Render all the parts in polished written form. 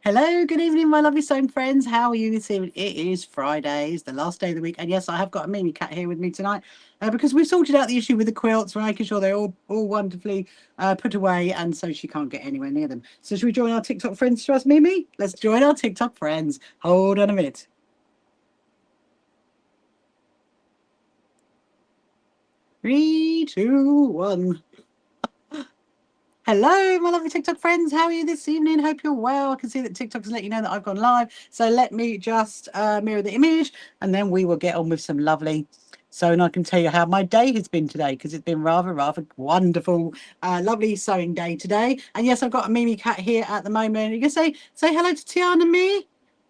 Hello, good evening, my lovely sewing friends. How are you this evening? It is Friday, it's the last day of the week, and yes, I have got a Mimi cat here with me tonight because we've sorted out the issue with the quilts. We're making sure they're all wonderfully put away, and so she can't get anywhere near them. So should we join our TikTok friends to us, Mimi? Let's join our TikTok friends. Hold on a minute. 3, 2, 1. Hello, my lovely TikTok friends. How are you this evening? Hope you're well. I can see that TikTok has let you know that I've gone live. So let me just mirror the image and then we will get on with some lovely. So, and I can tell you how my day has been today because it's been rather wonderful. Lovely sewing day today. And yes, I've got a Mimi cat here at the moment. You can say hello to Tiana, me.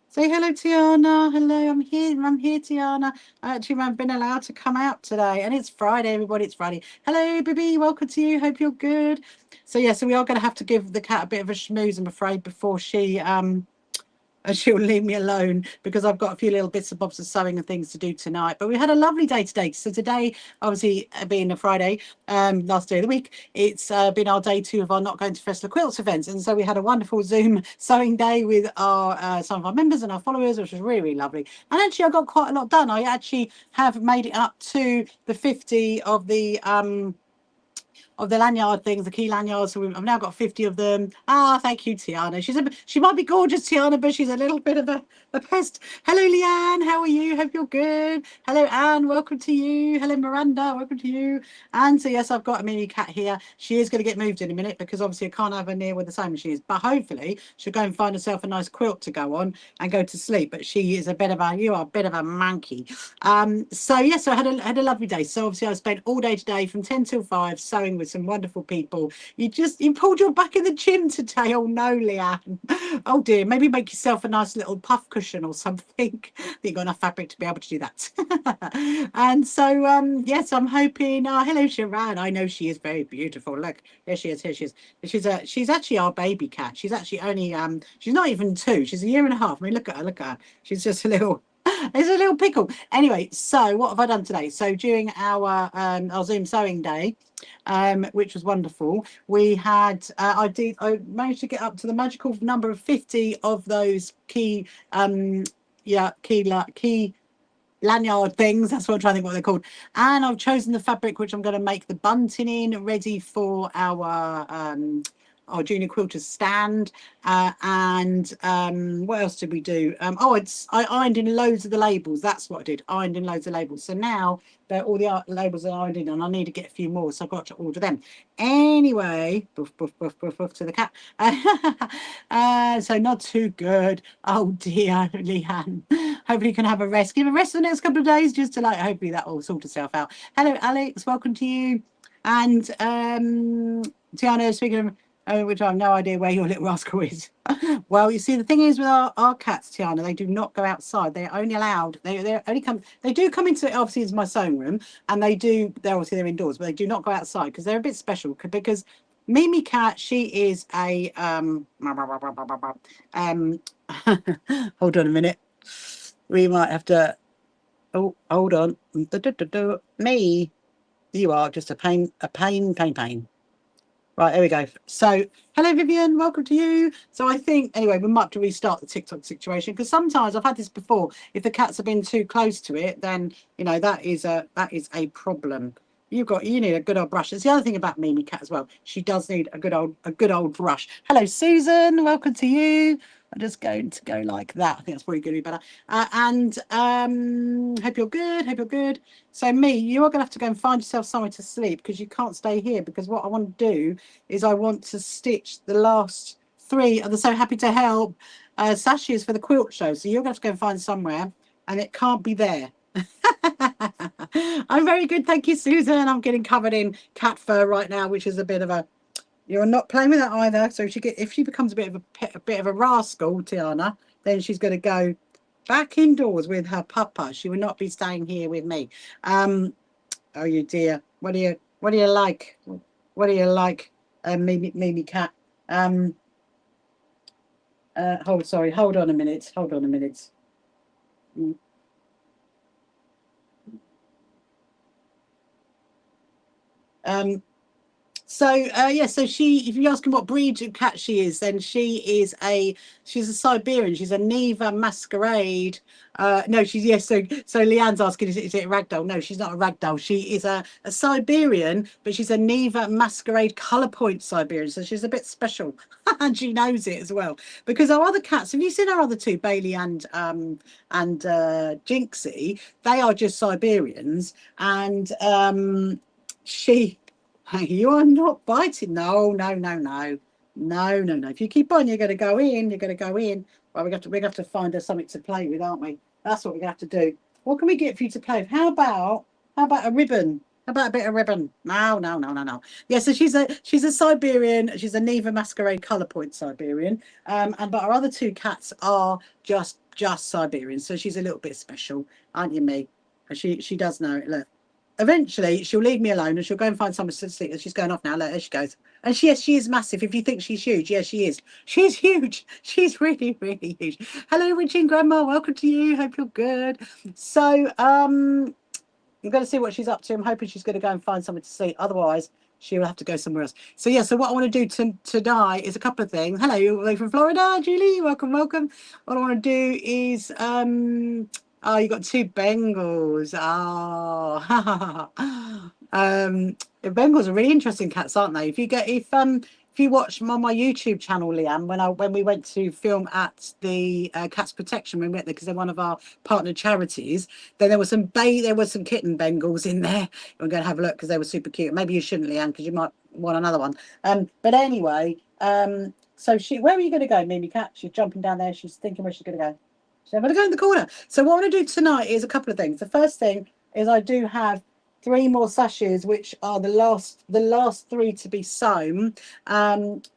Say hello, Tiana. Hello, I'm here, Tiana. Actually, I've been allowed to come out today, and it's Friday, everybody. It's Friday. Hello, Bibi. Welcome to you. Hope you're good. So yeah, so we are going to have to give the cat a bit of a schmooze, I'm afraid, before she'll leave me alone because I've got a few little bits and bobs of sewing and things to do tonight. But we had a lovely day today. So today, obviously being a Friday, last day of the week, it's been our day 2 of our Not Going to Festival Quilts events. And so we had a wonderful Zoom sewing day with our some of our members and our followers, which was really, really lovely. And actually, I got quite a lot done. I actually have made it up to the 50 of the lanyard things, the key lanyards. So I've now got 50 of them. Ah, thank you, Tiana. She might be gorgeous, Tiana, but she's a little bit of a pest. Hello, Leanne. How are you? Hope you're good. Hello, Anne. Welcome to you. Hello, Miranda. Welcome to you. And so, yes, I've got a Mimi cat here. She is going to get moved in a minute because obviously I can't have her near where the sewing machine is. But hopefully she'll go and find herself a nice quilt to go on and go to sleep. But you are a bit of a monkey. So, yes, I had a lovely day. So, obviously, I spent all day today from 10 till 5 sewing with some wonderful people. You pulled your back in the gym today. Oh no, Leanne. Oh dear, maybe make yourself a nice little puff cushion or something. You've got enough fabric to be able to do that. And so yes, I'm hoping hello, Sharon. I know she is very beautiful. Look, here she is, she's actually our baby cat. She's actually only she's not even 2, she's a year and a half. I mean, look at her. She's just a little it's a little pickle. Anyway, so what have I done today? So during our Zoom sewing day, which was wonderful, we had I managed to get up to the magical number of 50 of those key lanyard things. That's what I'm trying to think what they're called. And I've chosen the fabric which I'm going to make the bunting in, ready for our junior quilters stand. And what else did we do? I ironed in loads of the labels. That's what I did. Ironed in loads of labels. So now all the labels are ironed in, and I need to get a few more, so I've got to order them. Anyway, boof, boof, boof, boof, boof to the cat. So not too good. Oh dear, Leanne. Hopefully you can have a rest. Give a rest for the next couple of days, just to hopefully that will sort itself out. Hello, Alex. Welcome to you. And Tiana, speaking of which I have no idea where your little rascal is. Well, you see, the thing is with our cats, Tiana, they do not go outside. They're only allowed. They do come into, obviously, into my sewing room, and they're obviously indoors, but they do not go outside because they're a bit special. Because Mimi cat, she is a hold on a minute. We might have to. Oh, hold on. Me, you are just a pain. Right, here we go. So, hello, Vivian. Welcome to you. So, I think, anyway, we might have to restart the TikTok situation because sometimes I've had this before. If the cats have been too close to it, then, that is a problem. You need a good old brush. That's the other thing about Mimi cat as well. She does need a good old brush. Hello, Susan. Welcome to you. I'm just going to go like that. I think that's probably going to be better. Hope you're good. So you are going to have to go and find yourself somewhere to sleep because you can't stay here, because what I want to do is I want to stitch the last 3 of the So Happy to Help sashes for the quilt show. So you're going to have to go and find somewhere, and it can't be there. I'm very good, thank you, Susan. I'm getting covered in cat fur right now, which is a bit of a. You're not playing with that either. So if she becomes a bit of a rascal, Tiana, then she's going to go back indoors with her papa. She will not be staying here with me. Oh, you dear. What do you like? What do you like, Mimi cat? Hold on a minute. Hold on a minute. Um, so if you ask him what breed of cat she is, then she's a Siberian. She's a Neva masquerade. No, she's yes. So Leanne's asking, is it a ragdoll? No, she's not a ragdoll. She is a Siberian, but she's a Neva masquerade color point Siberian. So she's a bit special, and she knows it as well. Because our other cats, have you seen our other two, Bailey and Jinxie? They are just Siberians, and she. You are not biting. No, no, no, no. No, no, no. If you keep on, you're going to go in. You're going to go in. Well, we have to find her something to play with, aren't we? That's what we have to do. What can we get for you to play with? How about a ribbon? How about a bit of ribbon? No, no, no, no, no. Yeah, so she's a Siberian. She's a Neva Masquerade color point Siberian. But our other two cats are just Siberian. So she's a little bit special, aren't you, me? She does know it. Look. Eventually, she'll leave me alone and she'll go and find someone to sleep. She's going off now. Look, there she goes. And she is massive. If you think she's huge, yes, she is. She's huge. She's really, really huge. Hello, Richie and Grandma. Welcome to you. Hope you're good. So, I'm going to see what she's up to. I'm hoping she's going to go and find something to sleep. Otherwise, she will have to go somewhere else. So, yeah, so what I want to do tonight is a couple of things. Hello, you're from Florida, Julie. Welcome, welcome. What I want to do is oh, you got two Bengals. Oh, the Bengals are really interesting cats, aren't they? If you watch on my YouTube channel, Leanne, when we went to film at the Cats Protection, we went there because they're one of our partner charities. Then there was some kitten Bengals in there. I'm going to have a look because they were super cute. Maybe you shouldn't, Leanne, because you might want another one. But anyway, so where are you going to go, Mimi Cat? She's jumping down there. She's thinking where she's going to go. So I'm going to go in the corner. So what I'm going to do tonight is a couple of things. The first thing is I do have 3 more sashes, which are the last 3 to be sewn. Did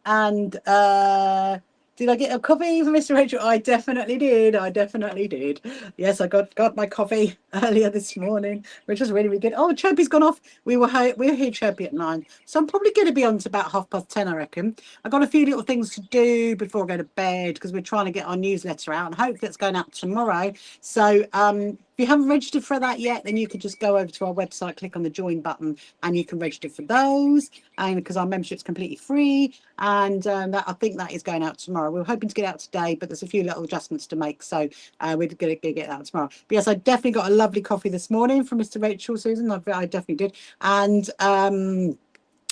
I get a coffee from Mr. Rachel? I definitely did. I definitely did. Yes, I got my coffee earlier this morning, which was really, really good. Oh, Chirpy's gone off. We were here, Chirpy, at 9. So I'm probably going to be on to about 10:30, I reckon. I've got a few little things to do before I go to bed because we're trying to get our newsletter out and hopefully it's going out tomorrow. So if you haven't registered for that yet, then you could just go over to our website, click on the join button, and you can register for those. And because our membership's completely free, and I think that is going out tomorrow. We were hoping to get out today, but there's a few little adjustments to make, so we're going to get that out tomorrow. But yes, I definitely got a lovely coffee this morning from Mr. Rachel, Susan. I definitely did, and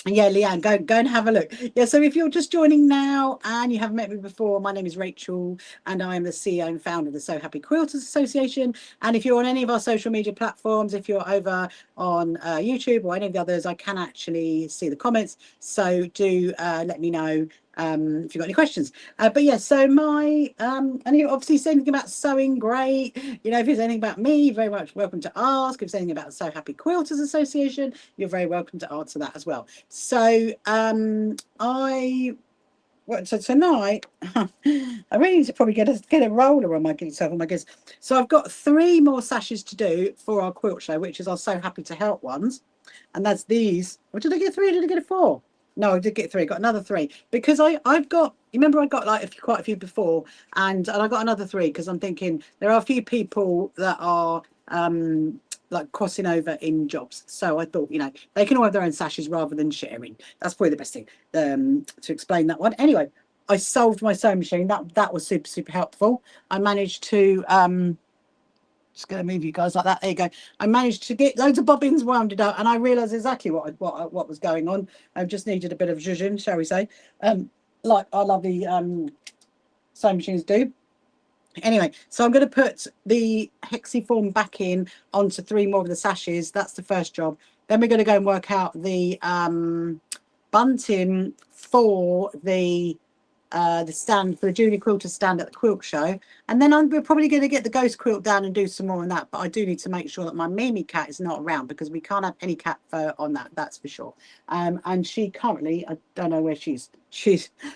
yeah, Leanne, go and have a look. Yeah, so if you're just joining now and you haven't met me before, my name is Rachel and I am the CEO and founder of the So Happy Quilters Association. And if you're on any of our social media platforms, if you're over on YouTube or any of the others, I can actually see the comments. So do let me know if you've got any questions. But yeah, so and you obviously say anything about sewing, great. You know, if there's anything about me, you're very much welcome to ask. If there's anything about the So Happy Quilters Association, you're very welcome to answer that as well. So so tonight I really need to probably get a roller on my gigs. So I've got 3 more sashes to do for our quilt show, which is our So Happy to Help ones, and that's these. Or did I get 3? Or did I get 4? No, I did get 3. Got another 3 because I've got. Remember, I got like quite a few before, and I got another 3 because I'm thinking there are a few people that are like crossing over in jobs. So I thought, you know, they can all have their own sashes rather than sharing. That's probably the best thing to explain that one. Anyway, I solved my sewing machine. That was super, super helpful. I managed to just going to move you guys like that. There you go. I managed to get loads of bobbins wound up, and I realised exactly what was going on. I just needed a bit of zhuzh, shall we say, like our lovely sewing machines do. Anyway, so I'm going to put the hexiform back in onto 3 more of the sashes. That's the first job. Then we're going to go and work out the bunting for the the stand for the junior quilters stand at the quilt show, and then we're probably going to get the ghost quilt down and do some more on that. But I do need to make sure that my Mimi cat is not around, because we can't have any cat fur on that, that's for sure. And she currently, I don't know where she's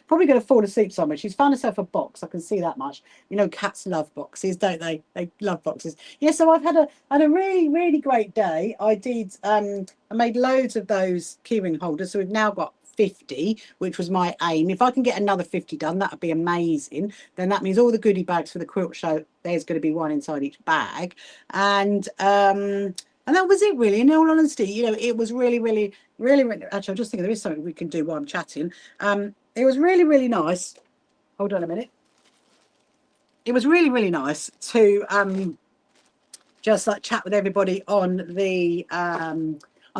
probably going to fall asleep somewhere. She's found herself a box, I can see that much. You know, cats love boxes, don't they? They love boxes. Yeah, so I've had a really great day. I did I made loads of those keyring holders, so we've now got 50, which was my aim. If I can get another 50 done, that would be amazing. Then that means all the goodie bags for the quilt show, there's going to be one inside each bag. And that was it, really. In all honesty, you know, it was really actually, I'm just thinking there is something we can do while I'm chatting. It was really nice. Hold on a minute. It was really nice to just like chat with everybody on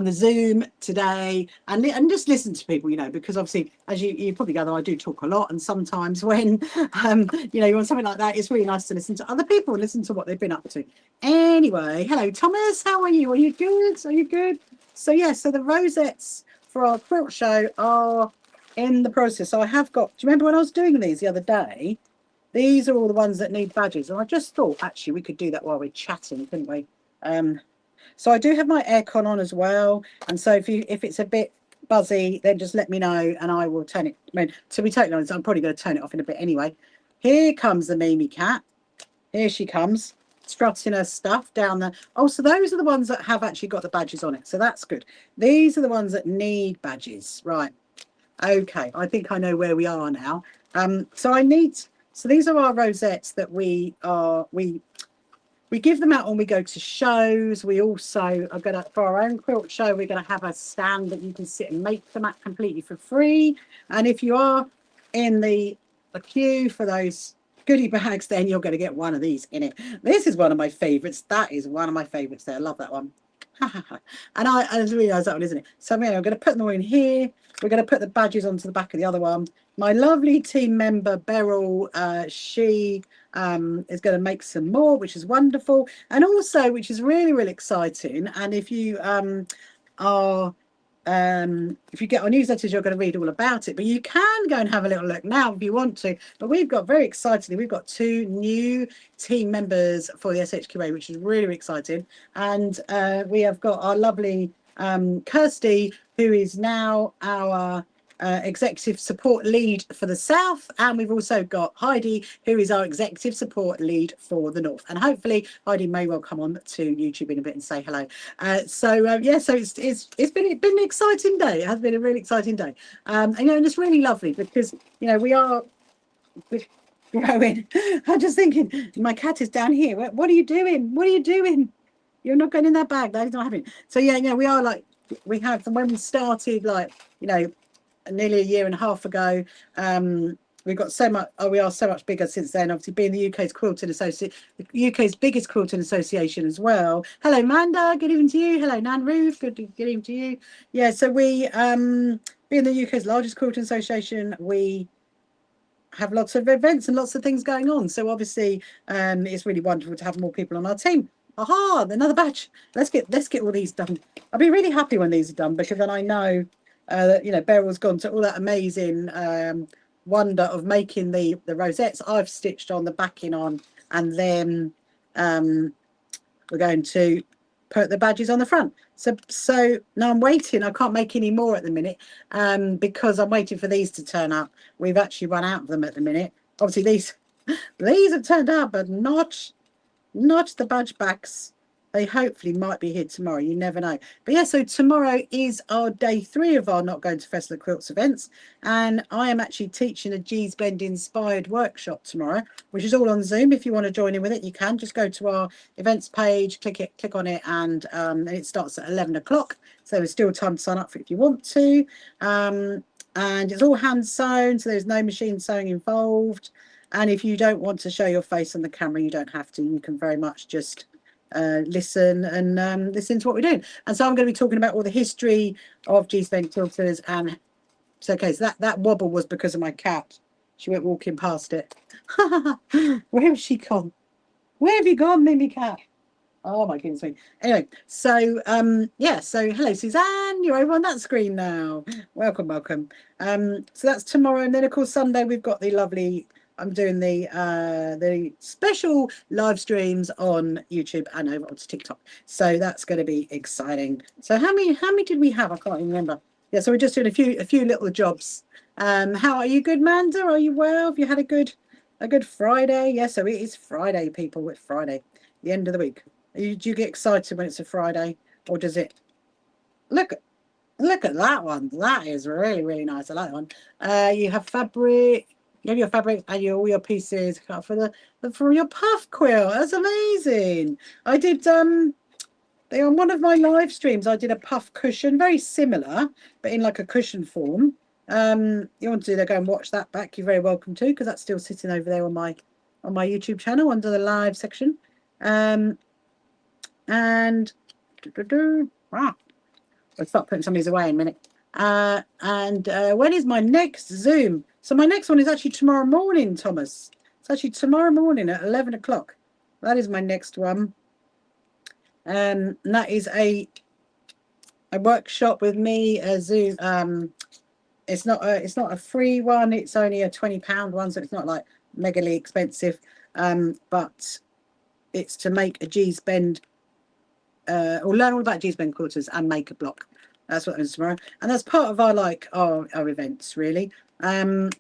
the Zoom today, and just listen to people, you know, because obviously, as you probably gather, I do talk a lot, and sometimes when you know, you want something like that, it's really nice to listen to other people and listen to what they've been up to. Anyway, hello Thomas, how are you? Are you good? Are you good? So yeah, so the rosettes for our quilt show are in the process. So I have got, do you remember when I was doing these the other day? These are all the ones that need badges, and I just thought actually we could do that while we're chatting, couldn't we? So I do have my aircon on as well, and so if it's a bit buzzy, then just let me know and I will turn it. I mean, to be totally honest, I'm probably going to turn it off in a bit anyway. Here comes the Mimi cat. Here she comes, strutting her stuff down the. Oh, so those are the ones that have actually got the badges on it, so that's good. These are the ones that need badges, right? Okay, I think I know where we are now. So I need. So these are our rosettes that we give them out when we go to shows. We also are going to, for our own quilt show, we're going to have a stand that you can sit and make them at completely for free. And if you are in the queue for those goodie bags, then you're going to get one of these in it. This is one of my favorites. That is one of my favorites there. I love that one. And I realise that one, isn't it? So I'm going to put them all in here. We're going to put the badges onto the back of the other one. My lovely team member Beryl, she is going to make some more, which is wonderful, and also which is really exciting. And if you if you get our newsletters, you're going to read all about it, but you can go and have a little look now if you want to. But we've got, very excitedly, we've got 2 new team members for the SHQA, which is really exciting. And we have got our lovely Kirsty, who is now our executive support lead for the South, and we've also got Heidi, who is our executive support lead for the North. And hopefully Heidi may well come on to YouTube in a bit and say hello. Yeah, so it's been an exciting day. It has been a really exciting day, and you know, and it's really lovely because, you know, we're growing. I'm just thinking, my cat is down here. What are you doing? What are you doing? You're not going in that bag. That is not happening. So yeah, you know, we are like, we have, from when we started, like, you know, nearly a year and a half ago, we've got so much. We are so much bigger since then. Obviously, being the UK's quilting association, the UK's biggest quilting association as well. Hello, Manda. Good evening to you. Hello, Nan Ruth. Good evening to you. Yeah. So we, being the UK's largest quilting association, we have lots of events and lots of things going on. So obviously, it's really wonderful to have more people on our team. Aha! Another batch. Let's get all these done. I'll be really happy when these are done, because then I know that, you know, Beryl's gone to all that amazing wonder of making the rosettes. I've stitched on the backing on, and then we're going to put the badges on the front. So now I'm waiting. I can't make any more at the minute because I'm waiting for these to turn up. We've actually run out of them at the minute. Obviously these have turned up, but not the badge backs. They hopefully might be here tomorrow. You never know. But yeah, so tomorrow is our day 3 of our Not Going to Festival of Quilts events. And I am actually teaching a G's Blend inspired workshop tomorrow, which is all on Zoom. If you want to join in with it, you can just go to our events page, click on it, and it starts at 11 o'clock. So there's still time to sign up for it if you want to. And it's all hand sewn, so there's no machine sewing involved. And if you don't want to show your face on the camera, you don't have to. You can very much just listen and listen to what we're doing. And so I'm going to be talking about all the history of G-Spent quilters. And so, okay, so that wobble was because of my cat. She went walking past it. Where has she gone? Where have you gone, Mimi cat? Oh my goodness me. Anyway, so yeah, so hello Suzanne, you're over on that screen now. Welcome, welcome. So that's tomorrow, and then of course Sunday we've got the lovely, I'm doing the special live streams on YouTube and over onto TikTok. So that's going to be exciting. So how many did we have? I can't even remember. Yeah, so we're just doing a few little jobs. How are you? Good, Manda? Are you well? Have you had a good Friday? Yeah, so it is Friday, people. It's Friday, the end of the week. Do you get excited when it's a Friday, or does it? Look, look at that one. That is really, really nice. I like that one. You have fabric. You have your fabric and all your pieces for your puff quilt. That's amazing. I did on one of my live streams. I did a puff cushion, very similar, but in like a cushion form. You want to go and watch that back? You're very welcome to, because that's still sitting over there on my YouTube channel under the live section. And I'll start putting some of these away in a minute. When is my next Zoom? So my next one is actually tomorrow morning, Thomas. It's actually tomorrow morning at 11 o'clock. That is my next one. And that is a workshop with me, a Zoom. It's not a free one. It's only a £20 one, so it's not like megally expensive. But it's to make a G-Spend. Or learn all about G-Spend quarters and make a block. That's what happens tomorrow, and that's part of our events really. And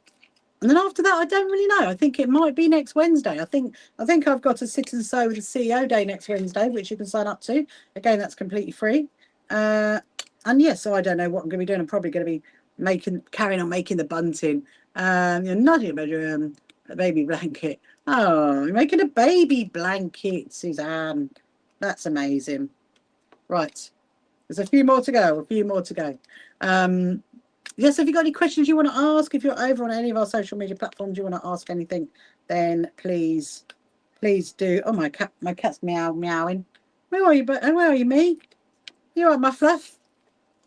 then after that, I don't really know. I think it might be next Wednesday. I think I've got a sit and sew with the CEO day next Wednesday, which you can sign up to. Again, that's completely free. And yes, so I don't know what I'm going to be doing. I'm probably going to be carrying on making the bunting. You're not in bedroom, a baby blanket. Oh, you're making a baby blanket, Suzanne. That's amazing. Right. There's a few more to go. Yes, if you've got any questions you want to ask, if you're over on any of our social media platforms, you want to ask anything, then please do. Oh, my cat's meowing. Where are you? Where are you, me? You all right, my fluff?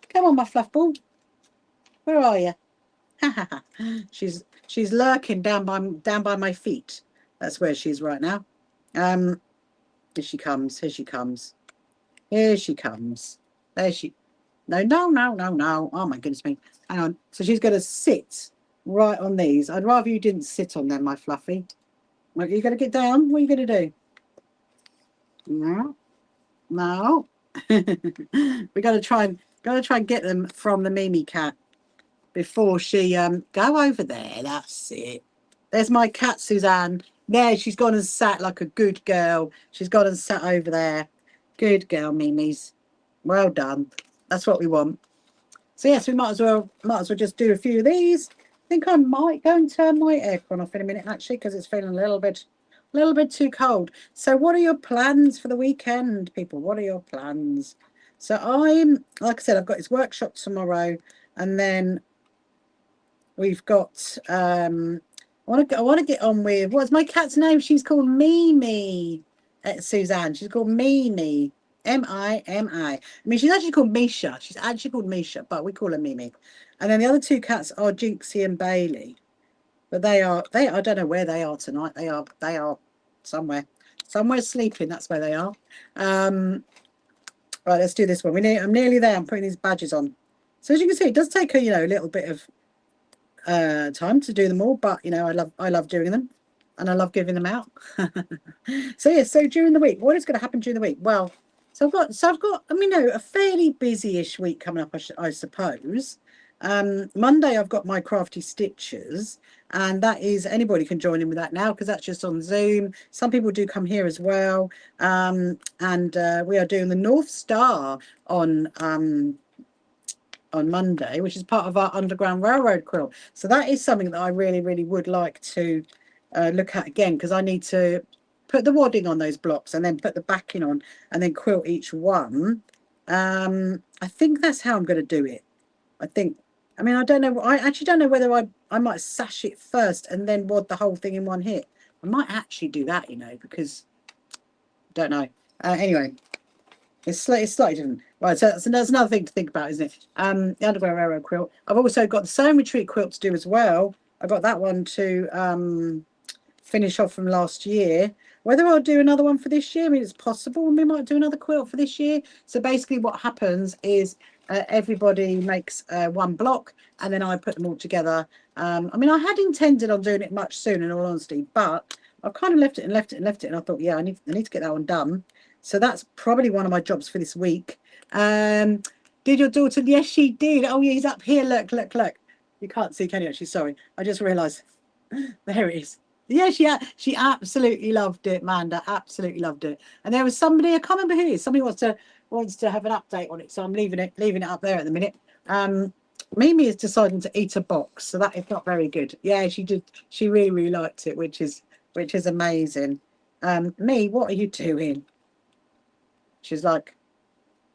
Come on, my fluff ball. Where are you? She's lurking down by my feet. That's where she is right now. Here she comes. Here she comes. Here she comes. There she. No. Oh my goodness me. Hang on. So she's going to sit right on these. I'd rather you didn't sit on them, my fluffy. Are you going to get down? What are you going to do? No. No. We got to try and get them from the Mimi cat before she go over there. That's it. There's my cat, Suzanne. There, she's gone and sat like a good girl. She's gone and sat over there. Good girl, Mimi's. Well done. That's what we want. So yes, we might as well just do a few of these. I think I might go and turn my aircon off in a minute, actually, because it's feeling a little bit too cold. So what are your plans for the weekend, people? What are your plans? So like I said, I've got this workshop tomorrow, and then we've got I want to get on with, what's my cat's name? She's called Mimi. Suzanne. She's called Mimi. Mimi. I mean, she's actually called Misha. She's actually called Misha, but we call her Mimi. And then the other two cats are Jinxie and Bailey. But they are I don't know where they are tonight. They are somewhere sleeping. That's where they are. Right, let's do this one. I'm nearly there. I'm putting these badges on. So as you can see, it does take a little bit of time to do them all, but I love doing them, and I love giving them out. So yeah, so during the week, what is going to happen during the week? Well, so I've got a fairly busy-ish week coming up, I suppose. Monday I've got my crafty stitches, and that is, anybody can join in with that now, because that's just on Zoom. Some people do come here as well. And we are doing the North Star on Monday, which is part of our Underground Railroad quilt. So that is something that I really, really would like to look at again, because I need to put the wadding on those blocks and then put the backing on and then quilt each one. I think that's how I'm going to do it. I don't know. I actually don't know whether I might sash it first and then wad the whole thing in one hit. I might actually do that, because I don't know. Anyway. It's slightly different. Right, so that's another thing to think about, isn't it? The Underground Railroad quilt. I've also got the Sewing Retreat quilt to do as well. I got that one to finish off from last year. Whether I'll do another one for this year, I mean, it's possible we might do another quilt for this year. So basically what happens is everybody makes one block and then I put them all together. I mean, I had intended on doing it much sooner, in all honesty, but I've kind of left it and left it and left it. And I thought, yeah, I need to get that one done. So that's probably one of my jobs for this week. Did your daughter? Yes, she did. Oh, yeah, he's up here. Look, look, look. You can't see, can you? Actually, sorry. I just realised. There it is. Yeah, she absolutely loved it, Manda. Absolutely loved it. And there was somebody, I can't remember who it is. Somebody wants to have an update on it, so I'm leaving it up there at the minute. Mimi is deciding to eat a box, so that is not very good. Yeah, she did. She really, really liked it, which is amazing. Me, what are you doing? She's like,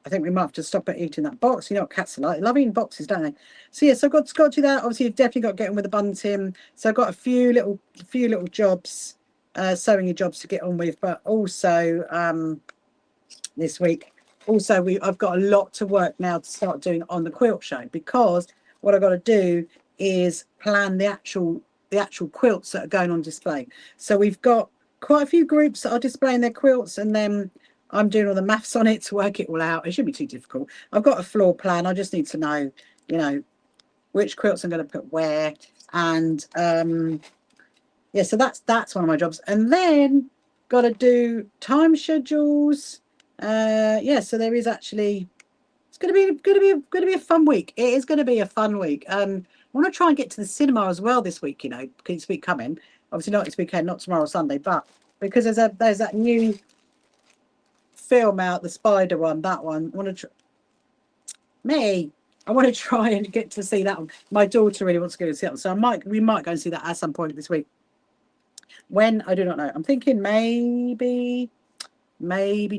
I think we might have to stop at eating that box. You know what cats are like. They love eating boxes, don't they? So yes, I've got to do that. Obviously, you've definitely got to get on with the bunting. So I've got a few little jobs, sewing jobs to get on with, but also this week, also I've got a lot to work now to start doing on the quilt show, because what I've got to do is plan the actual quilts that are going on display. So we've got quite a few groups that are displaying their quilts, and then I'm doing all the maths on it to work it all out. It shouldn't be too difficult. I've got a floor plan. I just need to know, you know, which quilts I'm going to put where. And yeah, so that's one of my jobs. And then got to do time schedules. Yeah, so there is actually, it's going to be a fun week. It is going to be a fun week. I want to try and get to the cinema as well this week, you know, because it's week coming. Obviously not this weekend, not tomorrow or Sunday, but because there's that new film out, the spider one, that one. I want to try and get to see that one. My daughter really wants to go and see that one, so we might go and see that at some point this week. When, I do not know. I'm thinking maybe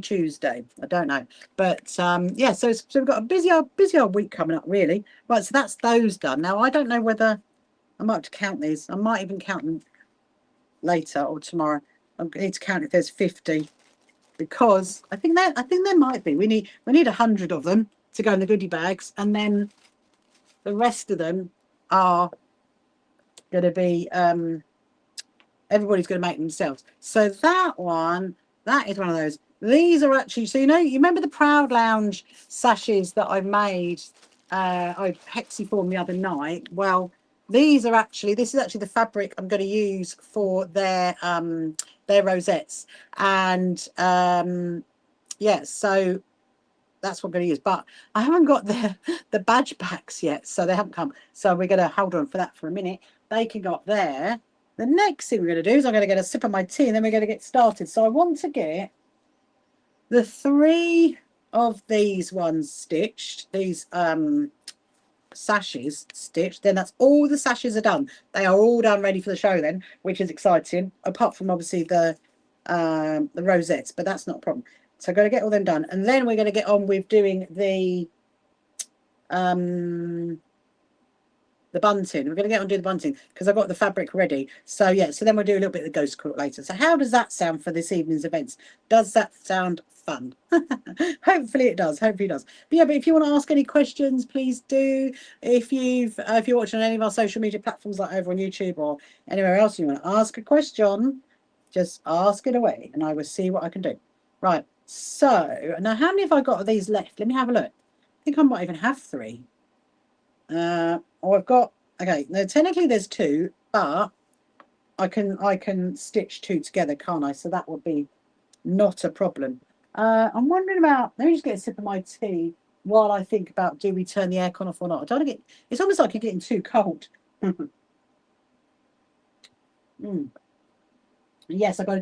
Tuesday. I don't know, but yeah. So we've got a busy old week coming up, really. Right, so that's those done. Now I don't know whether I might have to count these. I might even count them later or tomorrow. I need to count if there's 50. Because I think there might be. We need 100 of them to go in the goodie bags, and then the rest of them are going to be everybody's going to make themselves. So that is one of those. These are actually, so you remember the Proud Lounge sashes that I made, I hexiformed the other night. Well, this is actually the fabric I'm going to use for their rosettes, and yeah, so that's what I'm going to use. But I haven't got the badge packs yet, so they haven't come. So we're going to hold on for that for a minute. They can go up there. The next thing we're going to do is I'm going to get a sip of my tea, and then we're going to get started. So I want to get the 3 of these ones stitched, these sashes stitched. Then that's all the sashes are done. They are all done, ready for the show then, which is exciting, apart from obviously the rosettes, but that's not a problem. So I've got to get all them done, and then we're going to get on with doing the bunting. We're going to get on and do the bunting because I've got the fabric ready. So yeah, so then we'll do a little bit of the ghost quilt later. So how does that sound for this evening's events? Does that sound fun? Hopefully it does. Hopefully it does. But yeah, but if you want to ask any questions, please do. If you're watching on any of our social media platforms, like over on YouTube or anywhere else, and you want to ask a question, just ask it away, and I will see what I can do. Right. So now, how many have I got of these left? Let me have a look. I think I might even have 3. Oh, I've got, okay, now technically there's 2, but I can stitch 2 together, can't I? So that would be not a problem. I'm wondering about, let me just get a sip of my tea while I think about, do we turn the aircon off or not? I don't want to get, it's almost like you're getting too cold. Yes, I got a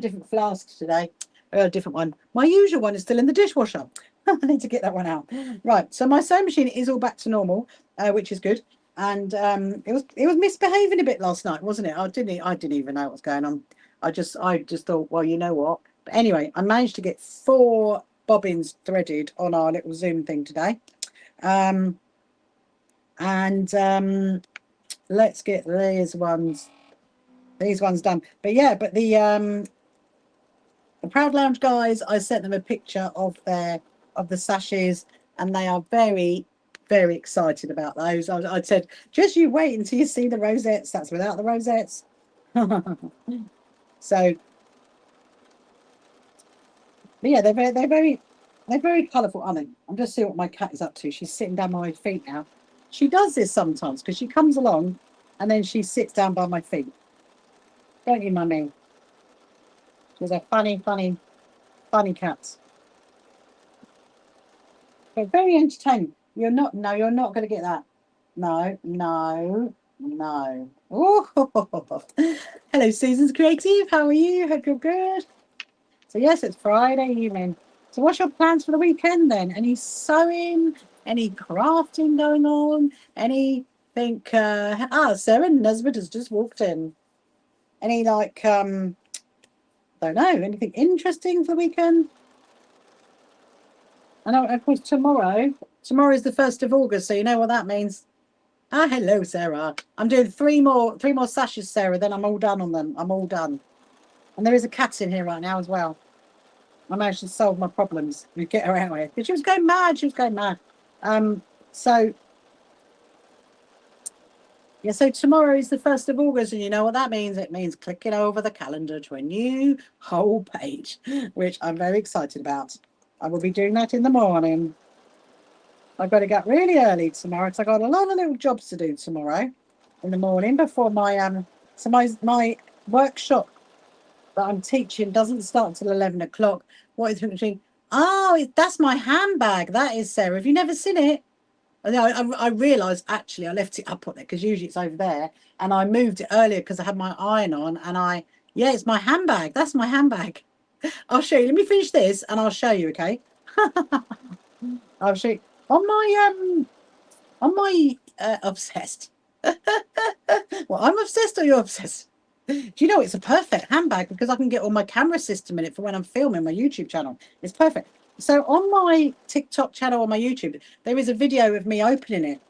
different flask today. I got a different one. My usual one is still in the dishwasher. I need to get that one out. Right, so my sewing machine is all back to normal, which is good. And it was misbehaving a bit last night, wasn't it? I didn't even know what was going on. I just thought, well, you know what? But anyway, I managed to get 4 bobbins threaded on our little Zoom thing today. Let's get these ones done. But yeah, but the Proud Lounge guys, I sent them a picture of the sashes, and they are very, very excited about those. I said, just you wait until you see the rosettes. That's without the rosettes. So But yeah, they're very colourful, aren't they? I'm just seeing what my cat is up to. She's sitting down by my feet now. She does this sometimes because she comes along and then she sits down by my feet. Don't you, mummy? She's a funny cat. But very entertaining. You're not, no, you're not going to get that. No, no, no. Oh, hello, Susan's Creative. How are you? Hope you're good. So yes, it's Friday evening. So what's your plans for the weekend then? Any sewing? Any crafting going on? Anything? Sarah Nesbitt has just walked in. Any like don't know, anything interesting for the weekend? I know, of course, tomorrow is the 1st of August, so you know what that means. Ah, hello, Sarah. I'm doing three more sashes, Sarah, then I'm all done on them. I'm all done. And there is a cat in here right now as well. I managed to solve my problems. We get her out here. She was going mad. She was going mad. So yeah, so tomorrow is the 1st of August, and you know what that means? It means clicking over the calendar to a new whole page, which I'm very excited about. I will be doing that in the morning. I've got to get really early tomorrow because I got a lot of little jobs to do tomorrow in the morning before my workshop that I'm teaching doesn't start till 11 o'clock. What is it? Oh, that's my handbag. That is, Sarah. Have you never seen it? I realised actually I left it up on it because usually it's over there, and I moved it earlier because I had my iron on, and yeah, it's my handbag. That's my handbag. I'll show you. Let me finish this and I'll show you. Okay. I'll show you on my obsessed. Well, I'm obsessed or you're obsessed? Do you know it's a perfect handbag because I can get all my camera system in it for when I'm filming my YouTube channel. It's perfect. So on my TikTok channel on my YouTube, there is a video of me opening it.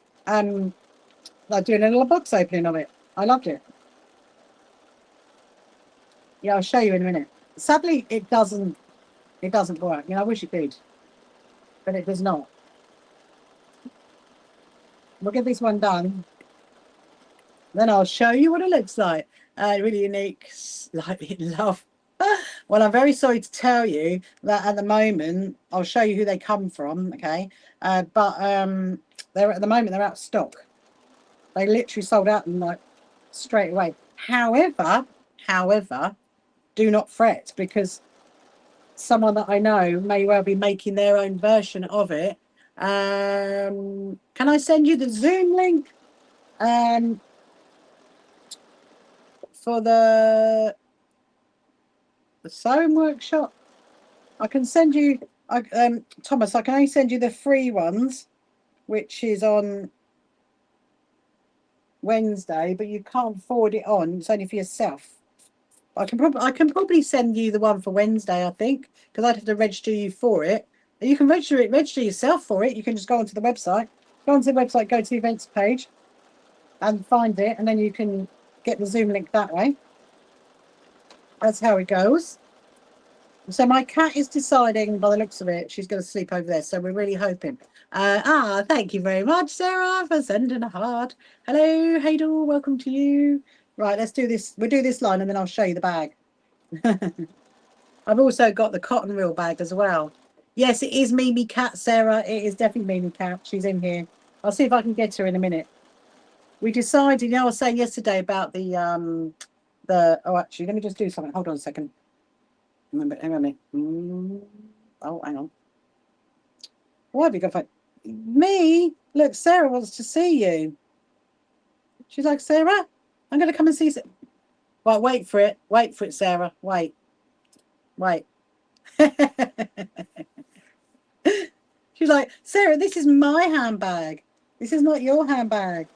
Like doing a little box opening of it. I loved it. Yeah, I'll show you in a minute. Sadly, it doesn't work. I wish it did, but it does not. We'll get this one done. Then I'll show you what it looks like. Really unique, slightly love. Well, I'm very sorry to tell you that at the moment, I'll show you who they come from, okay? But they're at the moment they're out of stock. They literally sold out and like straight away. However, do not fret because someone that I know may well be making their own version of it. Can I send you the Zoom link? For the sewing workshop, I can send you. Thomas, I can only send you the free ones, which is on Wednesday, but you can't forward it on. It's only for yourself. I can probably send you the one for Wednesday. I think because I'd have to register you for it. You can register yourself for it. You can just go onto the website, go to the events page, and find it, and then you can get the Zoom link that way. That's how it goes. So my cat is deciding, by the looks of it, she's going to sleep over there. So we're really hoping. Thank you very much, Sarah, for sending a heart. Hello, Hadel, welcome to you. Right, let's do this. We'll do this line and then I'll show you the bag. I've also got the cotton reel bag as well. Yes, it is Mimi Cat, Sarah. It is definitely Mimi Cat. She's in here. I'll see if I can get her in a minute. We decided, I was saying yesterday about actually, let me just do something. Hold on a second. Hang on. Oh, hang on. Why have you got me? Look, Sarah wants to see you. She's like, Sarah, I'm going to come and see you. Right, wait for it. Wait for it, Sarah. Wait. She's like, Sarah, this is my handbag. This is not your handbag.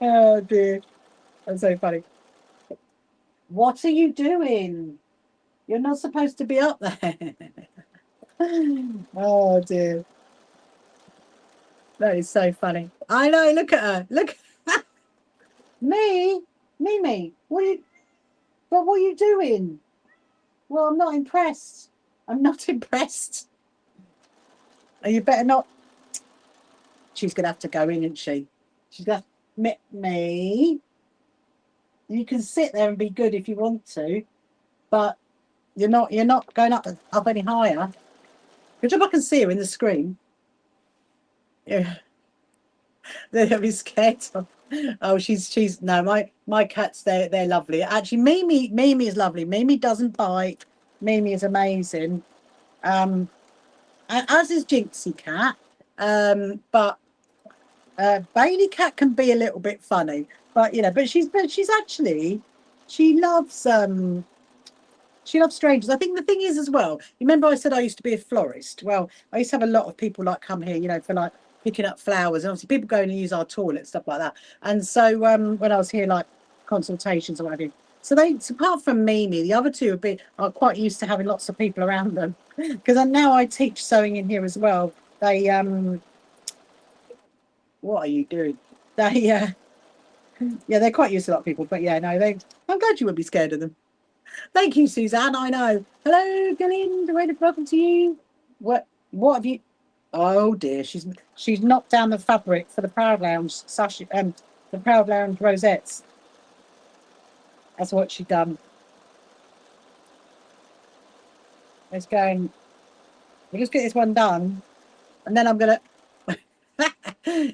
Oh, dear. That's so funny. What are you doing? You're not supposed to be up there. Oh, dear. That is so funny. I know. Look at her. Look. Me? Mimi. What are you doing? Well, I'm not impressed. I'm not impressed. Oh, you better not. She's going to have to go in, isn't she? She's going to admit me. You can sit there and be good if you want to, but You're not going up any higher. Good job I can see her in the screen. Yeah. They'll be scared of. Oh, she's no, my cats, they're lovely. Actually, Mimi is lovely. Mimi doesn't bite. Mimi is amazing. As is Jinxie cat. But Bailey cat can be a little bit funny. But but she's actually she loves strangers. I think the thing is as well, remember I said I used to be a florist? Well, I used to have a lot of people like come here, for like picking up flowers. And obviously people go in and use our toilet, stuff like that. And so when I was here, like consultations or whatever. So apart from Mimi, the other two are quite used to having lots of people around them. Because now I teach sewing in here as well. They what are you doing? They yeah, they're quite used to a lot of people. But yeah, no, I'm glad you would be scared of them. Thank you, Suzanne. I know. Hello, Gillian. Welcome to you. What have you? Oh dear, she's knocked down the fabric for the Proud Lounge sash. The Proud Lounge rosettes. That's what she's done. Let's go and we'll just get this one done, and then I'm gonna.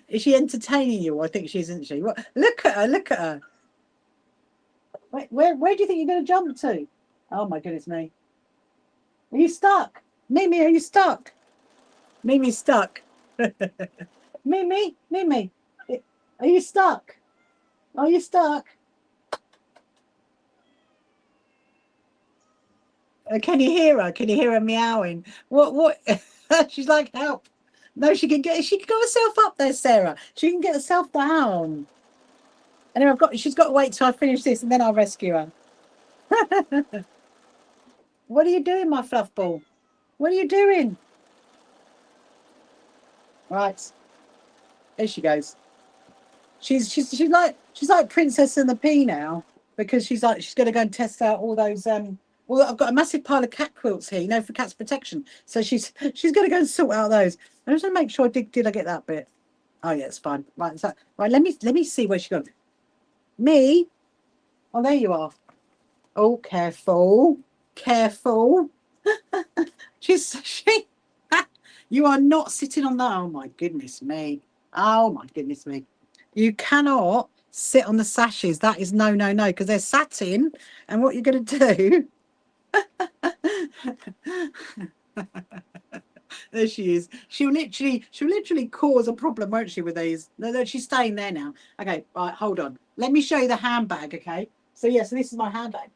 Is she entertaining you? I think she is, isn't she? What? Look at her. Look at her. Wait, where do you think you're going to jump to? Oh my goodness me. Are you stuck? Mimi, are you stuck? Mimi's stuck. Mimi, are you stuck? Are you stuck? Can you hear her? Can you hear her meowing? What? She's like, help. No, she can get herself up there, Sarah. She can get herself down. And then she's got to wait till I finish this and then I'll rescue her. What are you doing, my fluff ball? What are you doing? Right. There she goes. She's like Princess and the Pea now, because she's going to go and test out all those well, I've got a massive pile of cat quilts here, for cats protection. So she's going to go and sort out those. I just want to make sure did I get that bit? Oh yeah, it's fine. Right, so right, let me see where she got. Me? Oh, there you are. Oh, careful. Careful. she you are not sitting on that. Oh my goodness me. Oh my goodness me. You cannot sit on the sashes. That is no, because they're satin. And what you're going to do. There she is. She'll literally cause a problem, won't she, with these? No, she's staying there now. Okay, right, hold on. Let me show you the handbag, okay? So this is my handbag.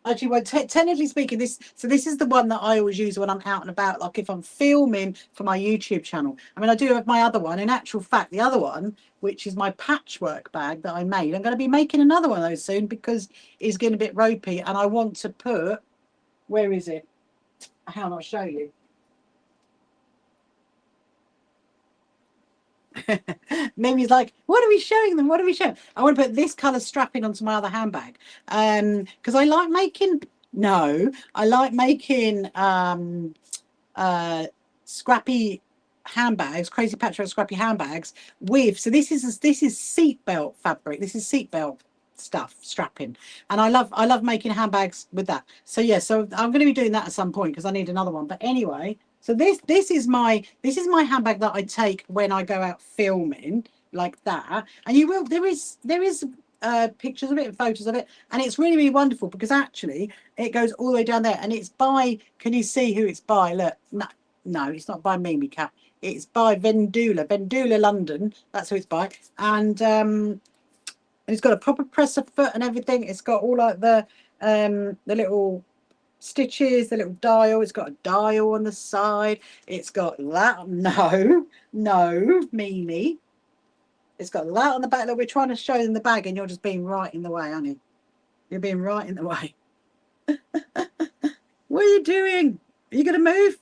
Actually, well, technically speaking, this is the one that I always use when I'm out and about, like if I'm filming for my YouTube channel. I mean, I do have my other one. In actual fact, the other one, which is my patchwork bag that I made, I'm going to be making another one of those soon because it's getting a bit ropey, and I want to put, where is it? How will I show you? Mimi's like, what are we showing them? What are we showing? I want to put this colour strapping onto my other handbag. Because I like making scrappy handbags, crazy patchwork scrappy handbags with, so this is seatbelt fabric. This is seatbelt stuff, strapping. And I love making handbags with that. So yeah, so I'm going to be doing that at some point because I need another one. But anyway, so this is my handbag that I take when I go out filming, like that. And there is pictures of it and photos of it, and it's really, really wonderful because actually it goes all the way down there, and it's by, can you see who it's by? Look, no, it's not by Mimi Cat. It's by Vendula London. That's who it's by. And it's got a proper presser foot and everything. It's got all like the little stitches, the little dial. It's got a dial on the side. It's got that. No, Mimi. It's got that on the back. Look, we're trying to show them the bag, and you're just being right in the way, aren't you? You're being right in the way. What are you doing? Are you going to move?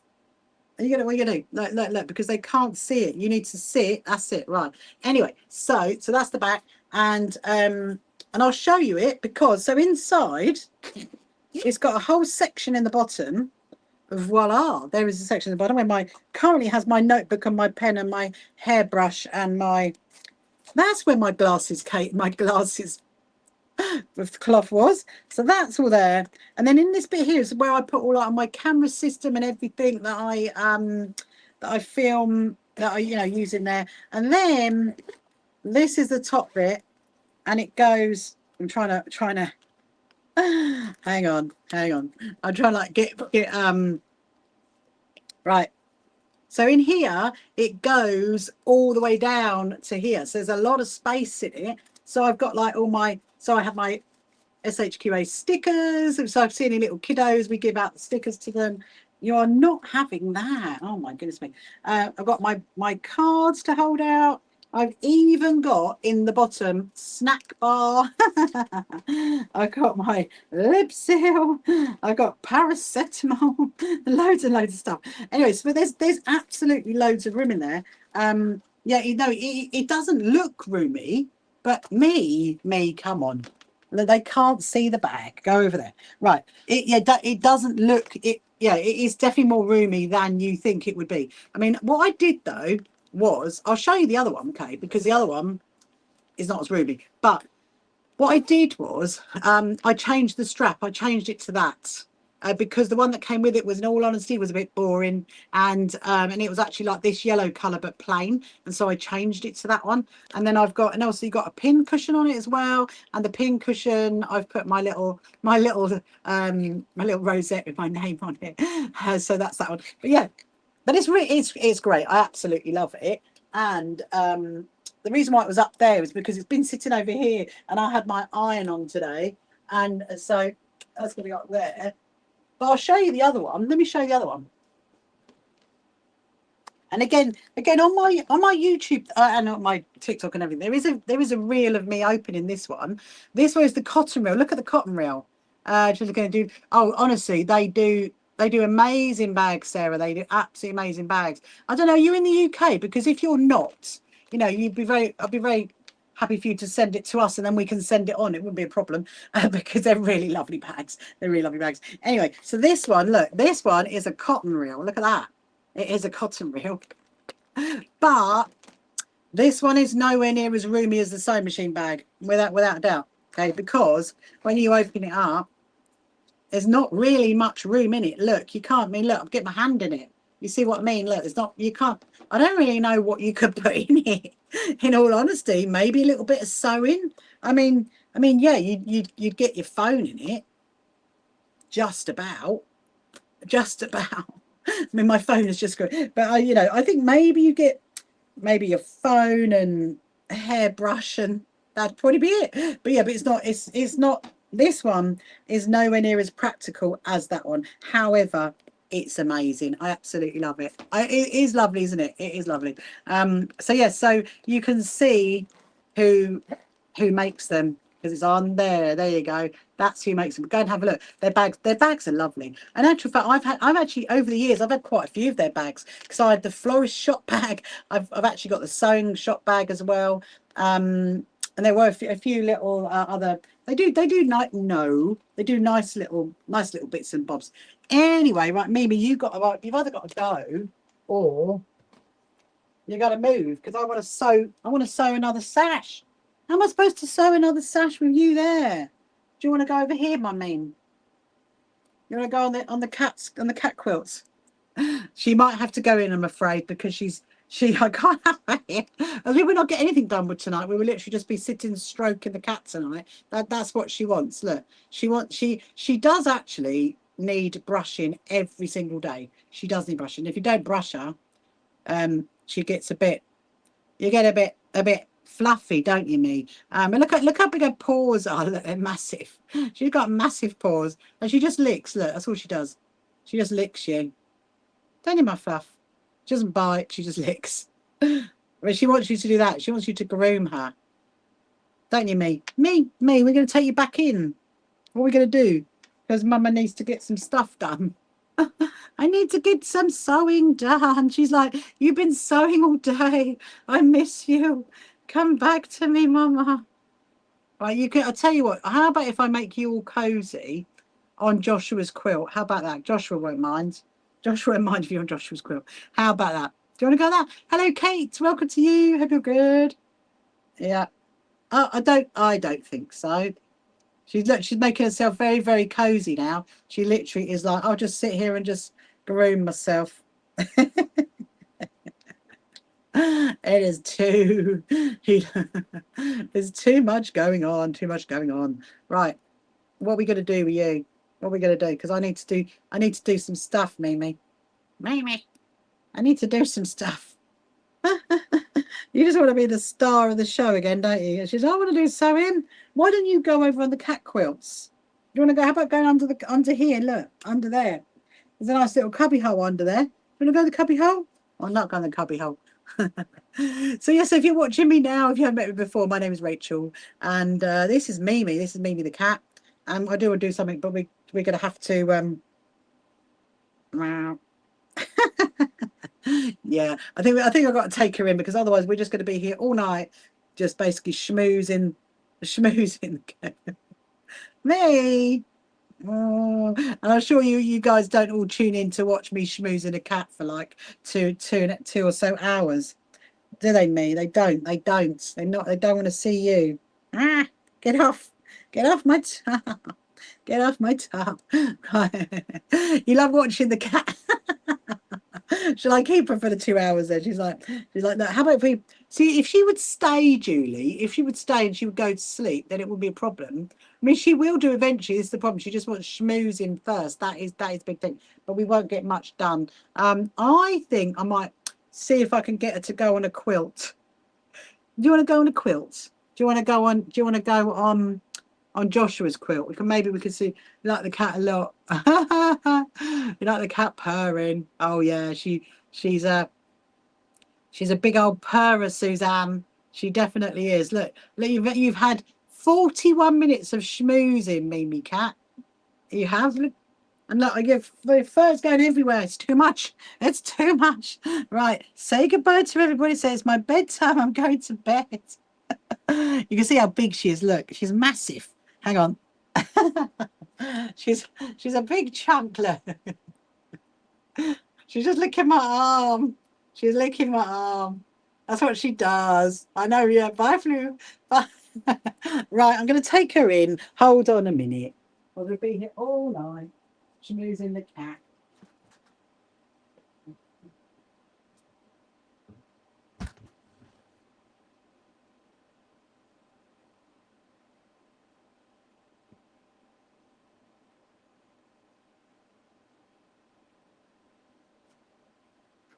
What are you going to do? Look, because they can't see it. You need to sit. That's it, right? Anyway, so that's the back, and I'll show you it because so inside, it's got a whole section in the bottom. Voila, there is a section at the bottom where currently has my notebook and my pen and my hairbrush and my. That's where my glasses, Kate. My glasses. with the cloth was. So that's all there. And then in this bit here is where I put all like my camera system and everything that I film, that I use in there. And then this is the top bit, and it goes. I'm trying to hang on. I'm trying to like get right. So in here, it goes all the way down to here. So there's a lot of space in it. So I've got like so I have my SHQA stickers. So I've seen any little kiddos, we give out the stickers to them. You are not having that. Oh my goodness me. I've got my cards to hold out. I've even got in the bottom snack bar. I've got my lip seal. I've got paracetamol. Loads and loads of stuff. Anyways, but there's absolutely loads of room in there. Yeah, it doesn't look roomy, but me, come on. They can't see the bag. Go over there. Right. It doesn't look it. Yeah, it is definitely more roomy than you think it would be. I mean, what I did though was, I'll show you the other one, okay? Because the other one is not as roomy. But what I did was, I changed the strap. I changed it to that. Because the one that came with it was, in all honesty, was a bit boring, and it was actually like this yellow colour but plain, and so I changed it to that one. And then I've got, and also you got a pin cushion on it as well, and the pin cushion I've put my little rosette with my name on it. So that's that one. But yeah, but it's great. I absolutely love it. And the reason why it was up there was because it's been sitting over here, and I had my iron on today, and so that's going to go up there. But I'll show you the other one. Let me show you the other one. And again on my YouTube and on my TikTok and everything, there is a reel of me opening this one. This one is the cotton reel. Look at the cotton reel. Just going to do. Oh, honestly, they do amazing bags, Sarah. They do absolutely amazing bags. I don't know. Are you in the UK? Because if you're not, I'd be very happy for you to send it to us, and then we can send it on. It wouldn't be a problem, because they're really lovely bags. They're really lovely bags. Anyway, so this one, look, this one is a cotton reel. Look at that. It is a cotton reel. But this one is nowhere near as roomy as the sewing machine bag, without a doubt. Okay, because when you open it up, there's not really much room in it. Look, you can't. I mean, look, I'll get my hand in it. You see what I mean? Look, there's not. You can't. I don't really know what you could put in it. In all honesty, maybe a little bit of sewing. I mean, yeah, you'd get your phone in it. Just about. I mean, my phone is just good, but I think maybe you get your phone and a hairbrush, and that'd probably be it. But yeah, but it's not. It's not. This one is nowhere near as practical as that one. However, it's amazing. I absolutely love it. It is lovely, isn't it? It is lovely. So yeah, so you can see who makes them, because it's on there. There you go. That's who makes them. Go and have a look. Their bags are lovely. And actual fact, I've actually, over the years, I've had quite a few of their bags, because I had the florist shop bag. I've actually got the sewing shop bag as well. And there were a few little other. They do nice little bits and bobs. Anyway, right, Mimi, you've either got to go, or you got to move, because I want to sew another sash. How am I supposed to sew another sash with you there? Do you want to go over here, my mean? You want to go on the cat quilts? She might have to go in, I'm afraid, because I can't have her here. We will not get anything done with tonight. We will literally just be sitting stroking the cat tonight. That's what she wants. Look, she does actually need brushing every single day. She does need brushing. If you don't brush her, she gets a bit fluffy, don't you, me? And look how big her paws are. Look, they're massive. She's got massive paws, and she just licks. Look, that's all she does. She just licks you. Don't you, my fluff? She doesn't bite. She just licks. But she wants you to do that. She wants you to groom her. Don't you, me? Me. We're going to take you back in. What are we going to do? Because Mama needs to get some stuff done. I need to get some sewing done. She's like, you've been sewing all day. I miss you. Come back to me, Mama. Right, I'll tell you what. How about if I make you all cozy on Joshua's quilt? How about that? Joshua won't mind. Joshua won't mind if you're on Joshua's quilt. How about that? Do you want to go there? Hello, Kate. Welcome to you. Hope you're good. Yeah. I don't think so. She's making herself very, very cozy now. She literally is like, I'll just sit here and just groom myself. It is too there's too much going on, too much going on. Right. What are we gonna do with you? What are we gonna do? Because I need to do some stuff, Mimi. Mimi. I need to do some stuff. You just want to be the star of the show again, don't you? She says, I want to do sewing. Why don't you go over on the cat quilts? Do you want to go? How about going under here? Look, under there. There's a nice little cubby hole under there. Do you want to go in the cubby hole? I'm not going in the cubby hole. So yes, if you're watching me now, if you haven't met me before, my name is Rachel, and this is Mimi. This is Mimi the cat. I do want to do something, but we're going to have to. Yeah, I think I've got to take her in because otherwise we're just going to be here all night, just basically schmoozing. Me. Oh, and I'm sure you guys don't all tune in to watch me schmoozing a cat for like two or so hours, do they? Me, they don't. They don't. They not. They don't want to see you. Ah, get off. Get off my top. Get off my top. You love watching the cat. Shall I keep her for the 2 hours then? She's like, no. How about if we see if she would stay, Julie? If she would stay and she would go to sleep, then it would be a problem. I mean, she will do eventually. This is the problem. She just wants schmoozing first. That is a big thing. But we won't get much done. I think I might see if I can get her to go on a quilt. Do you want to go on a quilt? Do you want to go on? Do you want to go on Joshua's quilt? Maybe we can see. You like the cat a lot. You like the cat purring. Oh yeah, she's a big old purrer, Suzanne. She definitely is. Look, you've had 41 minutes of schmoozing, Mimi cat. You have. And look, I give the fur's going everywhere. It's too much. It's too much. Right, say goodbye to everybody. Say it's my bedtime. I'm going to bed. You can see how big she is. Look, she's massive. Hang on. she's a big chunk. Look. She's just licking my arm. She's licking my arm. That's what she does. I know. Yeah. Bye, Flu. Bye. Right, I'm going to take her in. Hold on a minute. We're going to be here all night. Schmoozing the cat.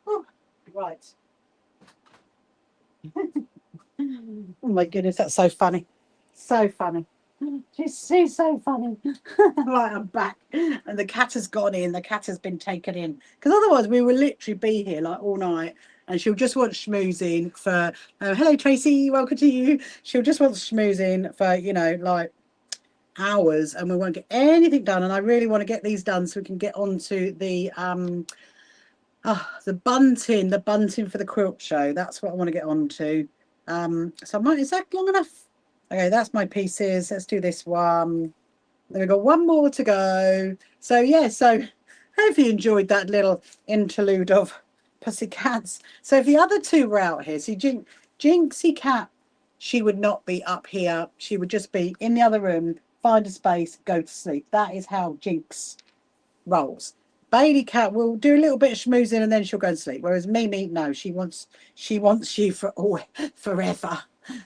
Oh, right. Oh my goodness, that's so funny. So funny. She's so funny. Right, I'm back. And the cat has gone in. The cat has been taken in. Because otherwise we will literally be here like all night. And she'll just want schmoozing for, hello Tracy, welcome to you. She'll just want schmoozing for, like hours, and we won't get anything done. And I really want to get these done so we can get on to the bunting for the quilt show. That's what I want to get on to. Is that long enough? Okay, that's my pieces. Let's do this one. Then we've got one more to go. So yeah, so hope you enjoyed that little interlude of pussycats. So if the other two were out here, see Jinxie Cat, she would not be up here. She would just be in the other room, find a space, go to sleep. That is how Jinx rolls. Bailey Cat will do a little bit of schmoozing and then she'll go to sleep. Whereas Mimi, no, she wants you for forever.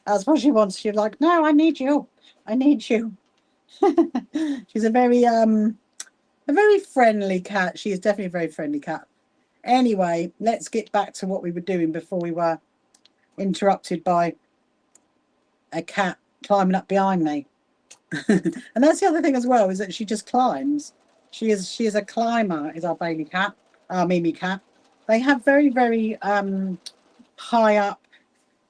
That's what she wants. She's like, no, I need you. I need you. She's a very friendly cat. She is definitely a very friendly cat. Anyway, let's get back to what we were doing before we were interrupted by a cat climbing up behind me. And that's the other thing as well, is that she just climbs. She is a climber, is our Bailey cat, our Mimi cat. They have very, very high up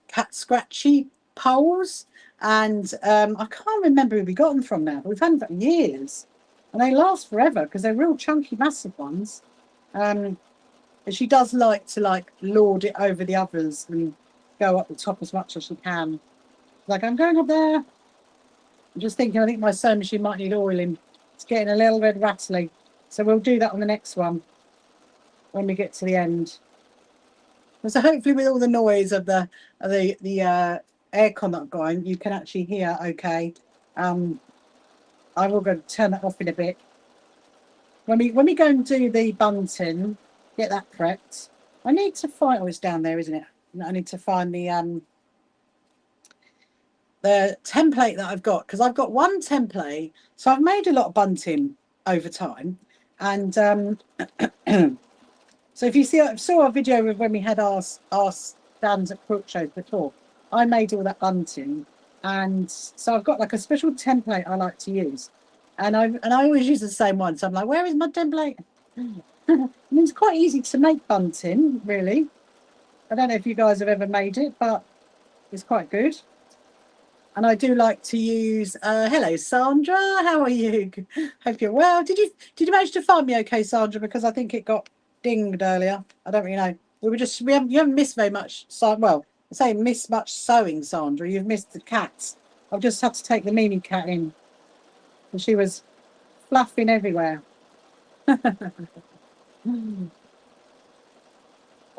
cat scratchy poles, and I can't remember who we got them from now, but we've had them for years, and they last forever because they're real chunky, massive ones. And she does like to lord it over the others and go up the top as much as she can. Like, I'm going up there. I'm just thinking, I think my sewing machine might need oiling. It's getting a little bit rattly, so we'll do that on the next one when we get to the end. So hopefully, with all the noise of the aircon that I've got, you can actually hear okay. I will go turn that off in a bit. When we go and do the bunting, get that prepped. I need to find. Oh, it's down there, isn't it? I need to find the template that I've got, because I've got one template. So I've made a lot of bunting over time, and so if you saw our video of when we had our stands at quilt shows before, I made all that bunting, and so I've got like a special template I like to use, and I always use the same one. So I'm like, where is my template? And it's quite easy to make bunting, really. I don't know if you guys have ever made it, but it's quite good. And I do like to use. Hello, Sandra. How are you? Hope you're well. Did you manage to find me okay, Sandra? Because I think it got dinged earlier. I don't really know. You haven't missed very much. So well, I say missed much sewing, Sandra. You've missed the cats. I've just had to take the Mimi cat in, and she was fluffing everywhere. All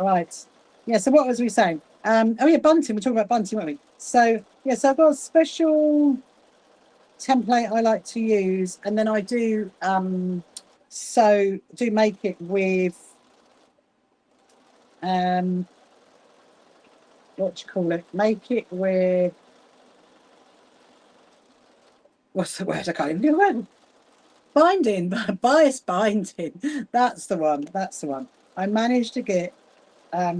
right. Yeah. So what was we saying? Oh yeah, bunting. We're talking about bunting, weren't we? So yeah. So I've got a special template I like to use, and then I do make it with what do you call it? Make it with, what's the word? I can't even do the word. Binding, bias binding. That's the one. That's the one. I managed to get I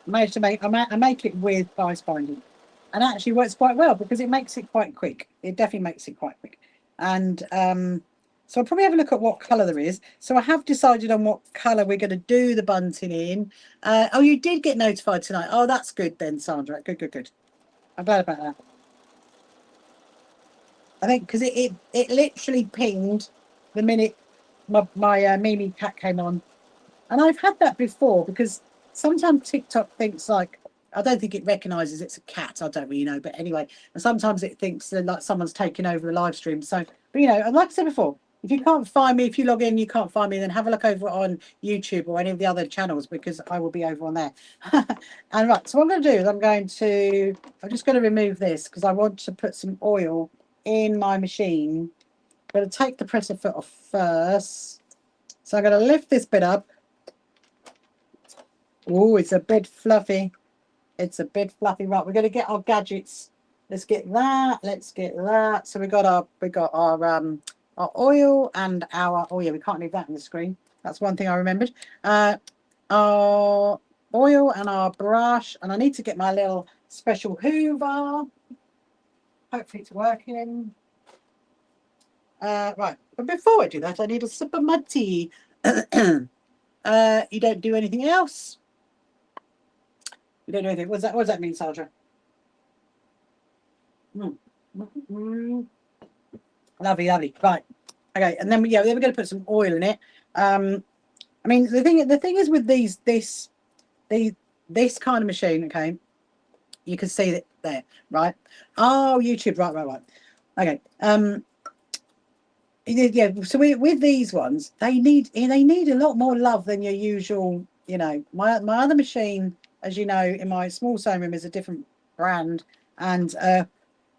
make it with bias binding, and actually works quite well because it makes it quite quick. It definitely makes it quite quick. And so I'll probably have a look at what colour there is. So I have decided on what colour we're going to do the bunting in. Oh, you did get notified tonight. Oh, that's good then, Sandra. Good, good, good. I'm glad about that. I think because it literally pinged the minute my Mimi cat came on. And I've had that before, because sometimes TikTok thinks like, I don't think it recognises it's a cat. I don't really know. But anyway, and sometimes it thinks that like someone's taking over the live stream. So, but you know, and like I said before, if you can't find me, if you log in, you can't find me, then have a look over on YouTube or any of the other channels, because I will be over on there. And right, so what I'm going to do is I'm just going to remove this because I want to put some oil in my machine. I'm going to take the presser foot off first. So I'm going to lift this bit up. Oh, it's a bit fluffy. It's a bit fluffy. Right, we're going to get our gadgets. Let's get that. Let's get that. So we got our oil and our, oh yeah, we can't leave that on the screen. That's one thing I remembered. Our oil and our brush, and I need to get my little special Hoover. Hopefully it's working. Right, but before I do that, I need a sip of my tea. You don't do anything else? You don't do anything. What does that mean, Sandra? Lovely, lovely. Right. Okay, and then we're going to put some oil in it. I mean, the thing is with this kind of machine, okay, you can see it there, right? Oh, YouTube, right. Okay. Yeah. So with these ones, they need a lot more love than your usual. You know, my other machine, as you know, in my small sewing room, is a different brand, and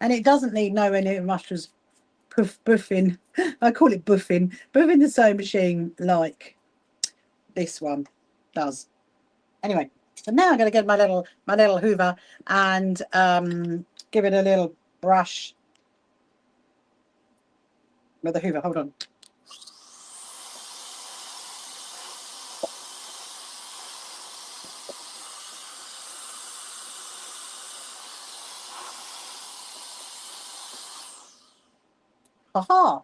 it doesn't need no any much as buffing. I call it buffing the sewing machine like this one does. Anyway, so now I'm going to get my little Hoover and give it a little brush with the Hoover. Hold on. Aha,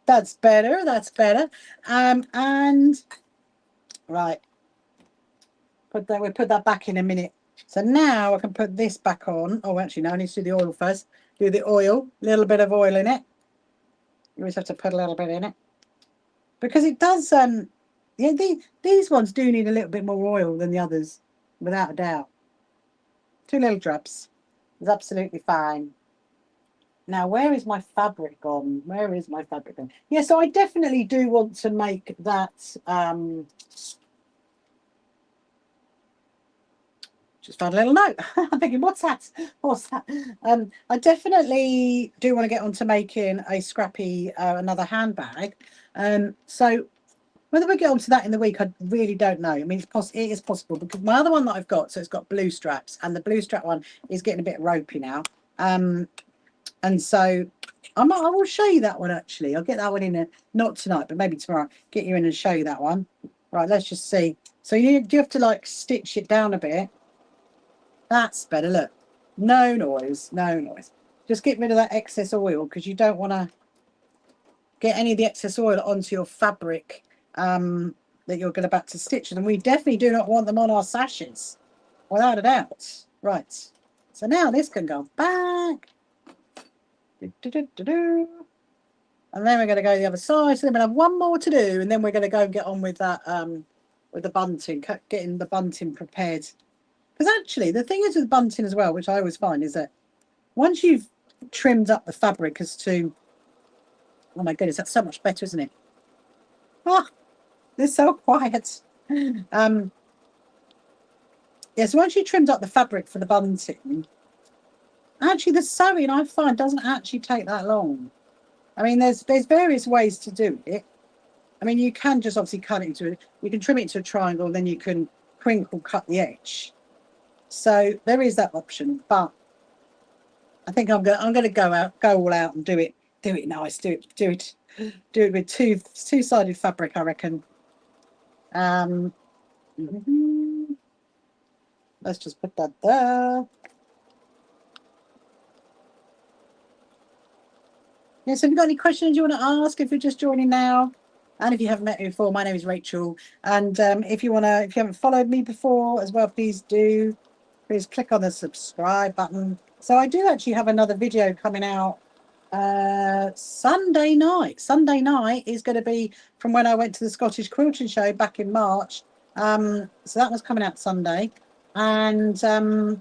that's better. That's better. And right, we'll put that back in a minute. So now I can put this back on. Oh, actually, no, I need to do the oil first. Do the oil, a little bit of oil in it. You always have to put a little bit in it because it does. Yeah, these ones do need a little bit more oil than the others, without a doubt. 2 little drops is absolutely fine. Now, where is my fabric gone? Where is my fabric gone? Yeah, so I definitely do want to make that Just found a little note. I'm thinking, what's that? What's that? I definitely do want to get on to making a scrappy another handbag. So whether we get onto that in the week, I really don't know. I mean, it is possible because my other one that I've got, so it's got blue straps, and the blue strap one is getting a bit ropey now. And so I will show you that one actually. I'll get that one in, not tonight, but maybe tomorrow. Get you in and show you that one. Right, let's just see. So you have to like stitch it down a bit. That's better. Look, no noise, no noise. Just get rid of that excess oil because you don't want to get any of the excess oil onto your fabric that you're going to stitch. And we definitely do not want them on our sashes, without a doubt. Right. So now this can go back. And then we're going to go the other side. So then we'll have one more to do, and then we're going to go and get on with that with the bunting, getting the bunting prepared. Because actually, the thing is with bunting as well, which I always find, is that once you've trimmed up the fabric as to, oh my goodness, that's so much better, isn't it? Oh, they're so quiet. Yeah, so once you trimmed up the fabric for the bunting, actually the sewing I find doesn't actually take that long. I mean, there's various ways to do it. I mean, you can just obviously cut it into you can trim it into a triangle, then you can crinkle cut the edge. So there is that option, but I think I'm going to go all out and do it nice, do it with two-sided fabric, I reckon. Let's just put that there. Yes, have you got any questions you want to ask if you're just joining now? And if you haven't met me before, my name is Rachel. And if you haven't followed me before as well, please do. Please click on the subscribe button. So I do actually have another video coming out Sunday night. Sunday night is going to be from when I went to the Scottish Quilting Show back in March. So that was coming out Sunday. And that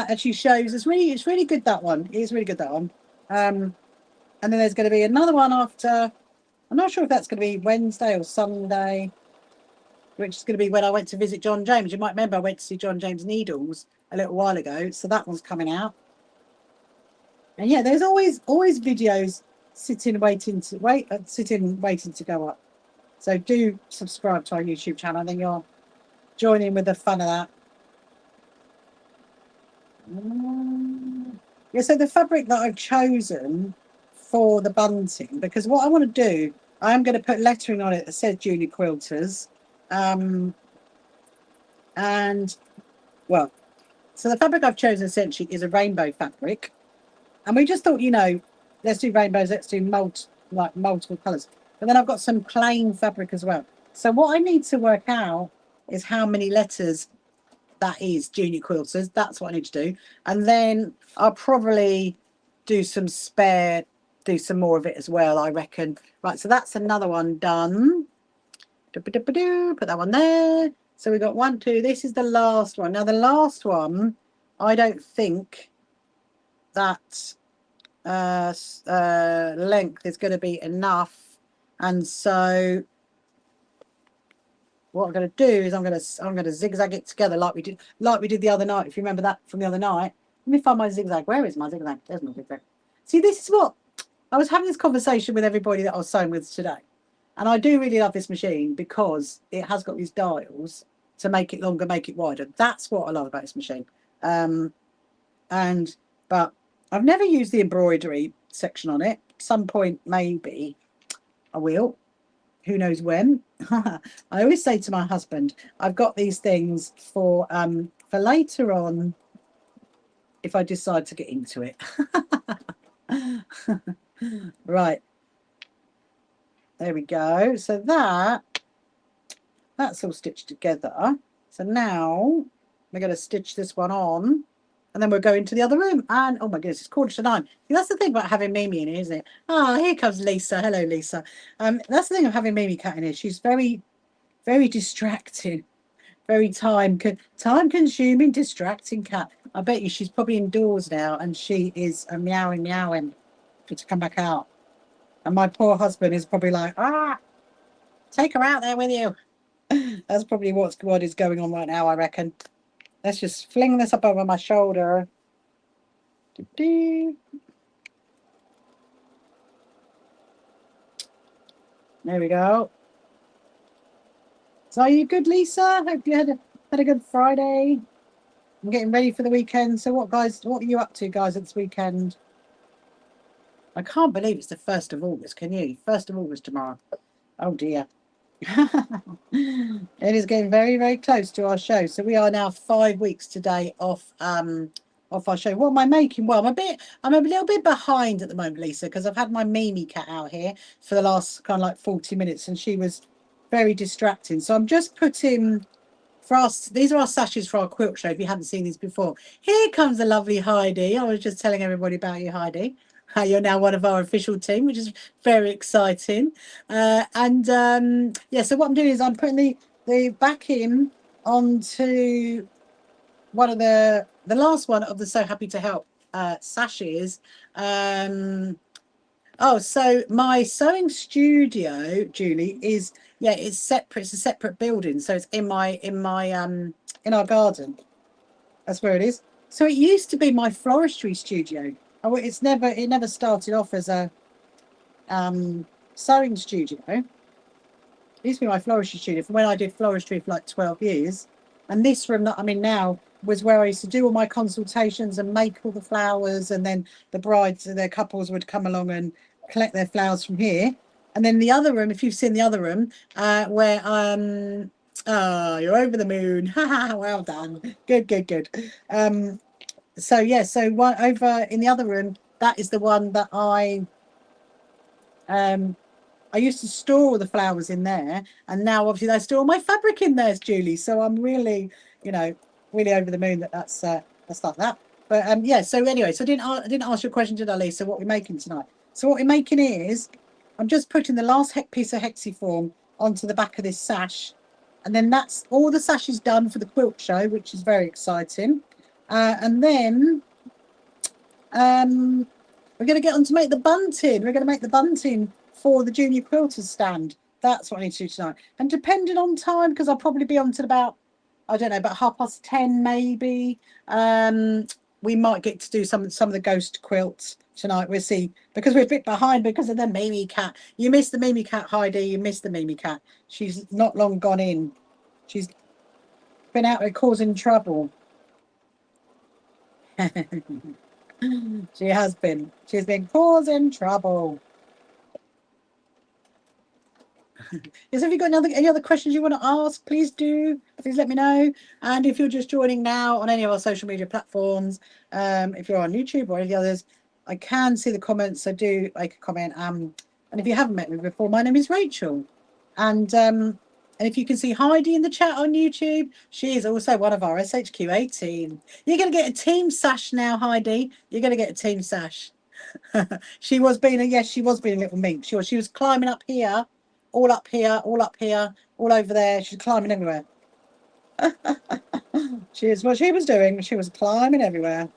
actually shows it's really good, that one. It is really good, that one. And then there's going to be another one after. I'm not sure if that's going to be Wednesday or Sunday, which is going to be when I went to visit John James. You might remember I went to see John James Needles a little while ago, so that one's coming out. And yeah, there's always videos sitting waiting to go up. So do subscribe to our YouTube channel, and then you'll join in with the fun of that. Yeah, so the fabric that I've chosen for the bunting, because what I want to do, I'm going to put lettering on it that says Junior Quilters. And well, so the fabric I've chosen essentially is a rainbow fabric, and we just thought, you know, let's do rainbows, let's do multiple colors. But then I've got some plain fabric as well. So what I need to work out is how many letters that is Junior Quilters. That's what I need to do, and then I'll probably do some more of it as well, I reckon. Right, so that's another one done. Put that one there. So we got 1, 2. This is the last one. Now the last one, I don't think that length is going to be enough, and so what I'm going to do is I'm going to zigzag it together like we did the other night. If you remember that from the other night. Let me find my zigzag. Where is my zigzag? There's my zigzag. See, this is what I was having this conversation with everybody that I was sewing with today. And I do really love this machine because it has got these dials to make it longer, make it wider. That's what I love about this machine. But I've never used the embroidery section on it. At some point, maybe I will. Who knows when? I always say to my husband, I've got these things for later on if I decide to get into it. Right. There we go. So that's all stitched together. So now we're going to stitch this one on, and then we'll go into the other room. And oh my goodness, it's 9:15. See, that's the thing about having Mimi in here, isn't it? Ah, here comes Lisa. Hello, Lisa. That's the thing of having Mimi cat in here. She's very, very distracting, very time-consuming, distracting cat. I bet you she's probably indoors now, and she is meowing to come back out. And my poor husband is probably like, take her out there with you. That's probably what is going on right now, I reckon. Let's just fling this up over my shoulder. There we go. So are you good, Lisa? Hope you had a good Friday. I'm getting ready for the weekend. So what are you up to, guys, this weekend? I can't believe it's the 1st of August, can you? 1st of August tomorrow. Oh dear. It is getting very, very close to our show. So we are now 5 weeks today off our show. What am I making? Well, I'm a little bit behind at the moment, Lisa, because I've had my Mimi cat out here for the last kind of like 40 minutes and she was very distracting. So I'm just putting for us, these are our sashes for our quilt show. If you haven't seen these before, here comes the lovely Heidi. I was just telling everybody about you, Heidi. You're now one of our official team, which is very exciting. Yeah, so what I'm doing is I'm putting the backing onto one of the last one of the So Happy to Help sashes. So my sewing studio, Julie, it's separate. It's a separate building, so it's in our garden. That's where it is. So it used to be my floristry studio. It never started off as a sewing studio. It used to be my floristry studio from when I did floristry for like 12 years. And this room that I'm in now was where I used to do all my consultations and make all the flowers, and then the brides and their couples would come along and collect their flowers from here. And then the other room, if you've seen the other room, where you're over the moon. Well done. Good. So one over in the other room, that is the one that I used to store all the flowers in there, and now obviously I store all my fabric in there, Julie. So I'm really, really over the moon that's like that. But yeah. So anyway, so I didn't ask your question, did I, Lisa? What we're making tonight? So what we're making is, I'm just putting the last piece of hexiform onto the back of this sash, and then that's all the sash is done for the quilt show, which is very exciting. And then we're going to get on to make the bunting. We're going to make the bunting for the junior quilters stand. That's what I need to do tonight. And depending on time, because I'll probably be on to about, I don't know, about 10:30 maybe. We might get to do some of the ghost quilts tonight. We'll see, because we're a bit behind because of the Mimi cat. You missed the Mimi cat, Heidi. You missed the Mimi cat. She's not long gone in. She's been out there causing trouble. She has been. She's been causing trouble. Yes, have you got any other questions you want to ask? Please do. Please let me know. And if you're just joining now on any of our social media platforms, if you're on YouTube or any of the others, I can see the comments. So do make a comment. And if you haven't met me before, my name is Rachel. And if you can see Heidi in the chat on YouTube, she is also one of our SHQ18. You're going to get a team sash now, Heidi. You're going to get a team sash. She was being a little minx. She was climbing up here, all up here, all over there. She's climbing everywhere. She is what she was doing. She was climbing everywhere.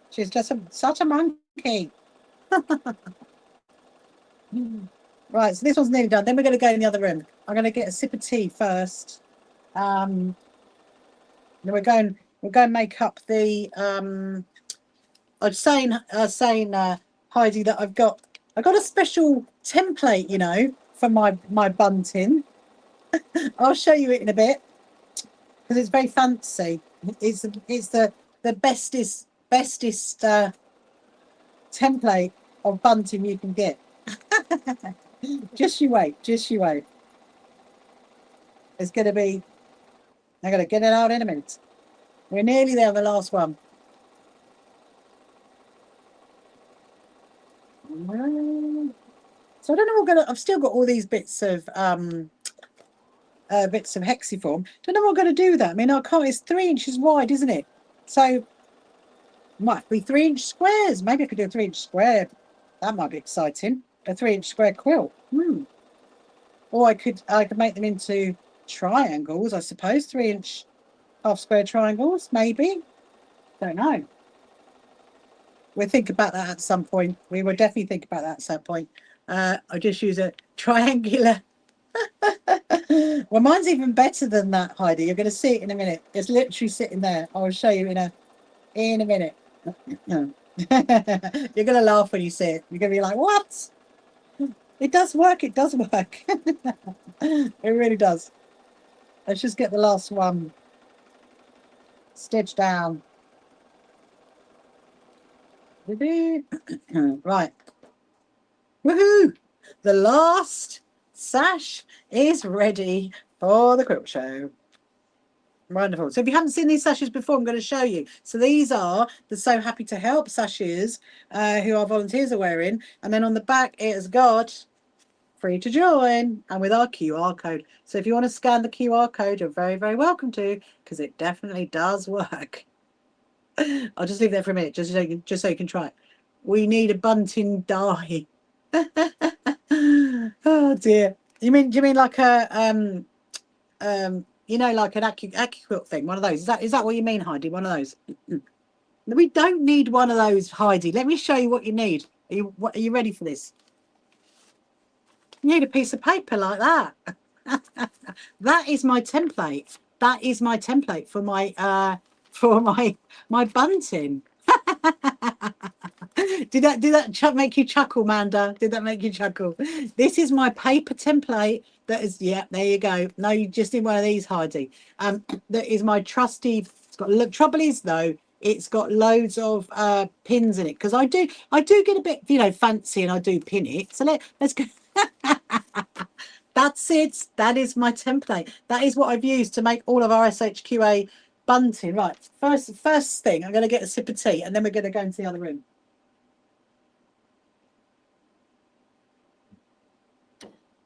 She's just such a monkey. Right, so this one's nearly done. Then we're going to go in the other room. I'm going to get a sip of tea first. Then we're going to make up the. I was saying, Heidi, that I got a special template, for my bunting. I'll show you it in a bit because it's very fancy. It's the bestest template of bunting you can get. Just you wait. It's going to be. I'm going to get it out in a minute. We're nearly there on the last one. So I don't know. I've still got all these bits of hexiform. Don't know what I'm going to do with that. I mean, I can't. It's 3 inches wide, isn't it? So might be 3-inch squares. Maybe I could do a 3-inch square. That might be exciting. A 3-inch square quilt. Or I could make them into triangles, I suppose. 3-inch half square triangles, maybe. Don't know. We'll think about that at some point. We will definitely think about that at some point. I just use a triangular Well, mine's even better than that, Heidi. You're going to see it in a minute. It's literally sitting there. I'll show you in a minute. You're going to laugh when you see it. You're going to be like, what? It does work. It does work. It really does. Let's just get the last one stitched down. Right. Woohoo! The last sash is ready for the quilt show. Wonderful. So if you haven't seen these sashes before, I'm going to show you. So these are the So Happy to Help sashes who our volunteers are wearing. And then on the back, it has got free to join and with our QR code. So if you want to scan the QR code, you're very, very welcome to, because it definitely does work. I'll just leave that for a minute, just so you can try it. We need a bunting die. Oh dear. Do you mean like a you know, like an AccuQuilt thing, one of those? Is that what you mean, Heidi? One of those? We don't need one of those, Heidi. Let me show you what you need. Are you ready for this? You need a piece of paper like that. That is my template. That is my template for my bunting. Did that make you chuckle, Manda? Did that make you chuckle? This is my paper template. That is, yeah, there you go. No, you just need one of these, Heidi. That is my trusty. It's got, look, trouble is though, it's got loads of pins in it, because I do get a bit, you know, fancy, and I do pin it. So let's go. That's it. That is my template. That is what I've used to make all of our SHQA bunting. Right. First thing, I'm going to get a sip of tea, and then we're going to go into the other room.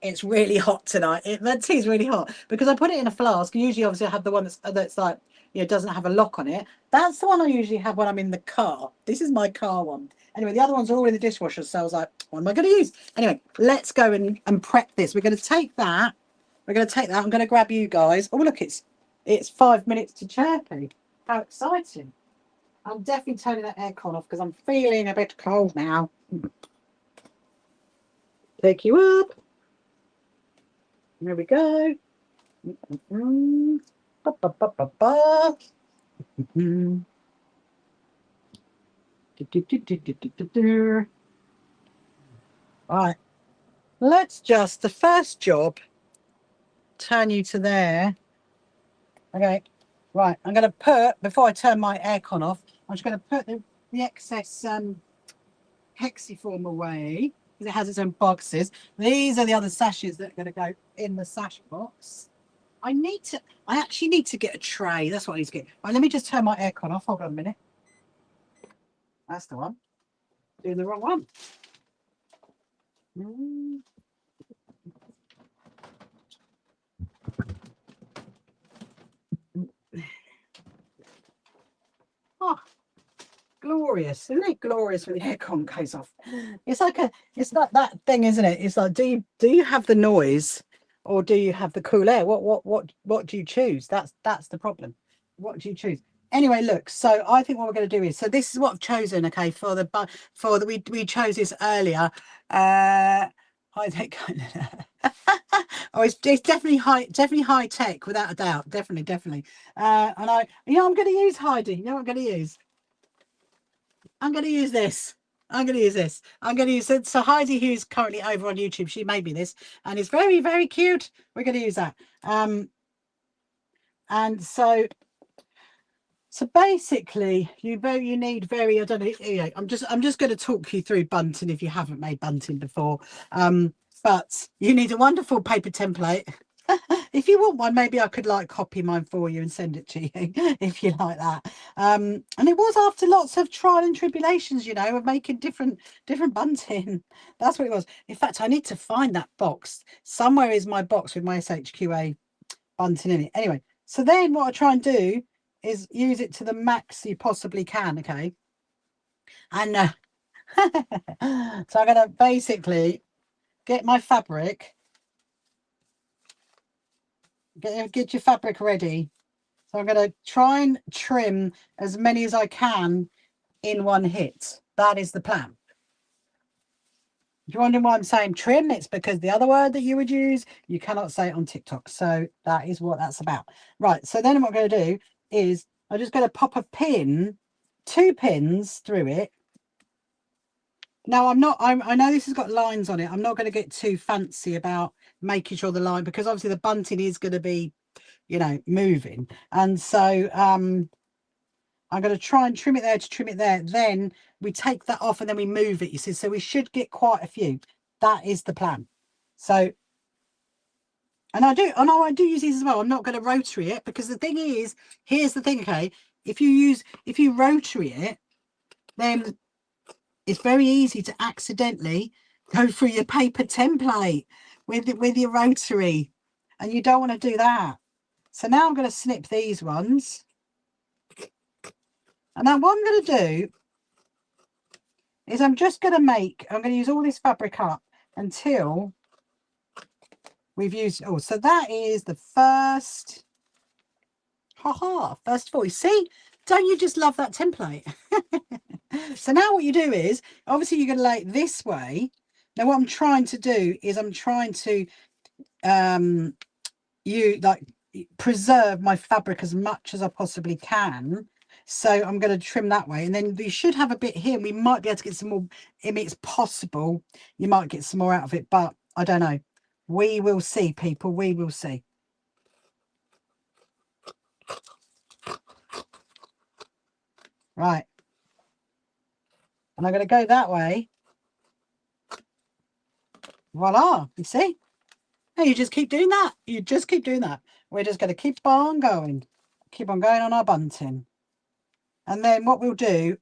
It's really hot tonight. That tea's really hot because I put it in a flask. Usually, obviously, I have the one that's like, you know, doesn't have a lock on it. That's the one I usually have when I'm in the car. This is my car one. Anyway, the other ones are all in the dishwasher. So I was like, what am I going to use? Anyway, let's go and prep this. We're going to take that. We're going to take that. I'm going to grab you guys. Oh, look, it's 5 minutes to chirpy. How exciting. I'm definitely turning that aircon off because I'm feeling a bit cold now. Pick you up. There we go. Right. Let's just, the first job, turn you to there. Okay. Right. I'm going to put, before I turn my aircon off, I'm just going to put the excess hexiform away, because it has its own boxes. These are the other sashes that are going to go in the sash box. I actually need to get a tray. That's what I need to get. Right, let me just turn my aircon off. Hold on a minute. That's the one. Doing the wrong one. Oh, glorious. Isn't it glorious when the aircon goes off? It's like that thing, isn't it? It's like, do you have the noise or do you have the cool air? What do you choose? That's the problem. What do you choose? Anyway, look, so I think what we're going to do is, so this is what I've chosen, okay, we chose this earlier. I think oh, it's definitely high tech, without a doubt. Definitely. And I'm going to use, Heidi. You know what I'm going to use? I'm going to use this. I'm going to use this. I'm going to use it. So Heidi, who's currently over on YouTube, she made me this, and it's very, very cute. We're going to use that. And so basically, you need very, I don't know. You know, I'm just going to talk you through bunting if you haven't made bunting before. But you need a wonderful paper template. If you want one, maybe I could like copy mine for you and send it to you if you like that. And it was after lots of trial and tribulations, you know, of making different bunting. That's what it was. In fact, I need to find that box. Somewhere is my box with my SHQA bunting in it. Anyway, so then what I try and do is use it to the max you possibly can, okay? And so I'm going to basically get my fabric. Get your fabric ready. So I'm going to try and trim as many as I can in one hit. That is the plan. If you're wondering why I'm saying trim, it's because the other word that you would use, you cannot say it on TikTok. So that is what that's about. Right. So then what I'm going to do is I'm just going to pop a pin, 2 pins through it. Now I know this has got lines on it. I'm not going to get too fancy about making sure the line, because obviously the bunting is going to be, you know, moving. And so I'm going to try and trim it there to trim it there. Then we take that off and then we move it, you see. So we should get quite a few. That is the plan. So, and I do use these as well. I'm not going to rotary it, because the thing is, here's the thing, okay? If you rotary it, then it's very easy to accidentally go through your paper template with your rotary, and you don't want to do that. So now I'm going to snip these ones. And now what I'm going to do is I'm going to use all this fabric up until we've used, oh, so that is the first, first 40. See, don't you just love that template? So now what you do is, obviously you're going to lay it this way. Now what I'm trying to do is I'm trying to preserve my fabric as much as I possibly can. So I'm going to trim that way, and then we should have a bit here. We might be able to get some more. I mean, it's possible you might get some more out of it, but I don't know. We will see, people. We will see. Right. And I'm going to go that way. Voila. You see? Now you just keep doing that. You just keep doing that. We're just going to keep on going. Keep on going on our bunting. And then what we'll do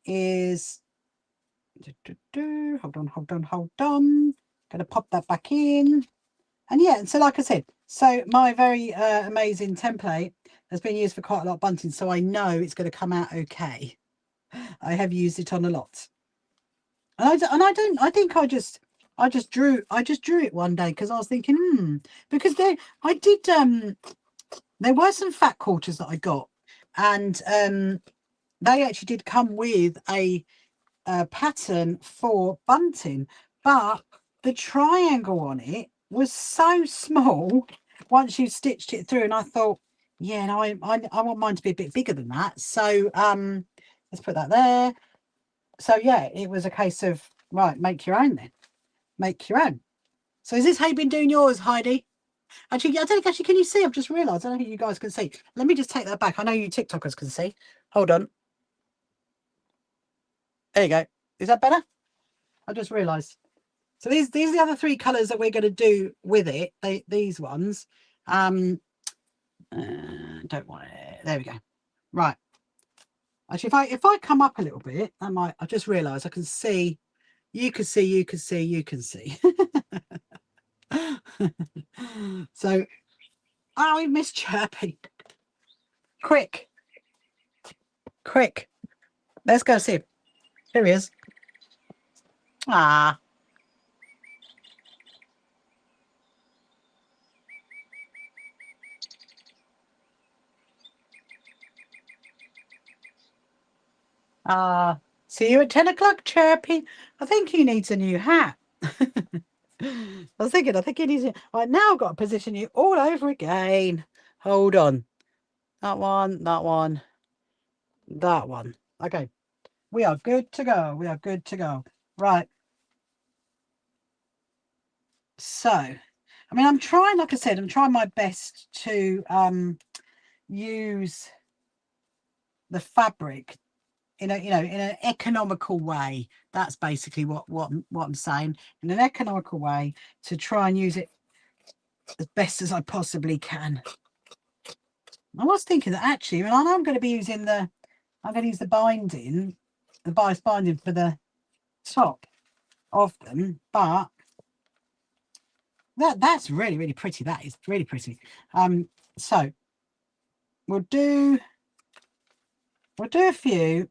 is... hold on. Gonna pop that back in. And yeah, and so like I said, so my very amazing template has been used for quite a lot of bunting, so I know it's going to come out okay. I have used it on a lot. And I think I just drew it one day because I was thinking, because there were some fat quarters that I got, and they actually did come with a pattern for bunting, but the triangle on it was so small once you stitched it through, and I thought, yeah, no, I want mine to be a bit bigger than that. So let's put that there. So yeah, it was a case of, right, make your own then. Make your own. So is this how you've been doing yours, Heidi? Actually, I don't think, can you see? I've just realised. I don't think you guys can see. Let me just take that back. I know you TikTokers can see. Hold on. There you go. Is that better? I just realised. So these are the other 3 colours that we're going to do with it. These ones. Don't want it. There we go. Right. Actually, if I come up a little bit, I might. I just realised I can see. You can see. You can see. You can see. So, oh, we missed Chirpy. Quick. Let's go see him. There he is. Ah. See you at 10 o'clock, Chirpy. I think he needs a new hat. I think he needs it. Right, now I've got to position you all over again. Hold on. That one. Okay. We are good to go. Right. So, I mean, I'm trying, like I said, I'm trying my best to use the fabric in an economical way. That's basically what I'm saying, in an economical way, to try and use it as best as I possibly can. I was thinking that actually, and I'm going to use the binding, the bias binding for the top of them, but that's really, really pretty. That is really pretty. So we'll do a few,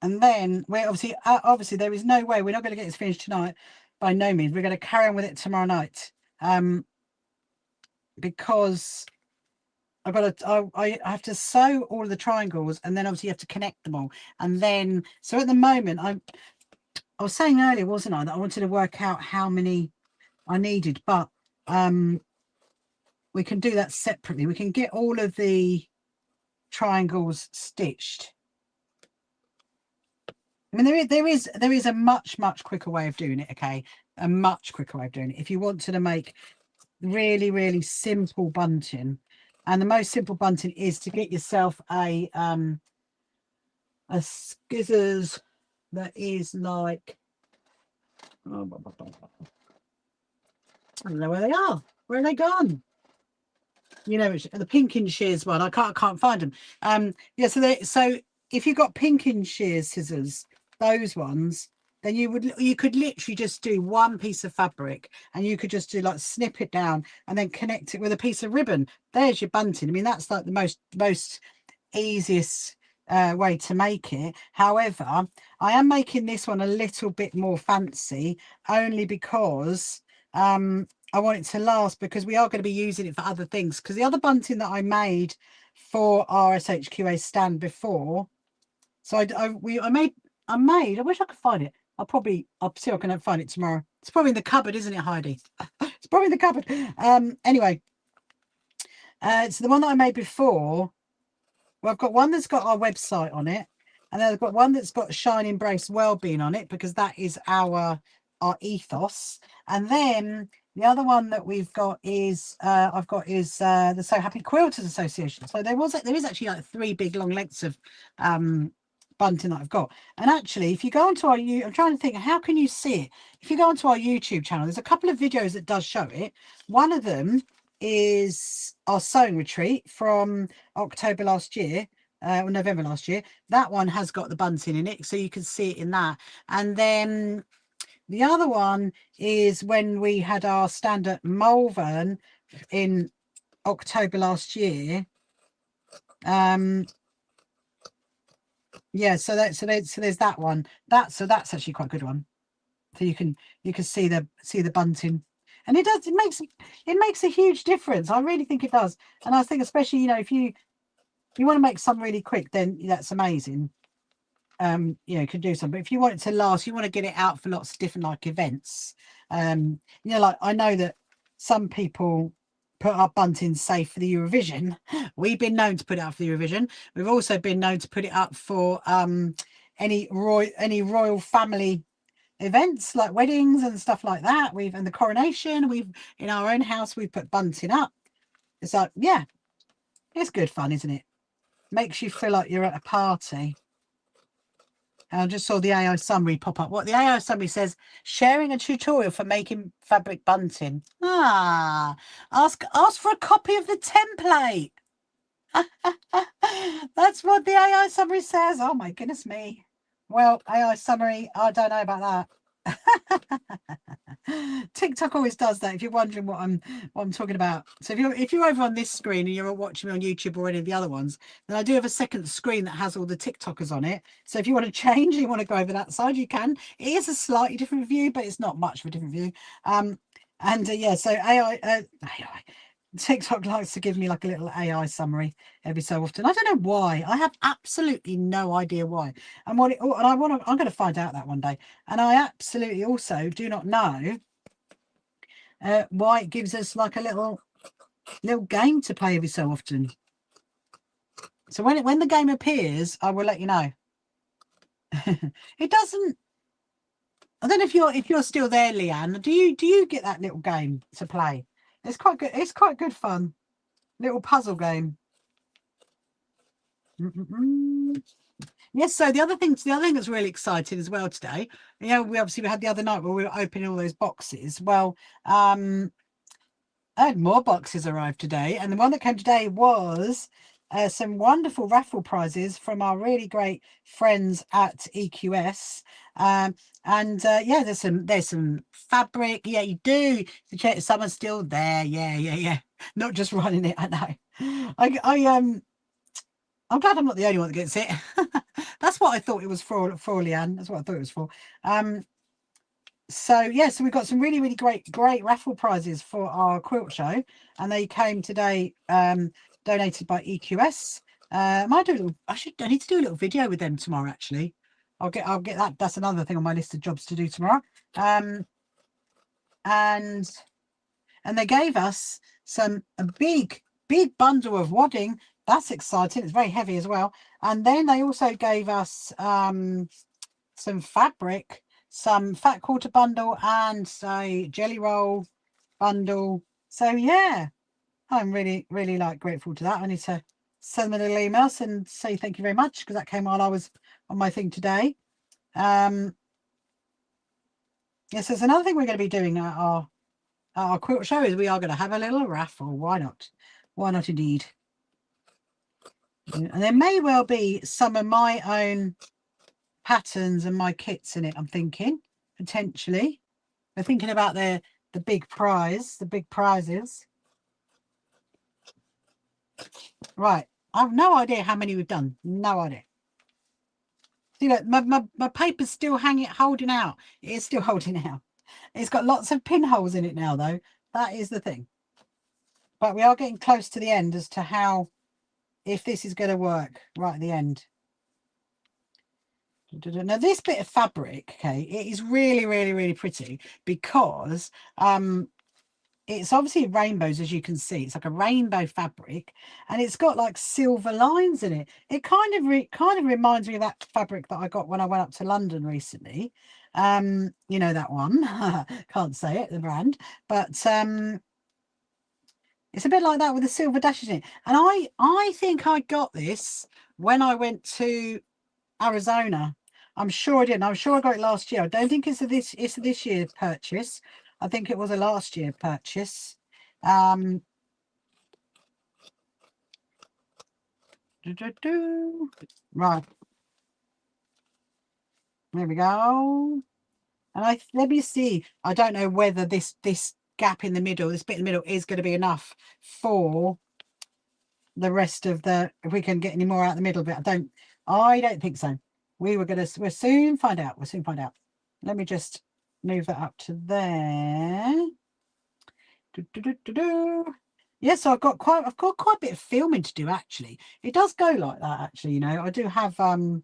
and then we're obviously there is no way we're not going to get this finished tonight. By no means. We're going to carry on with it tomorrow night, because I have to sew all of the triangles, and then obviously you have to connect them all, and then so at the moment I was saying earlier, wasn't I, that I wanted to work out how many I needed, but we can do that separately. We can get all of the triangles stitched. I mean, there is a much quicker way of doing it. Okay, a much quicker way of doing it. If you wanted to make really simple bunting, and the most simple bunting is to get yourself a scissors that is like, oh, I don't know where they are. Where are they gone? You know, the pink and shears one. I can't find them. Yeah. So if you've got pink and shears scissors, those ones, then you could literally just do one piece of fabric, and you could just do like snip it down and then connect it with a piece of ribbon. There's your bunting. I mean, that's like the most easiest way to make it. However, I am making this one a little bit more fancy, only because I want it to last, because we are going to be using it for other things. Because the other bunting that I made for our SHQA stand before, so I made, I wish I could find it. I'll see if I can find it tomorrow. It's probably in the cupboard, isn't it, Heidi? It's probably in the cupboard. Anyway, so the one that I made before, well, I've got one that's got our website on it, and then I've got one that's got Shine Embrace Wellbeing on it, because that is our ethos. And then the other one that we've got is the So Happy Quilters Association. So there is actually like 3 big long lengths of bunting that I've got. And actually, if you go onto our I'm trying to think, how can you see it? If you go onto our YouTube channel, there's a couple of videos that does show it. One of them is our sewing retreat from October last year, or November last year. That one has got the bunting in it, so you can see it in that. And then the other one is when we had our stand at Malvern in October last year. Yeah, so there's that one. That's actually quite a good one. So you can see the bunting, and it makes a huge difference. I really think it does. And I think, especially, you know, if you want to make some really quick, then that's amazing. You know, could do some, but if you want it to last, you want to get it out for lots of different like events. You know, like I know that some people put up bunting, say, for the Eurovision. We've been known to put it up for the Eurovision. We've also been known to put it up for any royal family events like weddings and stuff like that. And the coronation, in our own house, we've put bunting up. It's like, yeah, it's good fun, isn't it? Makes you feel like you're at a party. I just saw the AI summary pop up. What the AI summary says: sharing a tutorial for making fabric bunting. Ask for a copy of the template. That's what the AI summary says. Oh my goodness me. Well, AI summary, I don't know about that. TikTok always does that. If you're wondering what I'm talking about, so if you're over on this screen and you're watching me on YouTube or any of the other ones, then I do have a second screen that has all the TikTokers on it. So if you want to change, you want to go over that side, you can. It is a slightly different view, but it's not much of a different view. Yeah, so AI TikTok likes to give me like a little AI summary every so often. I don't know why. I have absolutely no idea why. And I'm going to find out that one day. And I absolutely also do not know why it gives us like a little game to play every so often. So when the game appears, I will let you know. It doesn't. I don't know if you're still there, Leanne. Do you get that little game to play? It's quite good. It's quite good fun. Little puzzle game. Yes. So the other thing that's really exciting as well today, you know, we had the other night where we were opening all those boxes. Well, I had more boxes arrive today, and the one that came today was some wonderful raffle prizes from our really great friends at EQS. Yeah, there's some fabric. Yeah, you do. Someone's still there. Yeah. Not just running it. I know. I'm glad I'm not the only one that gets it. That's what I thought it was for Leanne. That's what I thought it was for. So yeah, so we've got some really great raffle prizes for our quilt show, and they came today, donated by EQS. I need to do a little video with them tomorrow, actually. I'll get that. That's another thing on my list of jobs to do tomorrow. And they gave us a big bundle of wadding. That's exciting. It's very heavy as well. And then they also gave us some fabric, some fat quarter bundle, and a jelly roll bundle. So yeah, I'm really like grateful to that. I need to send them a little email and say thank you very much, because that came while I was on my thing today. Yes, there's another thing we're going to be doing at our quilt show is we are going to have a little raffle. Why not? Why not indeed? And there may well be some of my own patterns and my kits in it, I'm thinking, potentially. We're thinking about the big prize, the big prizes. Right. I have no idea how many we've done. No idea. See, look, my paper's still holding out. It is still holding out. It's got lots of pinholes in it now, though. That is the thing. But we are getting close to the end as to if this is going to work right at the end. Now, this bit of fabric, okay, it is really pretty, because it's obviously rainbows, as you can see. It's like a rainbow fabric, and it's got like silver lines in it. It kind of reminds me of that fabric that I got when I went up to London recently. You know that one. Can't say it, the brand, but it's a bit like that with the silver dashes in it. And I think I got this when I went to Arizona. I'm sure I did. I'm sure I got it last year. I don't think it's this year's purchase. I think it was a last year purchase. Right. There we go. And let me see. I don't know whether this gap in the middle, this bit in the middle, is going to be enough for the rest of if we can get any more out the middle bit. I don't think so. We'll soon find out. We'll soon find out. Let me just move that up to there. Yes, I've got quite a bit of filming to do, actually. It does go like that, actually, you know. I do have so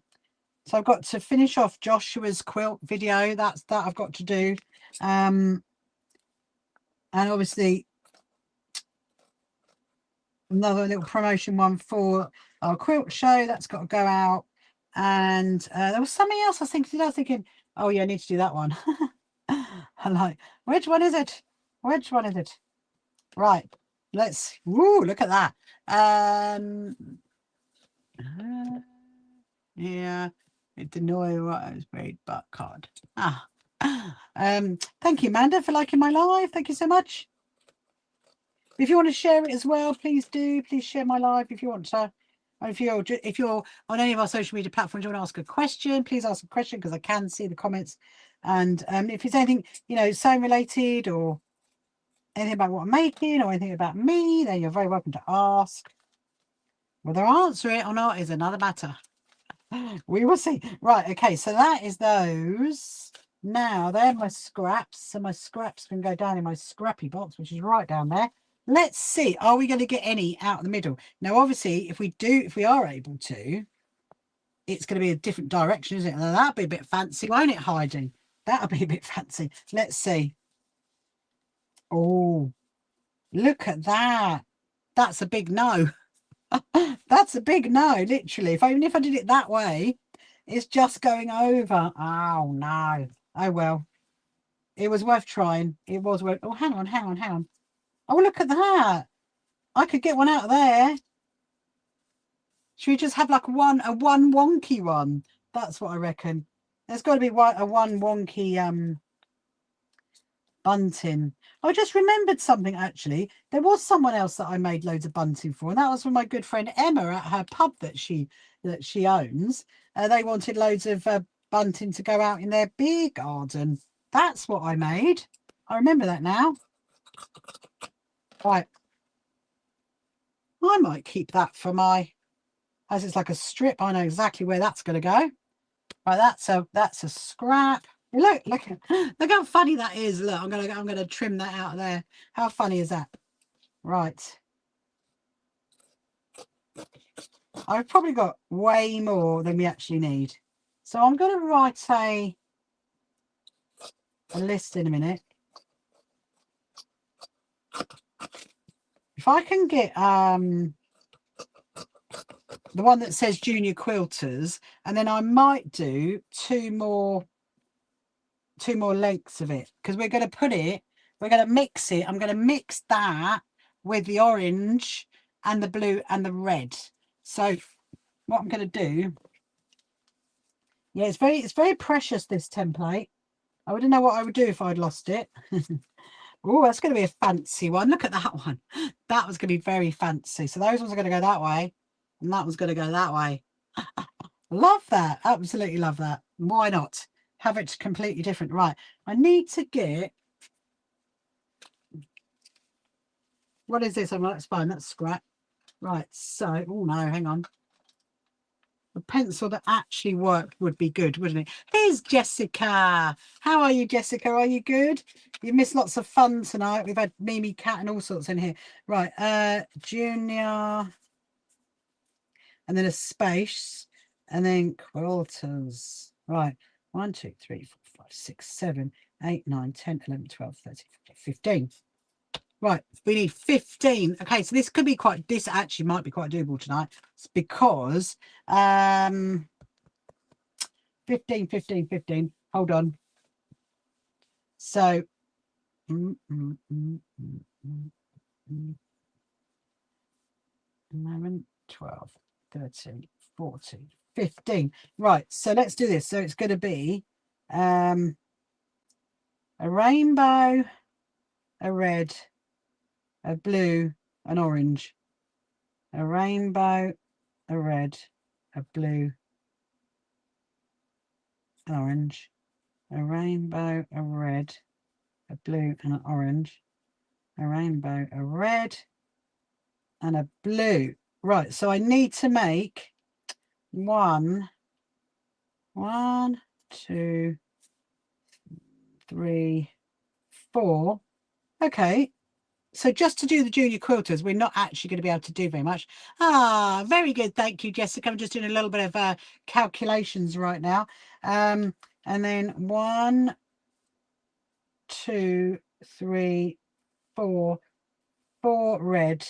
I've got to finish off Joshua's quilt video. That I've got to do. And obviously another little promotion one for our quilt show. That's got to go out. And there was something else I was thinking, oh yeah, I need to do that one. I'm like, which one is it? Which one is it? Right, look at that. Yeah, it didn't know what I was made, but card. Thank you, Amanda, for liking my live. Thank you so much. If you want to share it as well, please do. Please share my live if you want to. If you're on any of our social media platforms, you want to ask a question, please ask a question, because I can see the comments. And if it's anything, you know, sewing related, or anything about what I'm making, or anything about me, then you're very welcome to ask. Whether I answer it or not is another matter. We will see. Right, okay, so that is those. Now they're my scraps, so my scraps can go down in my scrappy box, which is right down there. Let's see, are we going to get any out of the middle? Now, obviously, if we are able to, it's going to be a different direction, isn't it? Now, that'll be a bit fancy, won't it, Heidi? That'll be a bit fancy. Let's see. Oh, look at that. That's a big no. That's a big no, literally. Even if I did it that way, it's just going over. Oh, no. Oh, well. It was worth trying. It was worth... Oh, hang on. Oh, look at that. I could get one out of there. Should we just have like a one wonky one? That's what I reckon. There's got to be one wonky bunting. I just remembered something, actually. There was someone else that I made loads of bunting for, and that was from my good friend Emma at her pub that she owns. They wanted loads of bunting to go out in their beer garden. That's what I made. I remember that now. Right. I might keep that for as it's like a strip. I know exactly where that's going to go. Right, that's a scrap. Look how funny that is. Look, I'm gonna trim that out of there. How funny is that? Right. I've probably got way more than we actually need. So I'm going to write a list in a minute. If I can get the one that says junior quilters, and then I might do two more lengths of it, because we're going to mix it. I'm going to mix that with the orange and the blue and the red. So what I'm going to do, yeah, it's very precious, this template. I wouldn't know what I would do if I'd lost it. Oh, that's going to be a fancy one. Look at that one. That was going to be very fancy. So those ones are going to go that way, and that one's going to go that way. Love that. Absolutely love that. Why not have it completely different? Right. I need to get, what is this? I'm like, it's fine. That's scrap. Right. So, oh no, hang on. A pencil that actually worked would be good, wouldn't it? Here's Jessica. How are you, Jessica? Are you good? You missed lots of fun tonight. We've had Mimi, Cat, and all sorts in here. Right, junior, and then a space, and then quilters. Right, 1, 2, 3, 4, 5, 6, 7, 8, 9, 10, 11, 12, 13, 14, 15. Right, we need 15. Okay, so this could be quite, this actually might be quite doable tonight. It's because 15, 15, 15. Hold on. So 11, 12, 13, 14, 15. Right, so let's do this. So it's going to be a rainbow, a red, a blue, an orange, a rainbow, a red, a blue, an orange, a rainbow, a red, a blue, and an orange, a rainbow, a red, and a blue. Right, so I need to make 1, 2, 3, 4. Okay, so just to do the junior quilters, we're not actually going to be able to do very much. Ah, very good. Thank you, Jessica. I'm just doing a little bit of calculations right now. And then 1, 2, 3, 4, 4 red,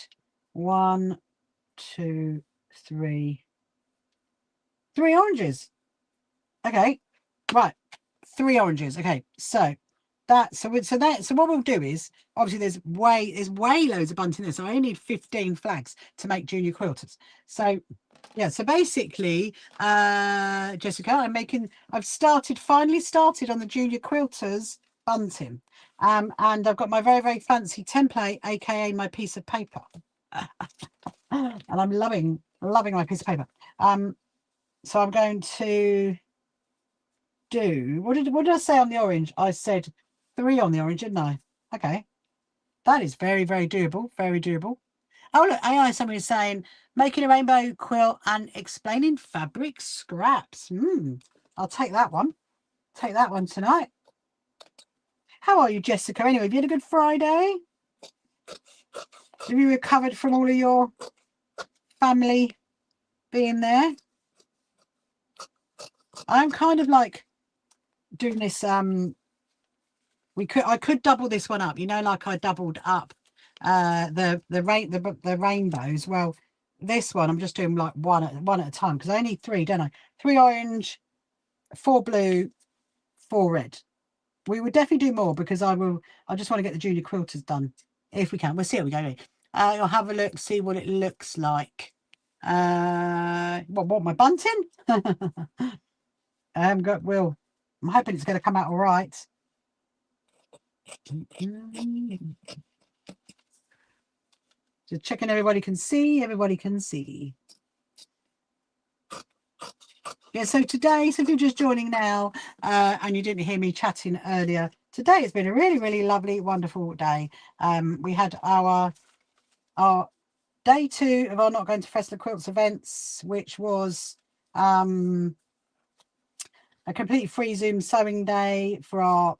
1, 2, 3, 3 oranges. Okay, right, 3 oranges. Okay, so what we'll do is, obviously there's way loads of bunting there, so I only need 15 flags to make junior quilters. So yeah, so basically Jessica, I've finally started on the junior quilters bunting, and I've got my very fancy template, aka my piece of paper. And I'm loving my piece of paper. So I'm going to do, what did I say on the orange? I said 3 on the orange, didn't I? Okay, that is very doable, very doable. Oh look, AI, somebody is saying making a rainbow quilt and explaining fabric scraps. I'll take that one tonight. How are you, Jessica? Anyway, have you had a good Friday? Have you recovered from all of your family being there? I'm kind of like doing this, I could double this one up, you know, like I doubled up the rainbows. Well, this one I'm just doing like one at a time, because I need 3, don't I? 3 orange, 4 blue, 4 red. We would definitely do more, because I just want to get the junior quilters done if we can. We'll see how we go. I'll have a look, see what it looks like. What my bunting? I'm hoping it's going to come out all right. Just checking everybody can see. Yeah, so today, so if you're just joining now and you didn't hear me chatting earlier, today has been a really lovely, wonderful day. We had our day 2 of our Not Going to Festival Quilts events, which was a completely free Zoom sewing day for our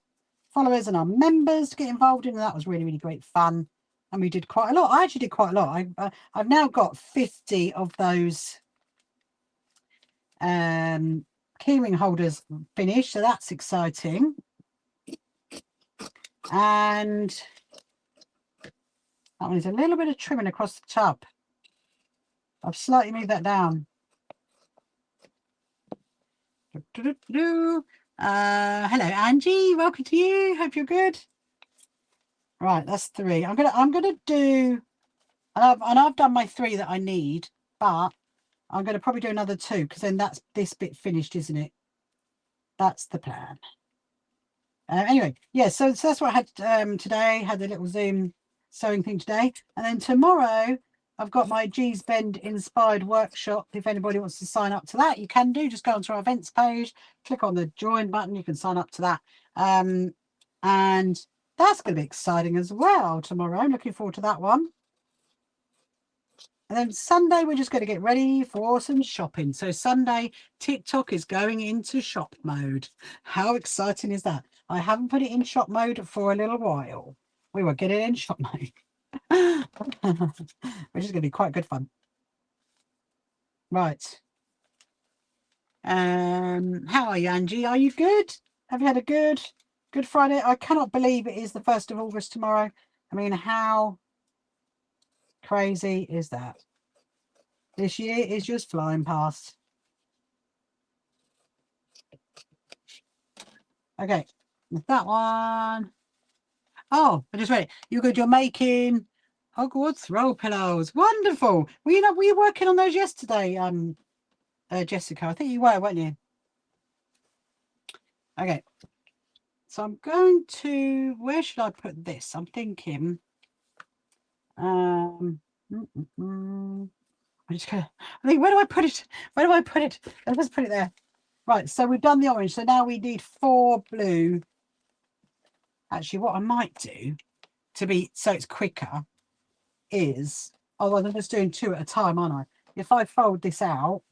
followers and our members to get involved in, and that was really great fun. And we did quite a lot. I actually did quite a lot. I've now got 50 of those keyring holders finished, so that's exciting. And that one is a little bit of trimming across the tub. I've slightly moved that down. Hello, Angie. Welcome to you. Hope you're good. Right, that's 3. I'm gonna do, and I've done my 3 that I need, but I'm gonna probably do another 2 because then that's this bit finished, isn't it? That's the plan. Anyway, yeah. So that's what I had today. Had a little Zoom sewing thing today, and then tomorrow I've got my G's Bend inspired workshop. If anybody wants to sign up to that, you can do. Just go onto our events page, click on the join button. You can sign up to that. And that's going to be exciting as well tomorrow. I'm looking forward to that one. And then Sunday, we're just going to get ready for some shopping. So Sunday, TikTok is going into shop mode. How exciting is that? I haven't put it in shop mode for a little while. We will get it in shop mode. Which is going to be quite good fun. Right. How are you, Angie? Are you good? Have you had a good Friday? I cannot believe it is the 1st of August tomorrow. I mean, how crazy is that? This year is just flying past. Okay, that one. Oh, I just read it. You're making Hogwarts throw pillows. Wonderful. Were you working on those yesterday, Jessica? I think you were, weren't you? Okay. So I'm going to, where should I put this? I'm thinking, I'm just gonna, I think, where do I put it? Where do I put it? Let's put it there. Right, so we've done the orange. So now we need 4 blue. Actually, what I might do to be, so it's quicker, is, oh, I'm just doing 2 at a time, aren't I? If I fold this out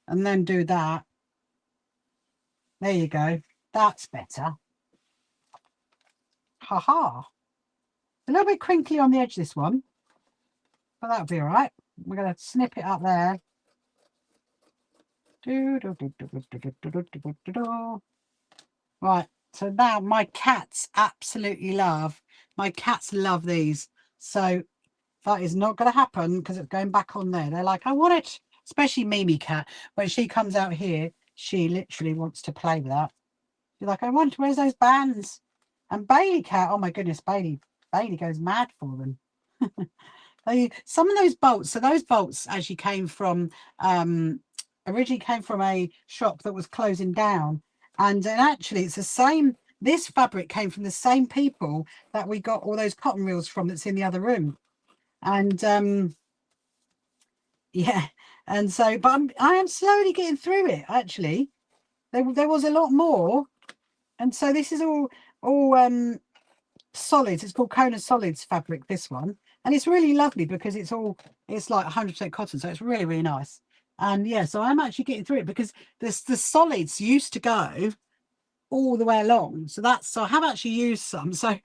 and then do that, there you go. That's better. Ha. A little bit crinkly on the edge, this one, but that'll be all right. We're going to snip it up there. Right, so now my cats absolutely love, these. So that is not going to happen because it's going back on there. They're like, I want it. Especially Mimi cat. When she comes out here, she literally wants to play with that. She's like, I want, where's those bands? And Bailey cat, oh my goodness, Bailey goes mad for them. Some of those bolts, so those bolts actually came from, originally came from a shop that was closing down. And actually it's the same, this fabric came from the same people that we got all those cotton reels from that's in the other room. And yeah, and so, but I am slowly getting through it, actually. There was a lot more. And so this is all solids. It's called Kona Solids fabric, this one. And it's really lovely because it's like 100% cotton. So it's really, really nice. And yeah, so I'm actually getting through it because the solids used to go all the way along. So I have actually used some. So,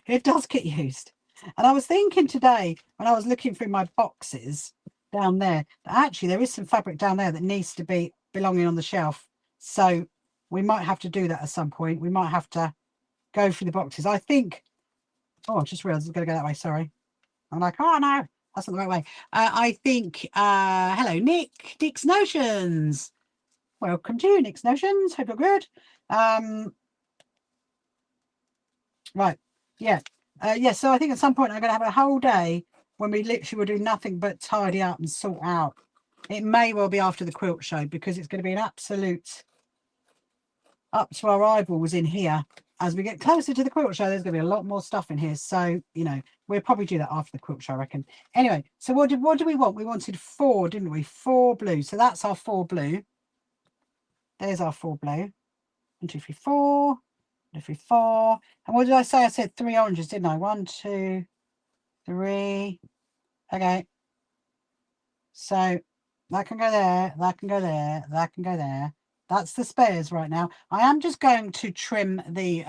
it does get used. And I was thinking today when I was looking through my boxes down there, that actually there is some fabric down there that needs to be belonging on the shelf. So we might have to do that at some point. We might have to go through the boxes. I think, oh, I just realized I was going to go that way. Sorry. I'm like, oh no, that's not the right way. I think, hello, Nick's Notions. Welcome to Nick's Notions. Hope you're good. Right. Yeah. Yeah. So I think at some point I'm going to have a whole day when we literally will do nothing but tidy up and sort out. It may well be after the quilt show because it's going to be an absolute up to our eyeballs in here. As we get closer to the quilt show, there's going to be a lot more stuff in here. So, we'll probably do that after the quilt show, I reckon. Anyway, so what do we want? We wanted 4, didn't we? 4 blue. So that's our 4 blue. There's our 4 blue. 1, 2, 3, 4. 1, 2, 3, 4. And what did I say? I said 3 oranges, didn't I? 1, 2, 3. Okay. So that can go there. That can go there. That can go there. That's the spares right now. I am just going to trim the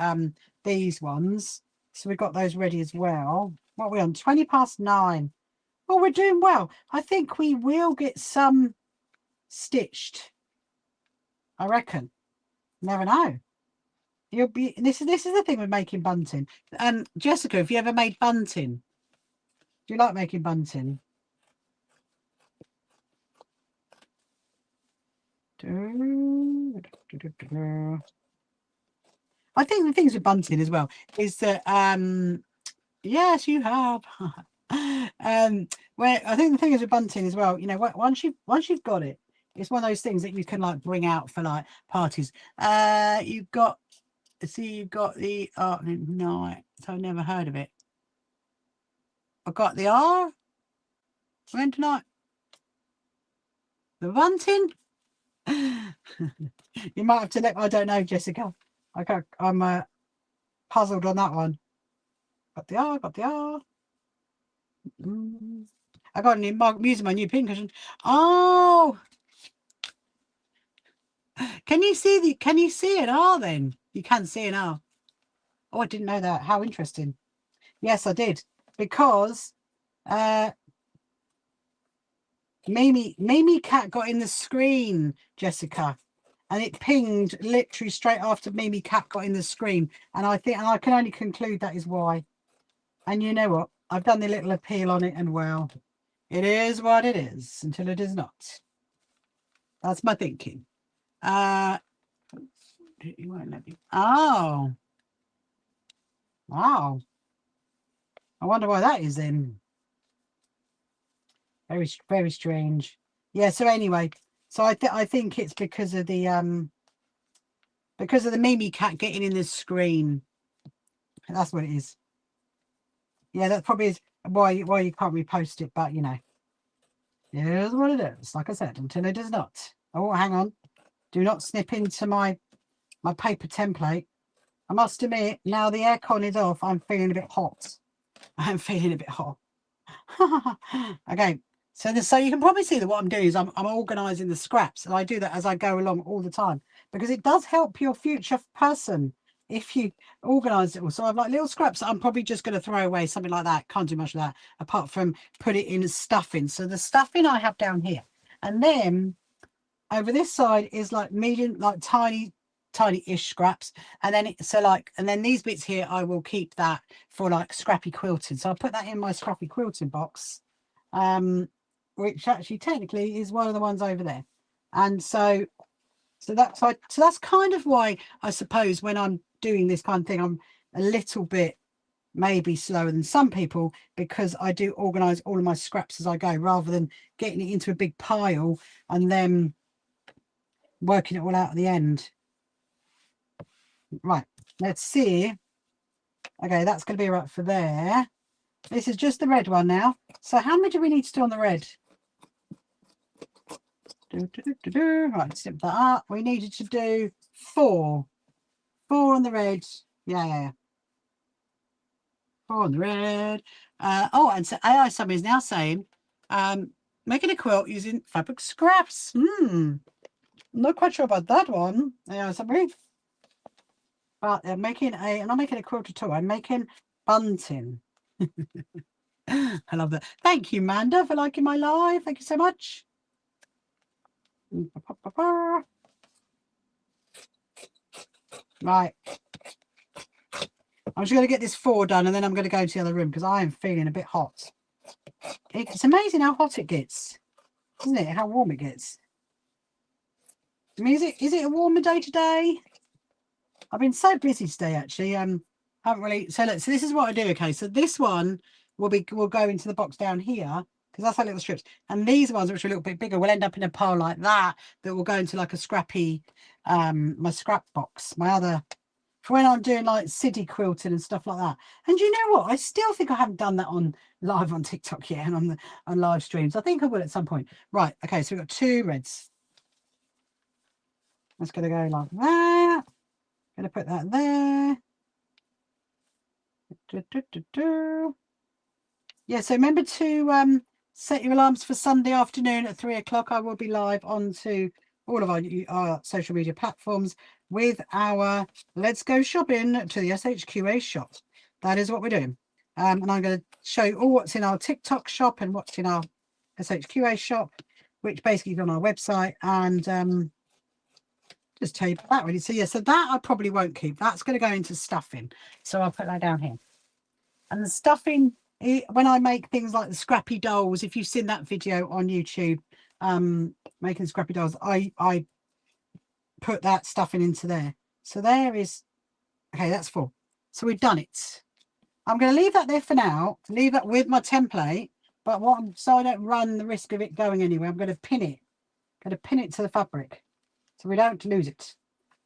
these ones. So we've got those ready as well. What are we on? 20 past 9. Well, we're doing well. I think we will get some stitched. I reckon. Never know. You'll be. This is the thing with making bunting. And Jessica, have you ever made bunting? Do you like making bunting? I think the things with bunting as well is that yes, you have. Where I think the thing is with bunting as well, you know, once you've got it, it's one of those things that you can like bring out for like parties. You've got the art night. So I've never heard of it. I've got the R. When tonight? The bunting. You might have to let. I don't know, Jessica. I'm puzzled on that one. Got the R. Got the R. I got a new mug. I'm using my new pin cushion. Oh, can you see an R then? You can see an R. Oh, I didn't know that. How interesting. Yes, I did, because Mimi Cat got in the screen, Jessica, and it pinged literally straight after Mimi Cat got in the screen, and I can only conclude that is why. And you know what? I've done the little appeal on it, and well, it is what it is until it is not. That's my thinking. You won't let me. Oh, wow. I wonder why that is then. Very, very strange. Yeah. So anyway, so I think it's because of the Mimi Cat getting in the screen. That's what it is. Yeah, that probably is why you can't repost it. But you know, it is what it is. Like I said, until it does not. Oh, hang on. Do not snip into my paper template. I must admit, now the aircon is off, I'm feeling a bit hot. I'm feeling a bit hot. Okay, so you can probably see that what I'm doing is I'm organising the scraps, and I do that as I go along all the time, because it does help your future person if you organise it all. So I've like little scraps that I'm probably just going to throw away, something like that. Can't do much of that apart from put it in stuffing. So the stuffing I have down here, and then over this side is like medium, like tiny-ish scraps, and then and then these bits here I will keep that for like scrappy quilting. So I'll put that in my scrappy quilting box, which actually technically is one of the ones over there. And so that's kind of why I suppose when I'm doing this kind of thing, I'm a little bit maybe slower than some people, because I do organize all of my scraps as I go, rather than getting it into a big pile and then working it all out at the end. Right, let's see. Okay, that's going to be right for there. This is just the red one now. So how many do we need to do on the red? Right, snip that up. We needed to do 4 on the red. Yeah. 4 on the red. Oh, and so AI Summer is now saying making a quilt using fabric scraps. I'm not quite sure about that one, AI Summer. But I'm not making a quilt at all. I'm making bunting. I love that. Thank you, Manda, for liking my live. Thank you so much. Right. I'm just going to get this 4 done, and then I'm going to go to the other room because I am feeling a bit hot. It's amazing how hot it gets, isn't it? How warm it gets. I mean, is it a warmer day today? I've been so busy today, actually. Haven't really. So look, so this is what I do. Okay, so this one will go into the box down here, because that's our little strips, and these ones, which are a little bit bigger, will end up in a pile like that will go into like a scrappy my scrap box, my other, for when I'm doing like city quilting and stuff like that. And you know what, I still think I haven't done that on live on TikTok yet, and on live streams. I think I will at some point. Right, okay, so we've got 2 reds. That's going to go like that. Going to put that there. Yeah, so remember to set your alarms for Sunday afternoon at 3 o'clock. I will be live onto all of our social media platforms with our Let's Go Shopping to the SHQA shop. That is what we're doing. And I'm going to show you all what's in our TikTok shop and what's in our SHQA shop. which basically is on our website, and just tell you about that really. So yeah, so that I probably won't keep. That's going to go into stuffing. So I'll put that down here. And the stuffing, when I make things like the scrappy dolls, if you've seen that video on YouTube, making scrappy dolls, I put that stuffing into there. So there is, okay, that's full. So we've done it. I'm going to leave that there for now, leave that with my template, but so I don't run the risk of it going anywhere, I'm going to pin it. I'm going to pin it to the fabric so we don't lose it.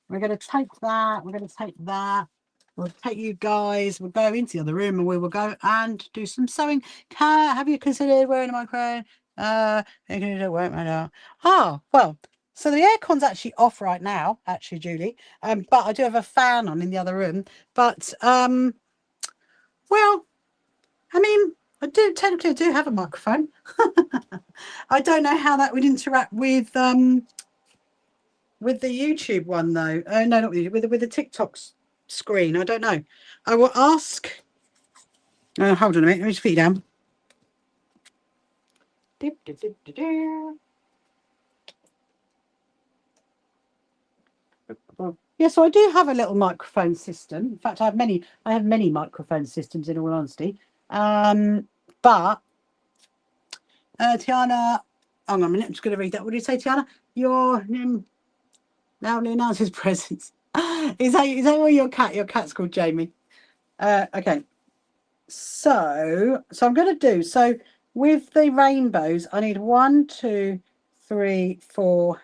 We're going to take that, we're going to take that. We'll take you guys, we'll go into the other room and we will go and do some sewing. Have you considered wearing a microphone? It won't matter. Ah, well, so the aircon's actually off right now, actually, Julie. But I do have a fan on in the other room. But well, I mean, I do have a microphone. I don't know how that would interact with the YouTube one though. No, not with the TikTok screen. I don't know. I will ask. Hold on a minute. Let me just put you down. Yeah, so I do have a little microphone system. In fact, I have many microphone systems in all honesty. But Tiana, hang on a minute, I'm just going to read that. What do you say, Tiana? Your loudly announces presence. Is that what your cat? Your cat's called Jamie. Okay. So I'm going to do, so with the rainbows, I need 1, 2, 3, 4.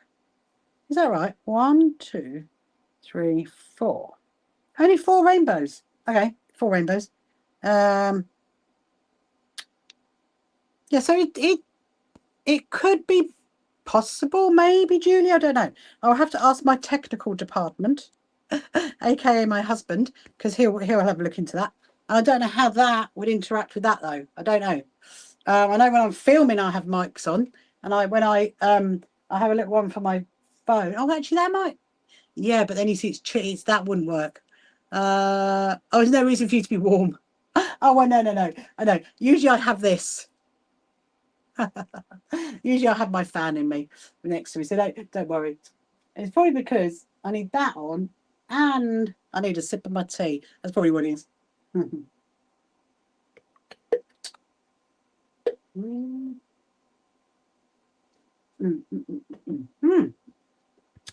Is that right? 1, 2, 3, 4. Only 4 rainbows. Okay, 4 rainbows. Yeah, so it could be possible, maybe, Julie. I don't know. I'll have to ask my technical department, aka my husband, because he'll have a look into that. I don't know how that would interact with that though. I don't know. I know when I'm filming, I have mics on, and when I have a little one for my phone. Oh, actually, that might. Yeah, but then you see, it's that wouldn't work. Oh, there's no reason for you to be warm. Oh, well, no. I know. Usually, I have this. Usually, I have my fan in me next to me, so don't worry. It's probably because I need that on, and I need a sip of my tea. That's probably what it is.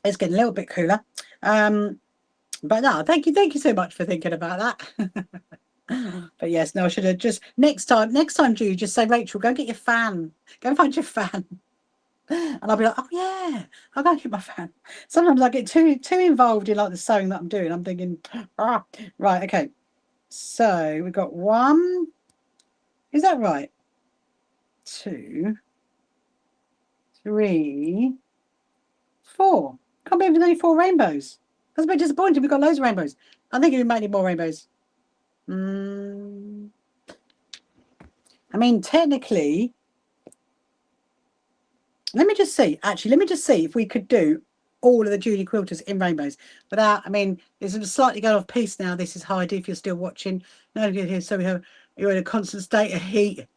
It's getting a little bit cooler. But no, thank you so much for thinking about that. But yes, no, I should have just next time, Julie, just say, Rachel, go get your fan. Go find your fan. And I'll be like, oh yeah, I'll go get my fan. Sometimes I get too involved in like the sewing that I'm doing. I'm thinking, right, okay. So we've got 1. Is that right? 2, 3, 4. Can't believe there's only 4 rainbows. That's a bit disappointing. We've got loads of rainbows. I think we might need more rainbows. I mean, technically, let me just see. Actually, let me just see if we could do all of the Julie quilters in rainbows without. I mean, it's slightly going off piece now. This is Heidi. If you're still watching, no, you're in a constant state of heat.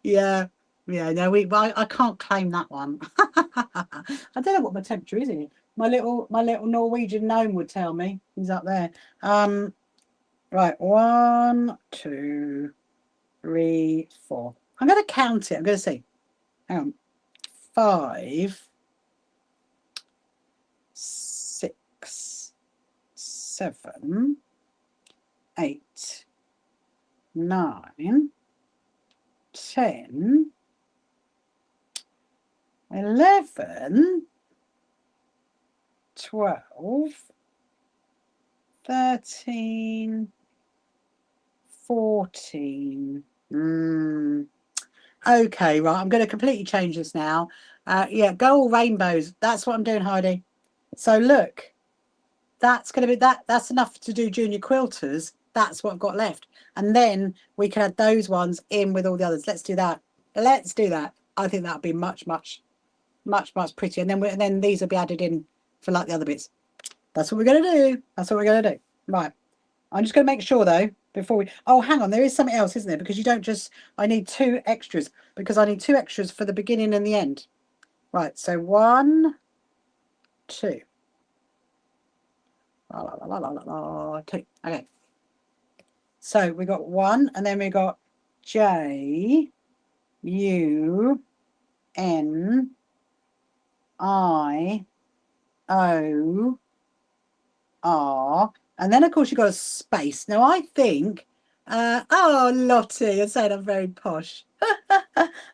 Yeah. No, I can't claim that one. I don't know what my temperature is in it. My little Norwegian gnome would tell me. He's up there. Right, 1, 2, 3, 4. I'm going to count it. I'm going to see. Hang on. 5, 6, 7, 8, 9, 10, 11, 12, 13, 14. Okay, right. I'm going to completely change this now. Yeah, go all rainbows. That's what I'm doing, Heidi. So look, that's going to be that's enough to do junior quilters. That's what I've got left. And then we can add those ones in with all the others. Let's do that. Let's do that. I think that'll be much prettier. And then these will be added in for like the other bits. That's what we're going to do. That's what we're going to do. Right. I'm just going to make sure though, before we, oh, hang on, there is something else, isn't there? Because you don't just, I need 2 extras, because I need 2 extras for the beginning and the end. Right, so 1, 2. La, la, la, la, la, la, 2. Okay. So we got 1, and then we got J, U, N, I, O, R, and then of course you've got a space. Now I think, oh Lottie, you're saying I'm very posh.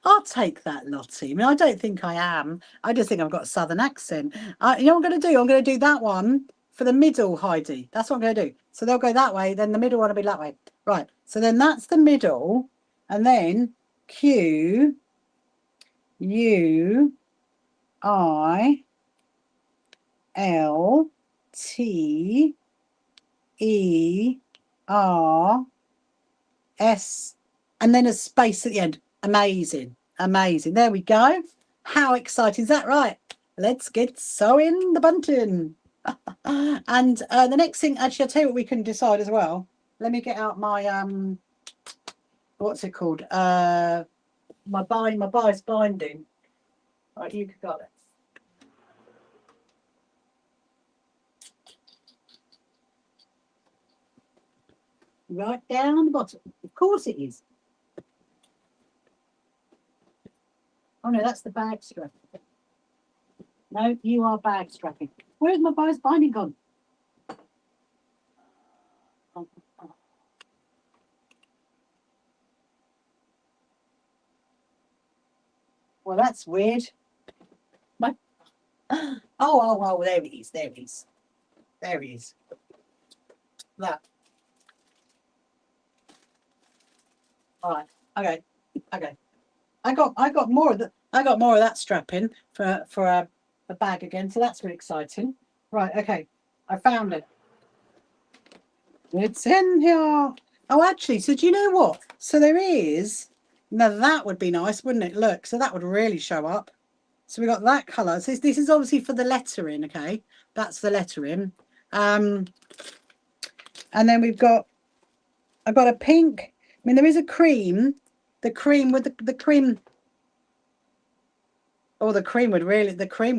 I'll take that, Lottie. I mean, I don't think I am. I just think I've got a southern accent. You know what I'm going to do? I'm going to do that one for the middle, Heidi. That's what I'm going to do. So they'll go that way, then the middle one will be that way. Right, so then that's the middle, and then Q, U, I, L, T, E, R, S, and then a space at the end. Amazing. Amazing. There we go. How exciting is that? Right. Let's get sewing the bunting. And the next thing, actually, I'll tell you what we can decide as well. Let me get out my, what's it called? My bias binding. Right, you got it. Right down the bottom. Of course it is. Oh no, that's the bag strap. No, you are bag strapping. Where's my bias binding gone? Well, that's weird. My... Oh, there it is. There it is. There it is. That. All right. Okay. Okay. I got more of that strapping for a bag again. So that's really exciting. Right. Okay. I found it. It's in here. Oh, actually, so do you know what? So there is. Now that would be nice, wouldn't it? Look, so that would really show up. So we got that colour. So this is obviously for the lettering, okay? That's the lettering. And then I've got a pink. I mean, there is a cream. The cream with the cream. Oh, the cream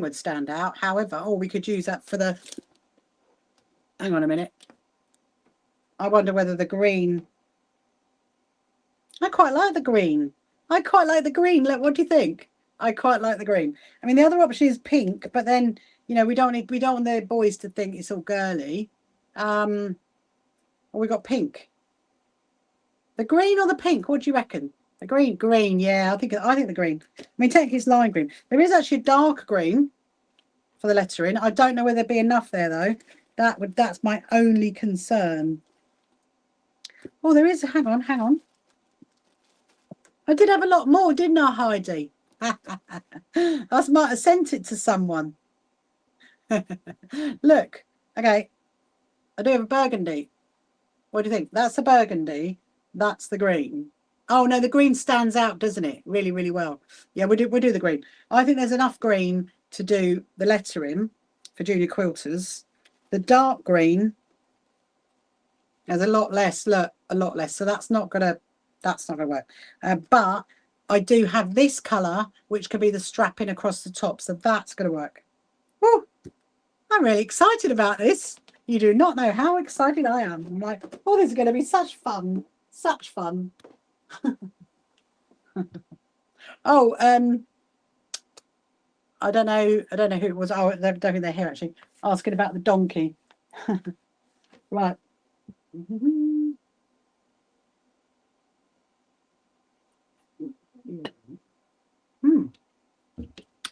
would stand out. However, we could use that for the. Hang on a minute. I wonder whether the green. I quite like the green. I quite like the green. Look, what do you think? I quite like the green. I mean, the other option is pink, but then we don't want the boys to think it's all girly. We got pink. The green or the pink? What do you reckon? The green. Yeah, I think the green. I mean, technically it's lime green. There is actually a dark green for the lettering. I don't know whether there'd be enough there though. That's my only concern. Oh, there is. Hang on. I did have a lot more, didn't I, Heidi? I might have sent it to someone. Look, okay. I do have a burgundy. What do you think? That's the burgundy. That's the green. Oh no, the green stands out, doesn't it? Really, really well. Yeah, we'll do the green. I think there's enough green to do the lettering for junior quilters. The dark green there's a lot less. Look, a lot less. So that's not gonna work. But I do have this colour, which can be the strapping across the top. So that's gonna work. Woo! I'm really excited about this. You do not know how excited I am. I'm like, oh, this is going to be such fun. Such fun. Oh, I don't know who it was. Oh, I don't think they're here actually. Asking about the donkey. Right.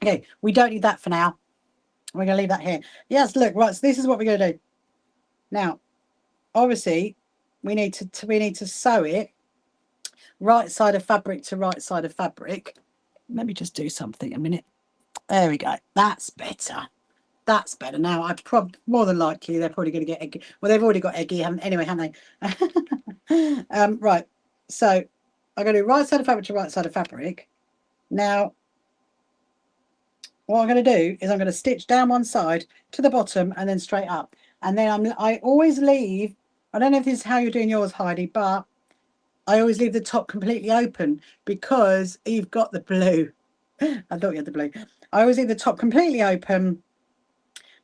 Okay, we don't need that for now. We're going to leave that here. Yes, look, right. So this is what we're going to do. Now, obviously, we need to sew it right side of fabric to right side of fabric. Let me just do something a minute. There we go. That's better. That's better. Now, more than likely they're probably going to get eggy. Well, they've already got eggy, haven't they? Right. So I'm going to do right side of fabric to right side of fabric. Now, what I'm going to do is I'm going to stitch down one side to the bottom and then straight up. And then I always leave. I don't know if this is how you're doing yours, Heidi, but I always leave the top completely open because you've got the blue. I thought you had the blue. I always leave the top completely open,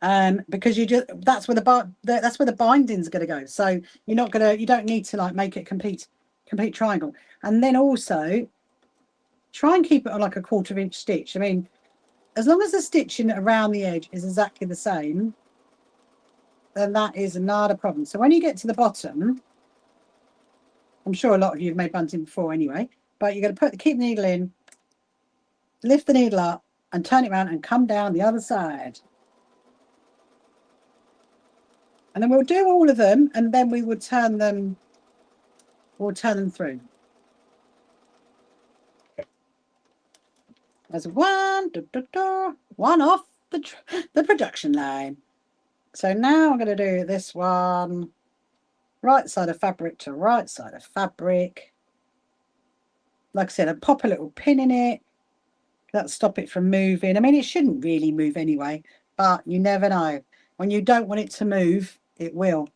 because that's where the binding's going to go. So you don't need to like make it complete triangle. And then also try and keep it on like a 1/4 inch stitch. I mean, as long as the stitching around the edge is exactly the same, then that is not a problem. So when you get to the bottom, I'm sure a lot of you have made bunting before anyway, but you're going to keep the needle in, lift the needle up and turn it around and come down the other side. And then we'll do all of them, and then we will turn them through. There's one off the production line. So now I'm going to do this one, right side of fabric to right side of fabric. Like I said, I pop a little pin in it. That'll stop it from moving. I mean, it shouldn't really move anyway, but you never know. When you don't want it to move, it will.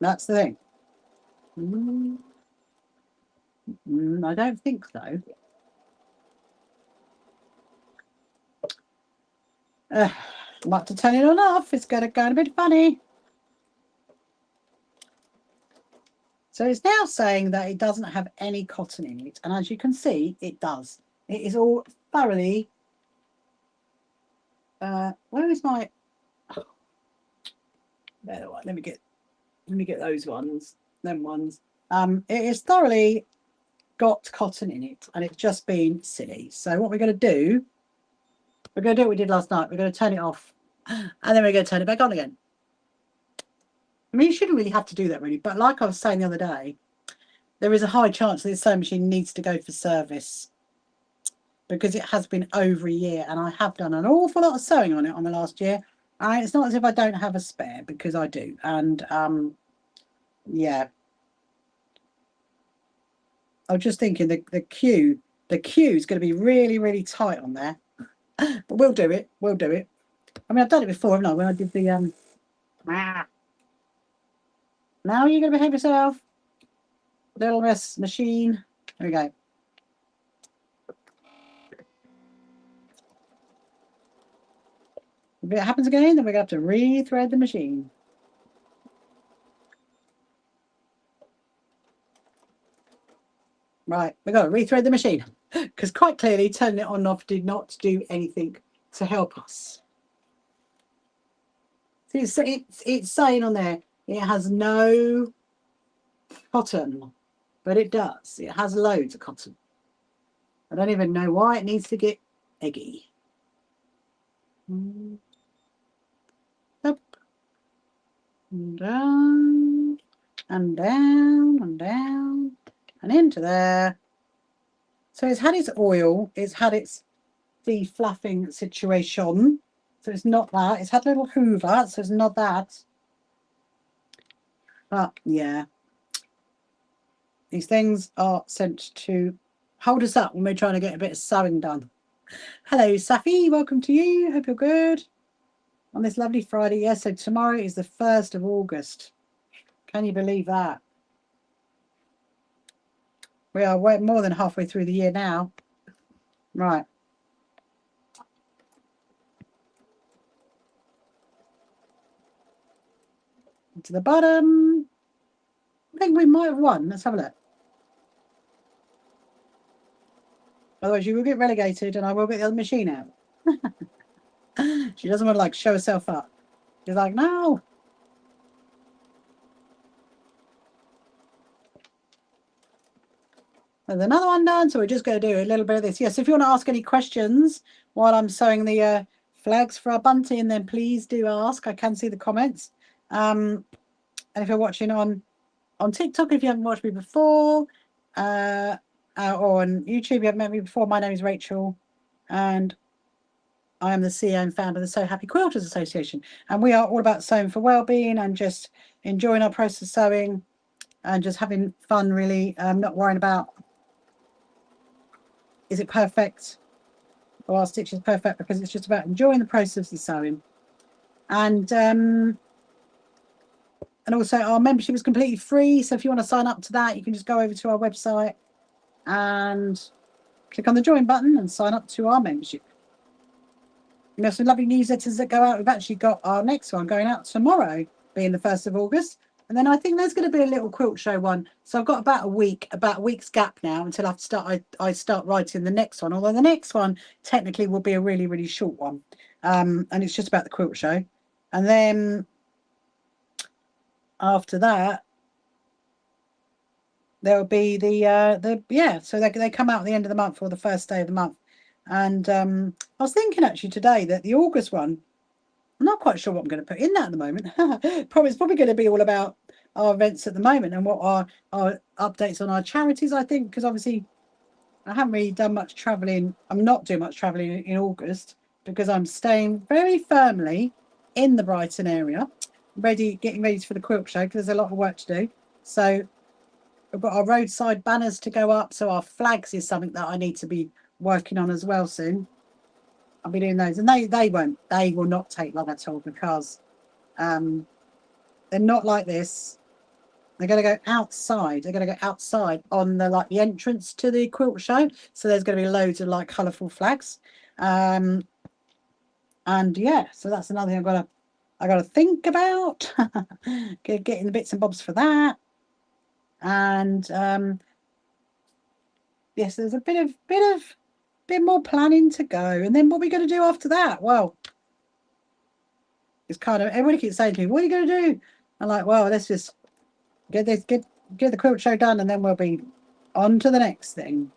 That's the thing. I don't think so. I'd like to turn it on off. It's going to go a bit funny. So it's now saying that it doesn't have any cotton in it. And as you can see, it does. It is all thoroughly... where is my... Oh, there, let me get those ones. Them ones. It is thoroughly got cotton in it. And it's just been silly. So what we're going to do... We're going to do what we did last night. We're going to turn it off. And then we're going to turn it back on again. I mean, you shouldn't really have to do that, really. But like I was saying the other day, there is a high chance that this sewing machine needs to go for service, because it has been over a year and I have done an awful lot of sewing on it on the last year. And it's not as if I don't have a spare, because I do. And yeah, I was just thinking the queue is going to be really, really tight on there. But we'll do it. We'll do it. I mean, I've done it before, haven't I? When I did the Now you're going to behave yourself, little miss machine. There we go. If it happens again, then we're going to have to rethread the machine. Right, we've got to rethread the machine, because quite clearly turning it on and off did not do anything to help us. See, it's saying on there it has no cotton, but it does. It has loads of cotton. I don't even know why it needs to get eggy. Up and down and down and down and into there. So it's had its oil, it's had its defluffing situation. So it's not that. It's had a little hoover, so it's not that. But yeah, these things are sent to hold us up when we're trying to get a bit of sewing done. Hello, Safi. Welcome to you. Hope you're good on this lovely Friday. Yes, so tomorrow is the 1st of August. Can you believe that? We are way more than halfway through the year now. Right. To the bottom. I think we might have won. Let's have a look. Otherwise, you will get relegated and I will get the other machine out. She doesn't want to like show herself up. She's like, no. There's another one done, so we're just going to do a little bit of this. Yes, if you want to ask any questions while I'm sewing the flags for our bunting, then please do ask. I can see the comments. And if you're watching on TikTok, if you haven't watched me before, or on YouTube, you haven't met me before, my name is Rachel, and I am the CEO and founder of the Sew Happy Quilters Association. And we are all about sewing for well-being and just enjoying our process of sewing and just having fun, really, not worrying about, is it perfect or our stitch is perfect, because it's just about enjoying the process of sewing. And also our membership is completely free. So if you want to sign up to that, you can just go over to our website and click on the join button and sign up to our membership. You know, some lovely newsletters that go out. We've actually got our next one going out tomorrow, being the 1st of August. And then I think there's going to be a little quilt show one. So I've got about a week's gap now until I start writing the next one. Although the next one technically will be a really, really short one. And it's just about the quilt show. And then after that, there'll be so they come out at the end of the month or the first day of the month. And I was thinking actually today that the August one, I'm not quite sure what I'm going to put in that at the moment. It's probably going to be all about our events at the moment and what our updates on our charities, I think, because obviously I haven't really done much travelling. I'm not doing much travelling in August because I'm staying very firmly in the Brighton area, getting ready for the quilt show because there's a lot of work to do. So we've got our roadside banners to go up. So our flags is something that I need to be working on as well soon. I'll be doing those, and they will not take long at all because they're not like this. They're going to go outside. They're going to go outside on the entrance to the quilt show. So there's going to be loads of colourful flags, and yeah. So that's another thing I got to think about. Getting the bits and bobs for that, and yes, there's a bit more planning to go. And then what are we going to do after that? Well, it's kind of, everybody keeps saying to me, what are you going to do? I'm like, well, let's just get the quilt show done, and then we'll be on to the next thing,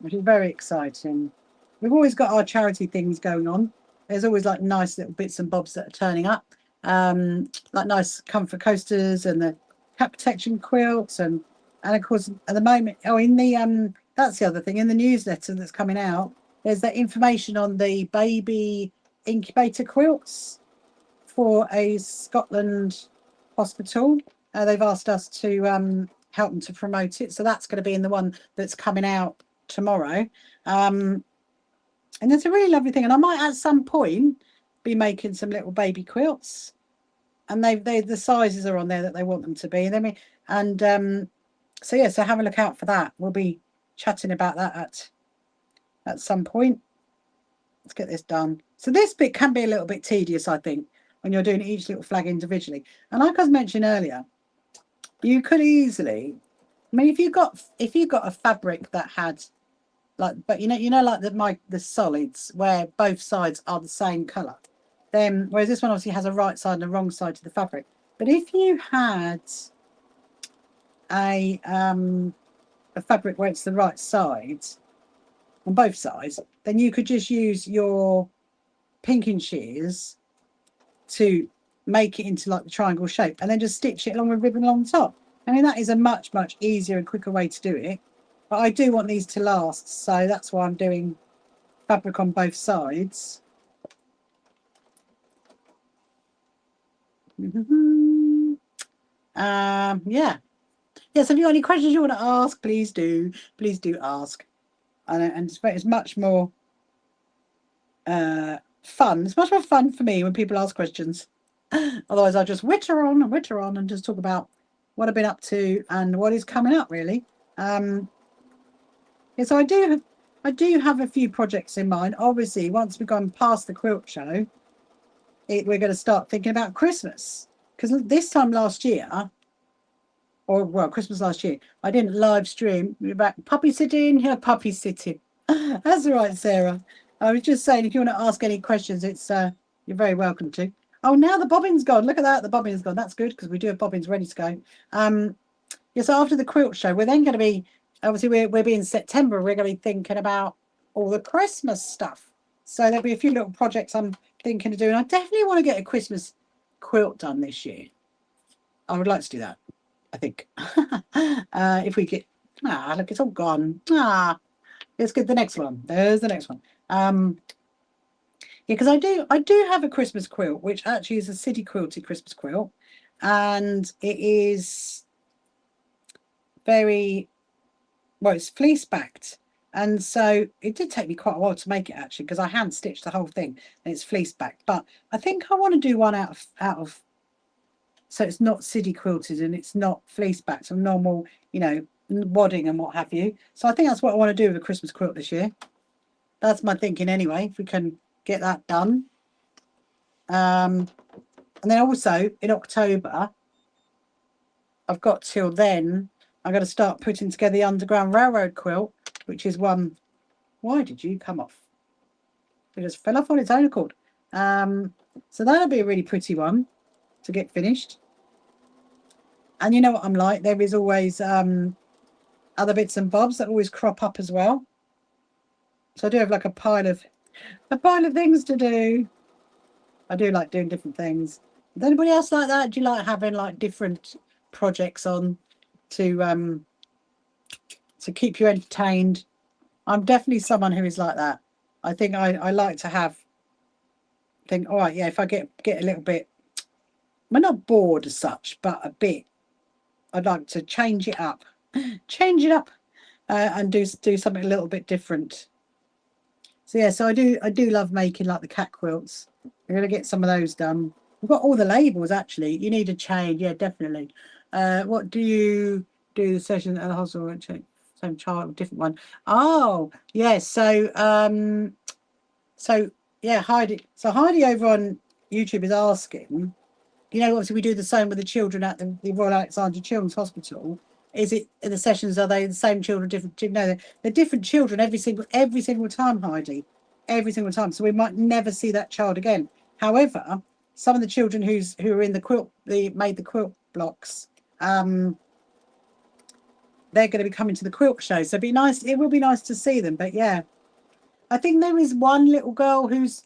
which is very exciting. We've always got our charity things going on. There's always nice little bits and bobs that are turning up, like nice comfort coasters and the cat protection quilts, and of course at the moment, in the that's the other thing, in the newsletter that's coming out, there's that information on the baby incubator quilts for a Scotland hospital. They've asked us to help them to promote it, so that's going to be in the one that's coming out tomorrow. And it's a really lovely thing, and I might at some point be making some little baby quilts, and the sizes are on there that they want them to be. So have a look out for that. We'll be chatting about that at some point. Let's get this done. So this bit can be a little bit tedious, I think, when you're doing each little flag individually. And like I was mentioning earlier, you could easily, I mean, if you got a fabric that had but the solids where both sides are the same colour, then whereas this one obviously has a right side and a wrong side to the fabric. But if you had a fabric where it's the right side on both sides, then you could just use your pinking shears to make it into the triangle shape, and then just stitch it along with ribbon along the top. I mean, that is a much easier and quicker way to do it. But I do want these to last, so that's why I'm doing fabric on both sides. Yeah. Yes, if you have any questions you want to ask, please do ask. And it's much more fun. It's much more fun for me when people ask questions. Otherwise, I'll just witter on and just talk about what I've been up to and what is coming up, really. So I do have a few projects in mind. Obviously, once we've gone past the quilt show, we're going to start thinking about Christmas. Because this time last year, Christmas last year, I didn't live stream. We're back puppy sitting. That's all right, Sarah. I was just saying, if you want to ask any questions, you're very welcome to. Oh, now the bobbin's gone. Look at that. The bobbin's gone. That's good because we do have bobbins ready to go. So after the quilt show, we're then going to be, obviously we're being September. We're going to be thinking about all the Christmas stuff. So there'll be a few little projects I'm thinking of doing. I definitely want to get a Christmas quilt done this year. I would like to do that, I think. If we get, look, it's all gone. Let's get the next one. There's the next one. Because I do have a Christmas quilt, which actually is a city quilted Christmas quilt, and it is it's fleece backed, and so it did take me quite a while to make it actually, because I hand stitched the whole thing and it's fleece backed. But I think I want to do one out of so it's not city quilted and it's not fleece backed, some normal, wadding and what have you. So I think that's what I want to do with a Christmas quilt this year. That's my thinking anyway, if we can get that done. And then also in October, I've got till then, I'm going to start putting together the Underground Railroad quilt, which is one. Why did you come off? It just fell off on its own accord. So that'll be a really pretty one to get finished. And you know what I'm like, there is always other bits and bobs that always crop up as well. So I do have like a pile of things to do. I do like doing different things. Does anybody else like that? Do you like having like different projects on to keep you entertained? I'm definitely someone who is like that. I think I like to think, all right, yeah, if I get a little bit, I'm not bored as such, but a bit, I'd like to change it up, and do something a little bit different. So yeah, so I do love making like the cat quilts. I'm gonna get some of those done. We've got all the labels actually. You need a chain, yeah, definitely. What do you do the session at the hospital? Same child, different one. Oh, yeah. So yeah, Heidi. So Heidi over on YouTube is asking, you know, obviously we do the same with the children at the Royal Alexandra Children's Hospital. Is it in the sessions? Are they the same children? Different? No, they're different children every single time, Heidi. Every single time. So we might never see that child again. However, some of the children who are in the quilt, made the quilt blocks, they're going to be coming to the quilt show. So it will be nice to see them. But yeah, I think there is one little girl who's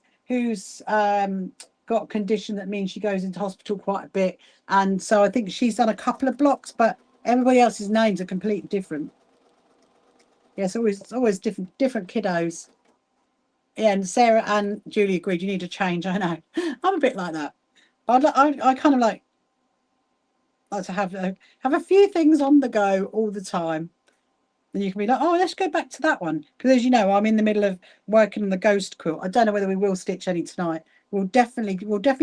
got a condition that means she goes into hospital quite a bit, and so I think she's done a couple of blocks, but everybody else's names are completely different. Yes, it's always different kiddos. Yeah, and Sarah and Julie agreed. You need to change. I know. I'm a bit like that. I kind of like to have a few things on the go all the time. And you can be like, oh, let's go back to that one. Because as you know, I'm in the middle of working on the ghost quilt. I don't know whether we will stitch any tonight. We'll definitely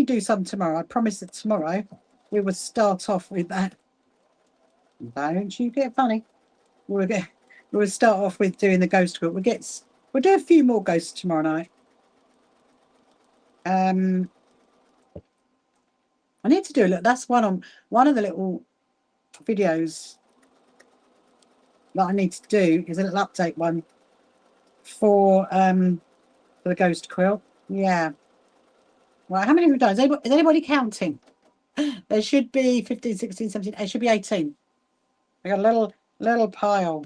do some tomorrow. I promise that tomorrow we will start off with that. Don't you get funny. We'll start off with doing the ghost quilt. We'll do a few more ghosts tomorrow night. I need to do a look. That's one of the little videos that I need to do is a little update one for the ghost quilt. Yeah. Right, how many have we done? Is anybody counting? There should be 15, 16, 17. It should be 18. I got a little pile.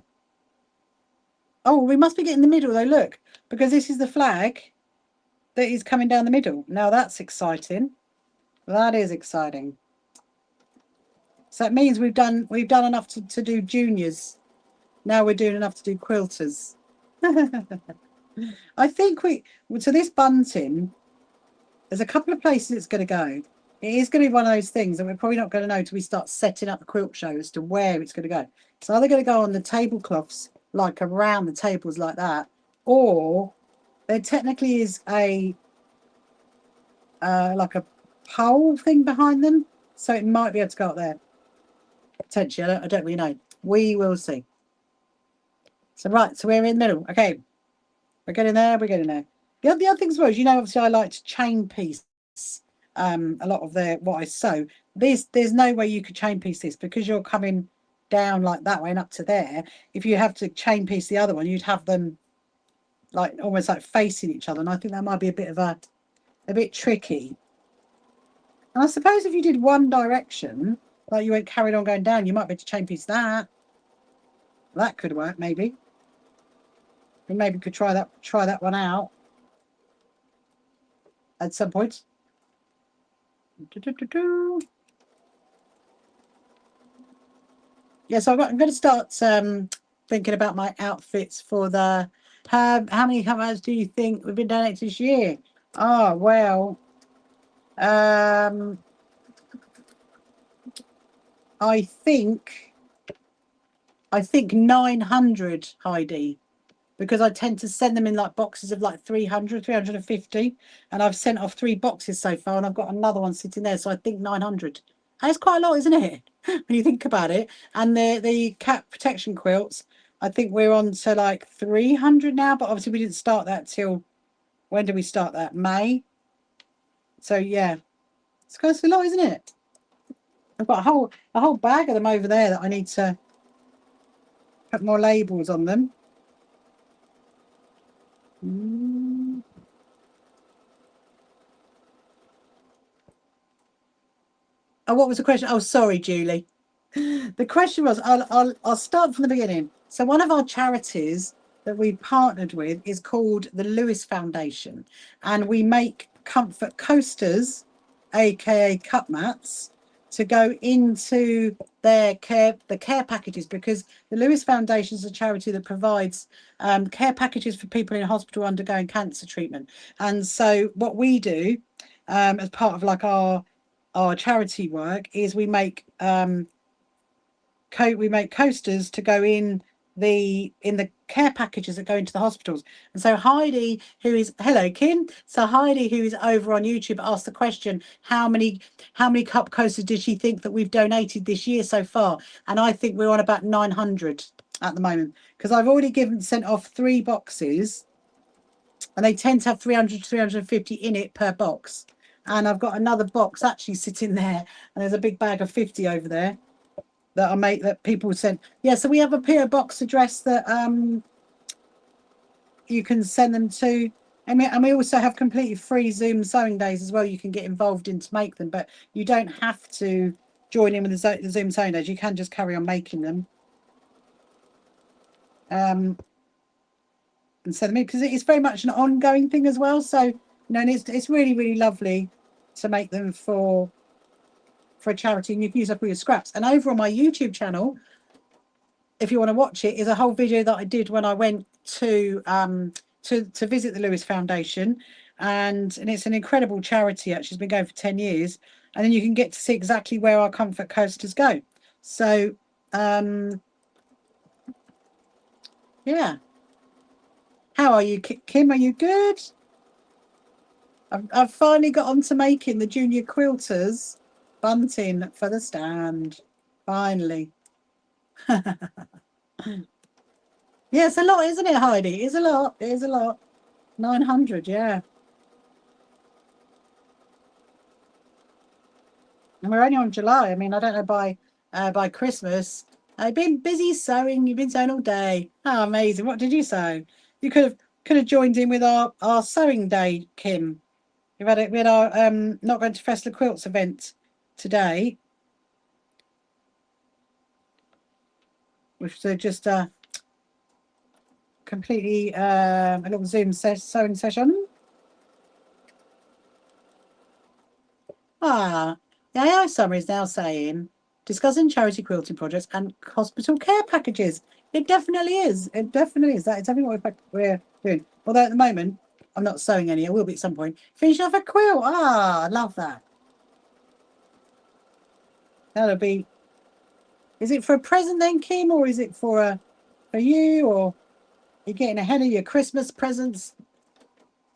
Oh, we must be getting the middle though, look, because this is the flag that is coming down the middle. Now that's exciting. That is exciting. So it means we've done enough to do juniors. Now we're doing enough to do quilters. I think so this bunting, there's a couple of places it's going to go. It is going to be one of those things that we're probably not going to know till we start setting up the quilt show as to where it's going to go. It's either going to go on the tablecloths, like around the tables like that, or there technically is a like a pole thing behind them, so it might be able to go up there. Potentially, I don't really know. We will see. So right, so we're in the middle. Okay, we're getting there. We're getting there. The other thing as well is, you know, obviously I like to chain piece a lot of what I sew. There's no way you could chain piece this because you're coming down like that way and up to there. If you have to chain piece the other one, you'd have them like almost like facing each other, and I think that might be a bit tricky. And I suppose if you did one direction, like you went carried on going down, you might be able to chain piece that. That could work, maybe. We maybe could try that one out at some point. Yeah, so I'm going to start thinking about my outfits for the. How many covers do you think we've been donating this year? Oh well, I think 900, Heidi, because I tend to send them in like boxes of like 300, 350, and I've sent off 3 boxes so far, and I've got another one sitting there, so I think 900. It's quite a lot, isn't it? When you think about it. And the cat protection quilts, I think we're on to like 300 now, but obviously we didn't start that till, when did we start that? May. So yeah, it's quite a lot, isn't it? I've got a whole bag of them over there that I need to put more labels on them. Oh, what was the question? Oh, sorry, Julie. The question was, I'll start from the beginning. So one of our charities that we partnered with is called the Lewis Foundation, and we make comfort coasters, aka cup mats, to go into the care packages, because the Lewis Foundation is a charity that provides care packages for people in hospital undergoing cancer treatment. And so what we do as part of like our charity work is we make coasters to go in the care packages that go into the hospitals. And so Heidi, who is, hello Kim, so Heidi, who is over on YouTube, asked the question, how many cup coasters did she think that we've donated this year so far? And I think we're on about 900 at the moment, because I've already sent off 3 boxes, and they tend to have 300 to 350 in it per box. And I've got another box actually sitting there, and there's a big bag of 50 over there that I make, that people send. Yeah, so we have a PO box address that you can send them to. And we also have completely free Zoom sewing days as well. You can get involved in to make them, but you don't have to join in with the Zoom sewing days. You can just carry on making them. And send them in, because it's very much an ongoing thing as well. So, you know, and it's really, really lovely to make them for a charity, and you can use up all your scraps. And over on my YouTube channel, if you want to watch it, is a whole video that I did when I went to visit the Lewis Foundation, and it's an incredible charity. Actually, it's been going for 10 years, and then you can get to see exactly where our comfort coasters go. So yeah, how are you, Kim? Are you good? I've finally got on to making the junior quilters bunting for the stand. Finally. Yeah, it's a lot, isn't it, Heidi? It's a lot. It is a lot. 900, yeah. And we're only on July. I mean, I don't know, by Christmas. I've been busy sewing. You've been sewing all day. Oh, amazing. What did you sew? You could have joined in with our sewing day, Kim. We had our not going to Fessler Quilts event today, which was just completely a little Zoom sewing session. The AI summary is now saying, discussing charity quilting projects and hospital care packages. It definitely is. It definitely is. That is exactly what we're doing. Although at the moment, I'm not sewing any. I will be at some point. Finish off a quilt. I love that. That'll be. Is it for a present then, Kim, or is it for you, or you're getting ahead of your Christmas presents?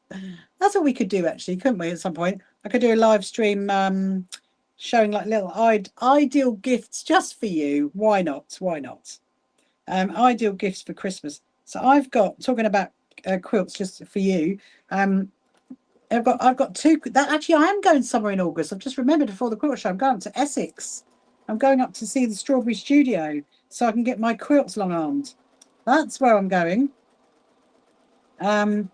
That's what we could do, actually, couldn't we? At some point, I could do a live stream showing like little ideal gifts just for you. Why not? Why not? Ideal gifts for Christmas. So I've got, talking about quilts just for you. I've got 2 that actually I am going somewhere in August. I've just remembered before the quilt show. I'm going up to Essex. I'm going up to see the Strawberry Studio so I can get my quilts long armed. That's where I'm going. And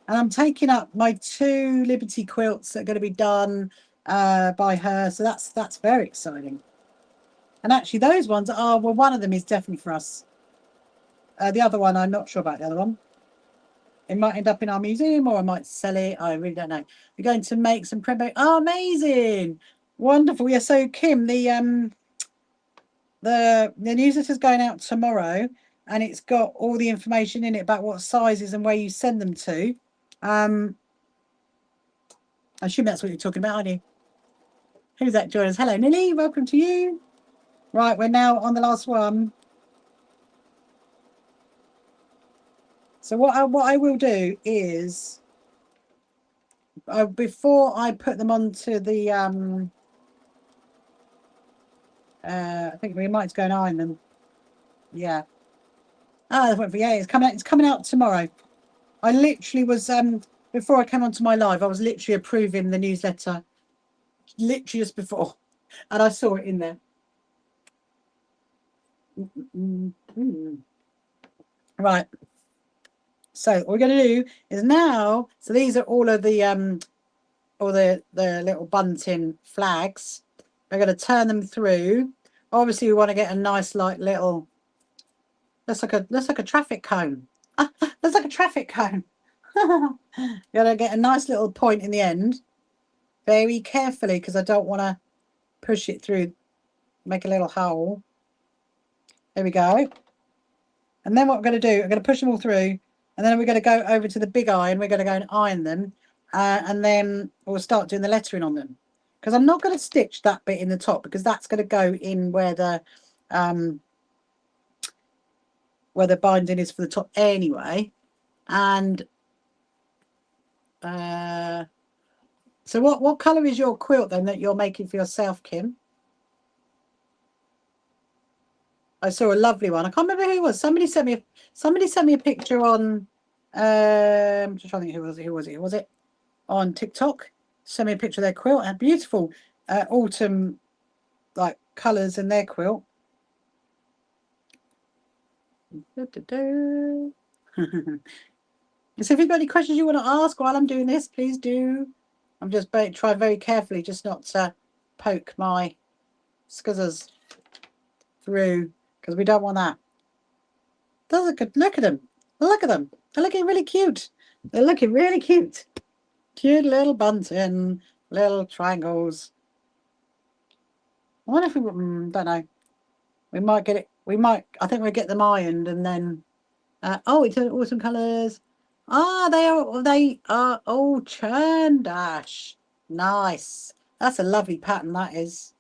I'm taking up my 2 Liberty quilts that are going to be done by her. So that's very exciting. And actually those ones are, well, one of them is definitely for us. The other one, I'm not sure about the other one. It might end up in our museum, or I might sell it. I really don't know. We're going to make some prep. Oh, amazing. Wonderful. Yeah, so Kim, the newsletter's going out tomorrow, and it's got all the information in it about what sizes and where you send them to. I assume that's what you're talking about, aren't you? Who's that joining us? Hello, Nilly. Welcome to you. Right, we're now on the last one. So what I will do is, before I put them onto the I think we might go and iron them. Yeah. Oh, yeah, it's coming out. It's coming out tomorrow. I literally was before I came onto my live, I was literally approving the newsletter, literally just before, and I saw it in there. Right. So what we're going to do is now. So these are all of the little bunting flags. We're going to turn them through. Obviously, we want to get a nice like little. Looks like a traffic cone. Looks like a traffic cone. Gotta get a nice little point in the end, very carefully, because I don't want to push it through. Make a little hole. There we go. And then what we're going to do, I'm going to push them all through, and then we're going to go over to the big iron. We're going to go and iron them, and then we'll start doing the lettering on them. Because I'm not going to stitch that bit in the top, because that's going to go in where the binding is for the top anyway. And so what colour is your quilt then that you're making for yourself, Kim? I saw a lovely one. I can't remember who it was. Somebody sent me a picture on just trying to think who was it on TikTok. Sent me a picture of their quilt and beautiful autumn like colours in their quilt. So if you've got any questions you want to ask while I'm doing this, please do. I'm just trying very carefully just not to poke my scuzzers through, because we don't want that. Those are good. Look at them. Look at them. They're looking really cute. They're looking really cute. Cute little bunting, little triangles. I wonder if we don't know. We might get it. We might. I think we'll get them ironed and then. Oh, it's awesome colours. Ah, they are all churn dash. Nice. That's a lovely pattern, that is.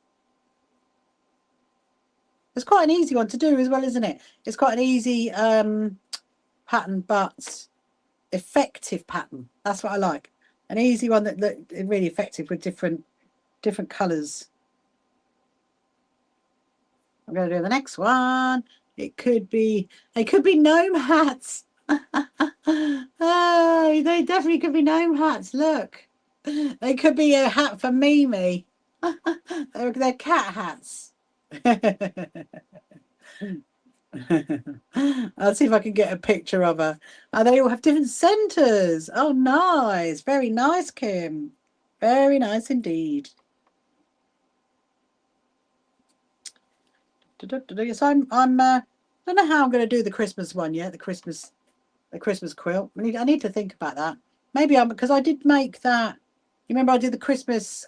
It's quite an easy one to do as well, isn't it? It's quite an easy pattern, but effective pattern. That's what I like. An easy one that is really effective with different colours. I'm going to do the next one. It could be gnome hats. Oh, they definitely could be gnome hats. Look, they could be a hat for Mimi. They're cat hats. I'll see if I can get a picture of her. They all have different centres. Oh, nice. Very nice, Kim. Very nice indeed. So I'm I don't know how I'm going to do the Christmas one yet. The Christmas quilt. I need to think about that. Maybe because I did make that. You remember I did the Christmas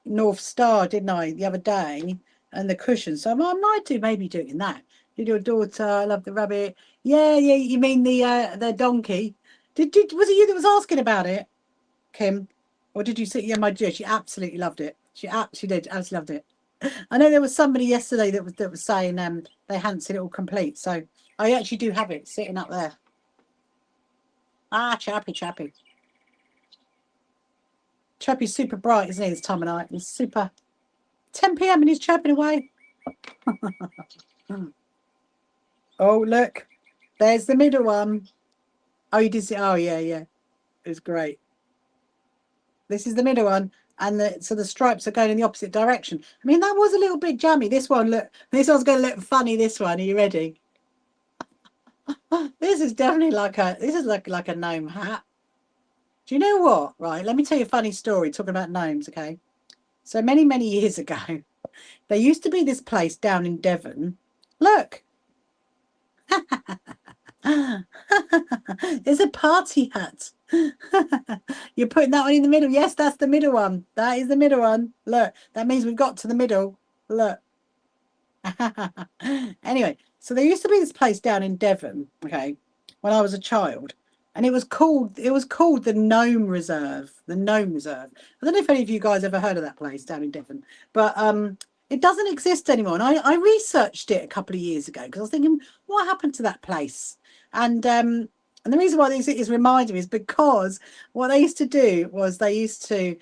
North Star, didn't I, the other day, and the cushion. So I might maybe doing that. Did your daughter love the rabbit? Yeah. You mean the donkey? Was it you that was asking about it, Kim, or did you see? Yeah, my dear, she absolutely loved it. She did, absolutely loved it. I know there was somebody yesterday that was saying they hadn't seen it all complete. So I actually do have it sitting up there. Ah, Chappy. Chappy's super bright, isn't he, this time of night? He's super 10 p.m. and he's chirping away. Oh, look. There's the middle one. Oh, you did see. Oh, yeah. It's great. This is the middle one. And so the stripes are going in the opposite direction. I mean, that was a little bit jammy. This one's going to look funny, this one. Are you ready? This is definitely like a gnome hat. Do you know what? Right, let me tell you a funny story talking about gnomes, okay? So many years ago, there used to be this place down in Devon. Look. It's a party hat. You're putting that one in the middle. Yes, that's the middle one. That is the middle one. Look, that means we've got to the middle. Look. Anyway, so there used to be this place down in Devon, okay, when I was a child, and it was called the Gnome Reserve. The Gnome Reserve. I don't know if any of you guys ever heard of that place down in Devon, but it doesn't exist anymore. And I researched it a couple of years ago because I was thinking, what happened to that place? And And the reason why this is reminding me is because what they used to do was they used to,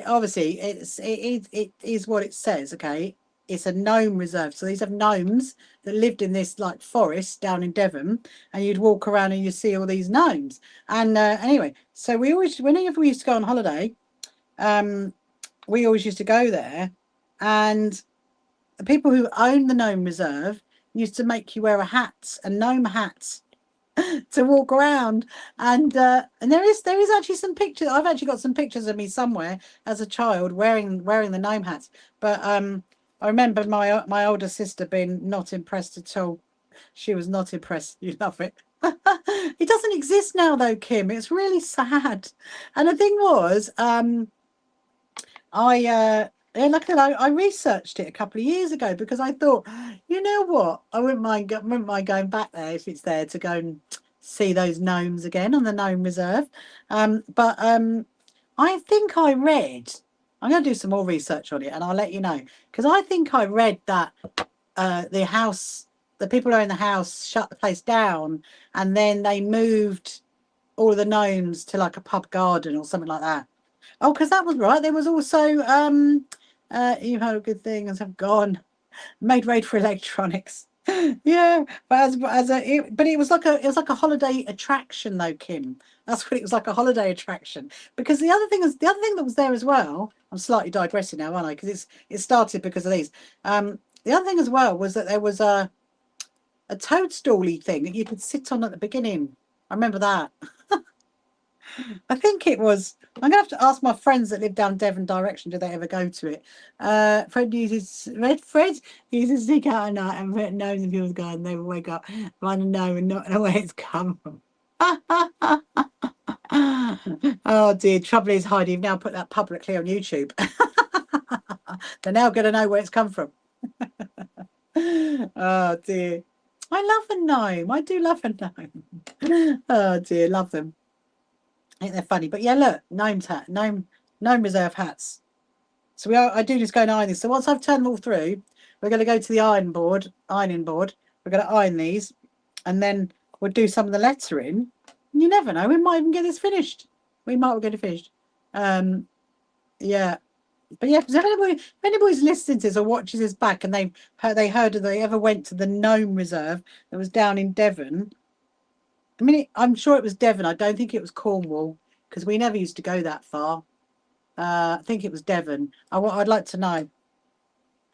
obviously, it is what it says, okay? It's a gnome reserve. So these have gnomes that lived in this like forest down in Devon, and you'd walk around and you see all these gnomes. And anyway, so we always, whenever we used to go on holiday, we always used to go there, and the people who own the gnome reserve used to make you wear a gnome hat to walk around. And there is actually some pictures. I've actually got some pictures of me somewhere as a child wearing the gnome hats. But I remember my older sister being not impressed at all. She was not impressed. You love it. It doesn't exist now though, Kim. It's really sad. And the thing was, like I researched it a couple of years ago because I thought, you know what, I wouldn't mind going back there if it's there to go and see those gnomes again on the gnome reserve. But I think I read. I'm going to do some more research on it, and I'll let you know, because I think I read that the people who own the house shut the place down, and then they moved all the gnomes to like a pub garden or something like that. Oh, because that was right. There was also you've had a good thing and have gone made raid for electronics. Yeah, but but it was like a holiday attraction though, Kim. That's what it was, like a holiday attraction. Because the other thing that was there as well. I'm slightly digressing now, aren't I? Because it started because of these. The other thing as well was that there was a toadstool-y thing that you could sit on at the beginning. I remember that. I think it was. I'm gonna have to ask my friends that live down Devon direction. Do they ever go to it? Fred uses sneak out at night and Fred knows if he was going. They will wake up, want to know and not know where it's come from. Oh dear! Trouble is, Heidi, you've now put that publicly on YouTube. They're now going to know where it's come from. Oh dear! I love a gnome. I do love a gnome. Oh dear, love them. I think they're funny. But yeah, look, gnome reserve hats. So I do just go and iron these. So once I've turned them all through, we're going to go to the ironing board. We're going to iron these, and then we'll do some of the lettering. You never know, we might even get this finished. We might get it finished. Yeah. But yeah, if anybody's listening to this or watches this back and they heard they ever went to the gnome reserve that was down in Devon. I mean, I'm sure it was Devon. I don't think it was Cornwall because we never used to go that far. I think it was Devon. I'd like to know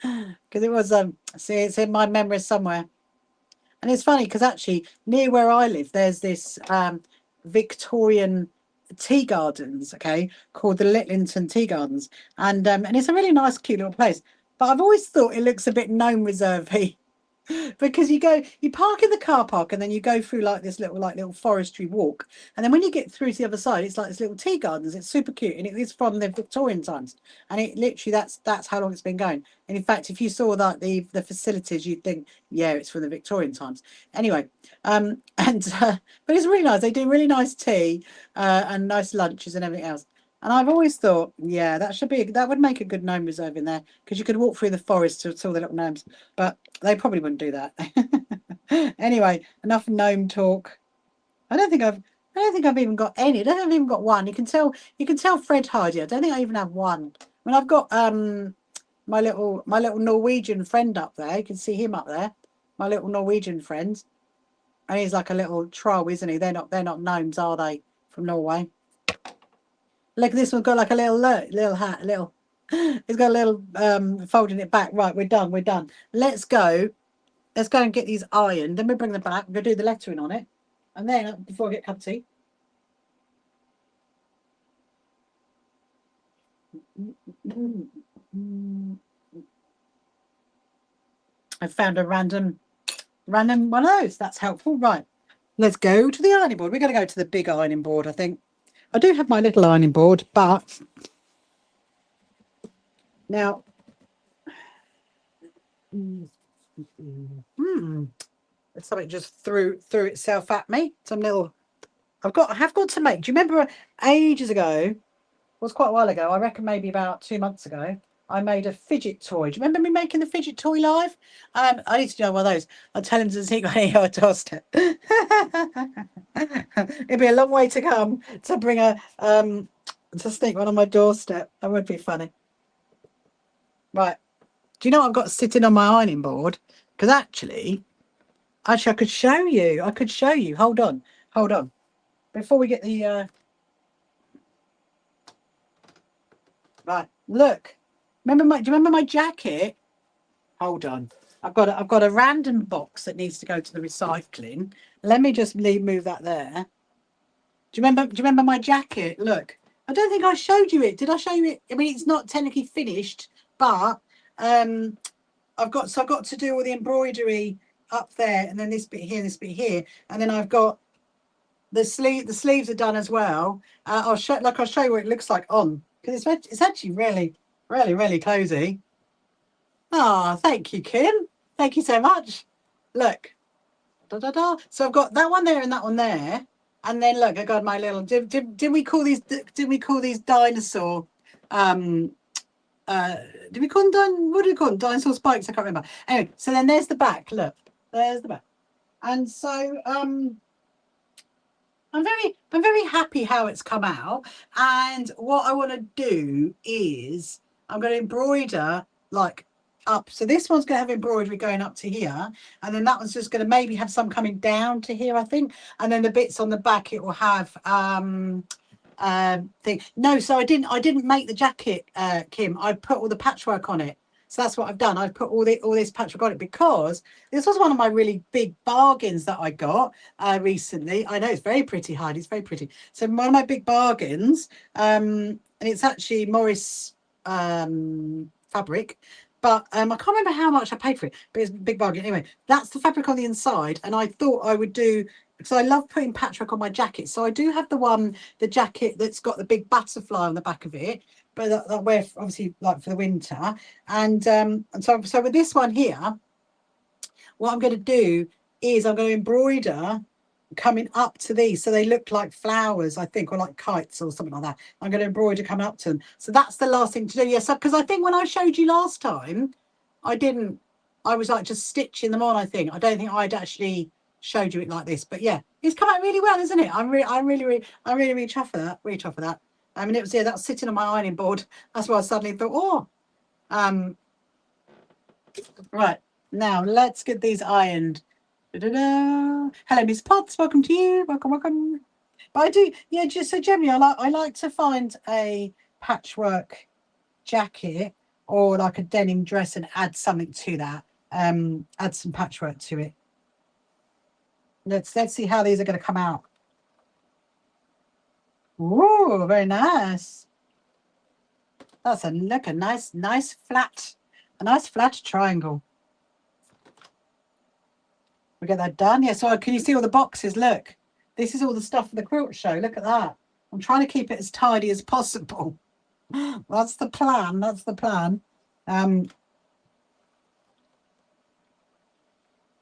because it was see, it's in my memory somewhere. And it's funny because actually near where I live, there's this Victorian tea gardens, okay, called the Litlington Tea Gardens, and it's a really nice, cute little place. But I've always thought it looks a bit gnome reserve-y. Because you park in the car park and then you go through like this little forestry walk, and then when you get through to the other side, it's like this little tea gardens. It's super cute, and it is from the Victorian times, and it literally that's how long it's been going. And in fact, if you saw that the facilities, you'd think, yeah, it's from the Victorian times. Anyway, but it's really nice. They do really nice tea and nice lunches and everything else. And I've always thought, yeah, that would make a good gnome reserve in there because you could walk through the forest to all the little gnomes, but they probably wouldn't do that. Anyway, enough gnome talk. I don't think I've even got any. I don't think I've even got one. You can tell Fred Hardy. I don't think I even have one. I mean, I've got my little Norwegian friend up there. You can see him up there. My little Norwegian friend. And he's like a little troll, isn't he? They're not gnomes, are they? From Norway. Look, this one's got like a little hat, it's got a little folding it back. Right, we're done. Let's go and get these ironed. Then we bring them back. We're gonna do the lettering on it. And then before I get a cup of tea. I found a random one of those. That's helpful. Right. Let's go to the ironing board. We're gonna go to the big ironing board, I think. I do have my little ironing board, but now something just threw itself at me. Some little I have got to make. Do you remember ages ago? It was quite a while ago. I reckon maybe about 2 months ago. I made a fidget toy. Do you remember me making the fidget toy live? I need to know one of those. I'll tell him to see when he tossed it. It'd be a long way to come to bring a to sneak one on my doorstep. That would be funny. Right. Do you know what I've got sitting on my ironing board? Because actually, I could show you. I could show you. Hold on. Hold on. Before we get the right. Look. Do you remember my jacket? Hold on. I've got a random box that needs to go to the recycling. Let me just move that there. Do you remember my jacket? Look. I don't think I showed you it. Did I show you it? I mean, it's not technically finished, but I've got to do all the embroidery up there, and then this bit here, and then I've got the sleeves are done as well. I'll show you what it looks like on, because it's actually really cozy. Oh, thank you, Kim. Thank you so much. Look, so I've got that one there and that one there, and then look, I got my little. Did we call these? Did we call these dinosaur? Do we call them what do we call them? Dinosaur spikes? I can't remember. Anyway, so then there's the back. Look, there's the back. And so I'm very happy how it's come out. And what I want to do is I'm going to embroider like up. So this one's going to have embroidery going up to here, and then that one's just going to maybe have some coming down to here, I think. And then the bits on the back it will have thing. No, so I didn't make the jacket, Kim. I put all the patchwork on it. So that's what I've done. I've put all this patchwork on it because this was one of my really big bargains that I got recently. I know it's very pretty, Heidi. It's very pretty. So one of my big bargains, and it's actually Morris fabric, but I can't remember how much I paid for it, but it's a big bargain. Anyway, that's the fabric on the inside, and I thought I would do, because I love putting patchwork on my jacket. So I do have the jacket that's got the big butterfly on the back of it, but that I wear obviously like for the winter. And so with this one here, what I'm going to do is I'm going to embroider coming up to these, so they look like flowers, I think, or like kites or something like that. I'm going to embroider coming up to them. So that's the last thing to do. Yes, because I think when I showed you last time, I was like just stitching them on. I don't think I'd actually showed you it like this, but yeah, it's come out really well, isn't it? I'm really chuffed for that. Really chuffed for that. I mean, that's sitting on my ironing board. That's why I suddenly thought, right, now let's get these ironed. Hello, Miss Potts. Welcome to you. Welcome. But I do, yeah. Just so generally, I like to find a patchwork jacket or like a denim dress and add something to that. Add some patchwork to it. Let's see how these are going to come out. Ooh, very nice. That's a nice flat triangle. We get that done. Yeah, so can you see all the boxes? Look, this is all the stuff for the quilt show. Look at that. I'm trying to keep it as tidy as possible. That's the plan. That's the plan.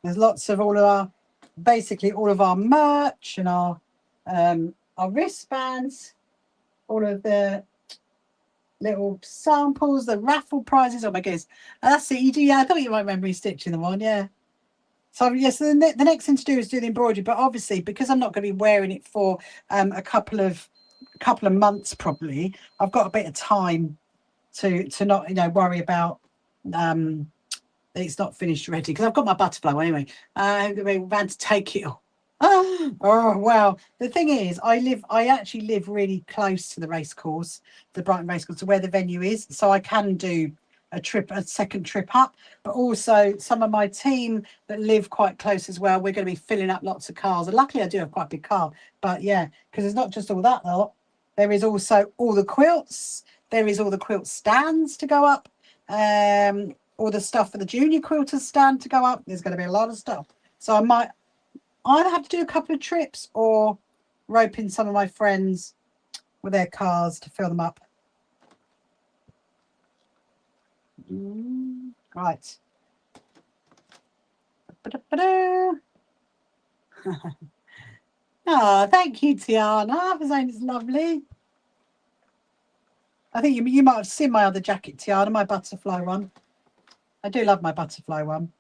There's lots of basically all of our merch and our wristbands, all of the little samples, the raffle prizes. Oh my goodness, that's it. You do, yeah. I thought you might remember me stitching them on, yeah. So yes, the next thing to do is do the embroidery, but obviously because I'm not going to be wearing it for a couple of months probably, I've got a bit of time to not worry about it's not finished ready, because I've got my butterfly anyway. We're about to take it all. Oh well, the thing is, I actually live really close to the racecourse, the Brighton racecourse, to where the venue is, so I can do a second trip up. But also some of my team that live quite close as well, we're going to be filling up lots of cars, and luckily I do have quite a big car. But yeah, because it's not just all that though, there is also all the quilts, there is all the quilt stands to go up, all the stuff for the junior quilters stand to go up. There's going to be a lot of stuff, so I might either have to do a couple of trips or rope in some of my friends with their cars to fill them up. Right. Oh, thank you, Tiana. It's lovely. I think you might have seen my other jacket, Tiana, my butterfly one. I do love my butterfly one.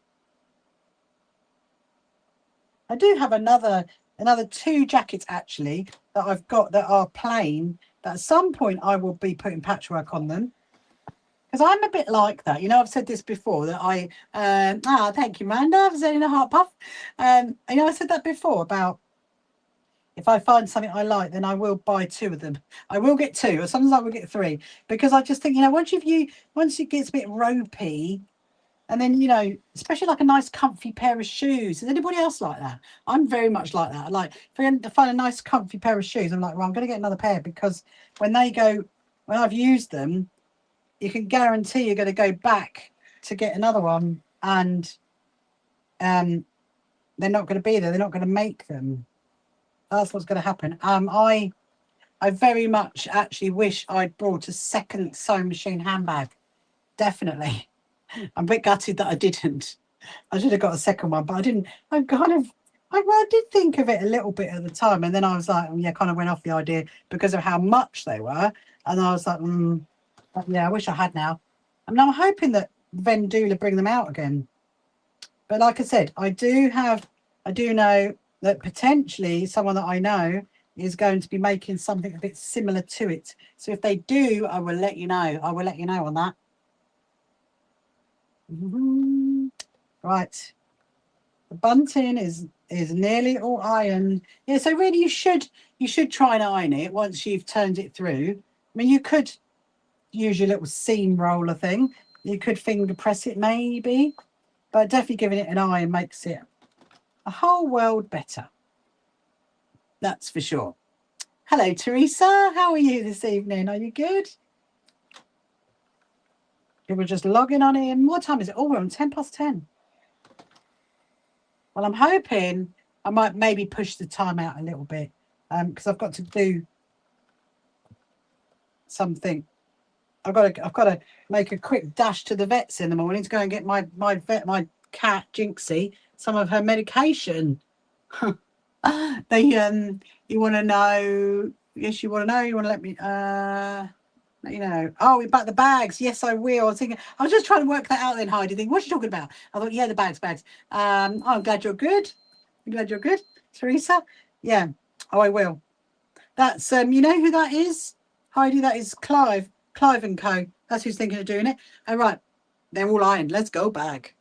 I do have another another 2 jackets actually that I've got that are plain, that at some point I will be putting patchwork on them. Because I'm a bit like that, you know. I've said this before that thank you, Manda, for sending a heart puff. You know, I said that before about if I find something I like, then I will buy 2 of them. I will get 2, or sometimes I will get 3, because I just think, you know, once it gets a bit ropey, and then, you know, especially like a nice comfy pair of shoes. Is anybody else like that? I'm very much like that. Like if I find a nice comfy pair of shoes, I'm like, well, I'm going to get another pair, because when I've used them, you can guarantee you're going to go back to get another one, and they're not going to be there. They're not going to make them. That's what's going to happen. I very much actually wish I'd brought a second sewing machine handbag. Definitely. I'm a bit gutted that I didn't. I should have got a second one, but I didn't. I did think of it a little bit at the time, and then I was like, yeah, kind of went off the idea because of how much they were, and I was like, yeah, I wish I had now. I mean, I'm hoping that Vendula bring them out again. But like I said, I do know that potentially someone that I know is going to be making something a bit similar to it. So if they do, I will let you know. I will let you know on that. Right. The bunting is nearly all ironed. Yeah, so really you should try and iron it once you've turned it through. I mean, you could use your little seam roller thing. You could finger press it maybe, but definitely giving it an iron makes it a whole world better. That's for sure. Hello, Teresa. How are you this evening? Are you good? People just logging on in. What time is it? Oh, we're on 10:10. Well, I'm hoping I might maybe push the time out a little bit, because I've got to do something. I've got to make a quick dash to the vets in the morning to go and get my cat Jinxie some of her medication. They you want to know? Yes, you want to know. You want to let me you know. Oh, about the bags. Yes, I will. I was thinking. I was just trying to work that out. Then Heidi, think, what's she talking about? I thought, yeah, the bags. I'm glad you're good. I'm glad you're good, Teresa. Yeah. Oh, I will. That's you know who that is, Heidi? That is Clive and Co. That's who's thinking of doing it. All right, they're all ironed. Let's go bag.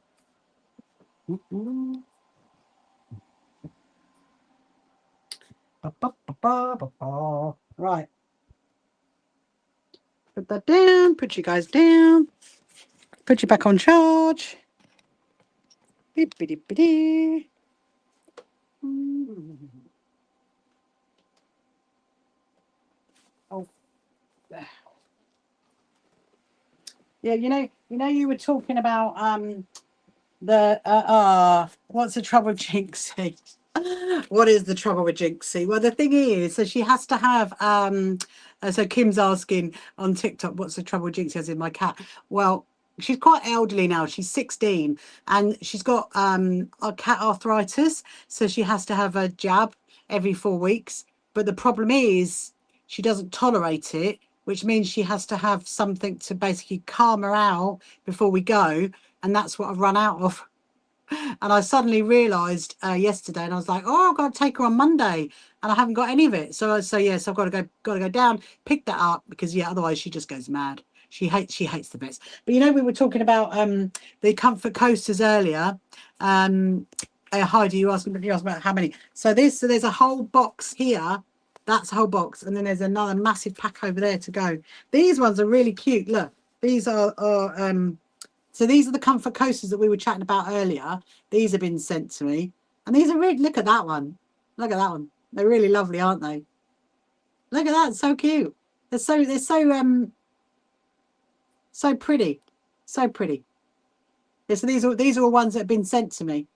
Right. Put that down. Put you guys down. Put you back on charge. Oh. Yeah, you were talking about what's the trouble with Jinxie? What is the trouble with Jinxie? Well, the thing is, so she has to have so Kim's asking on TikTok, what's the trouble with Jinxie, as in my cat? Well, she's quite elderly now. She's 16 and she's got a cat arthritis, so she has to have a jab every 4 weeks. But the problem is she doesn't tolerate it, which means she has to have something to basically calm her out before we go. And that's what I've run out of. And I suddenly realised yesterday, and I was like, "Oh, I've got to take her on Monday," and I haven't got any of it. So yes, I've got to go down, pick that up, because otherwise she just goes mad. She hates the vets. But we were talking about the comfort coasters earlier. Heidi, you asked about how many. So there's a whole box here. That's a whole box, and then there's another massive pack over there to go. These ones are really cute. Look, these are so these are the comfort coasters that we were chatting about earlier. These have been sent to me, and these are really. Look at that one. Look at that one. They're really lovely, aren't they? Look at that. So cute. They're so so pretty, so pretty. Yeah, so these are all ones that have been sent to me.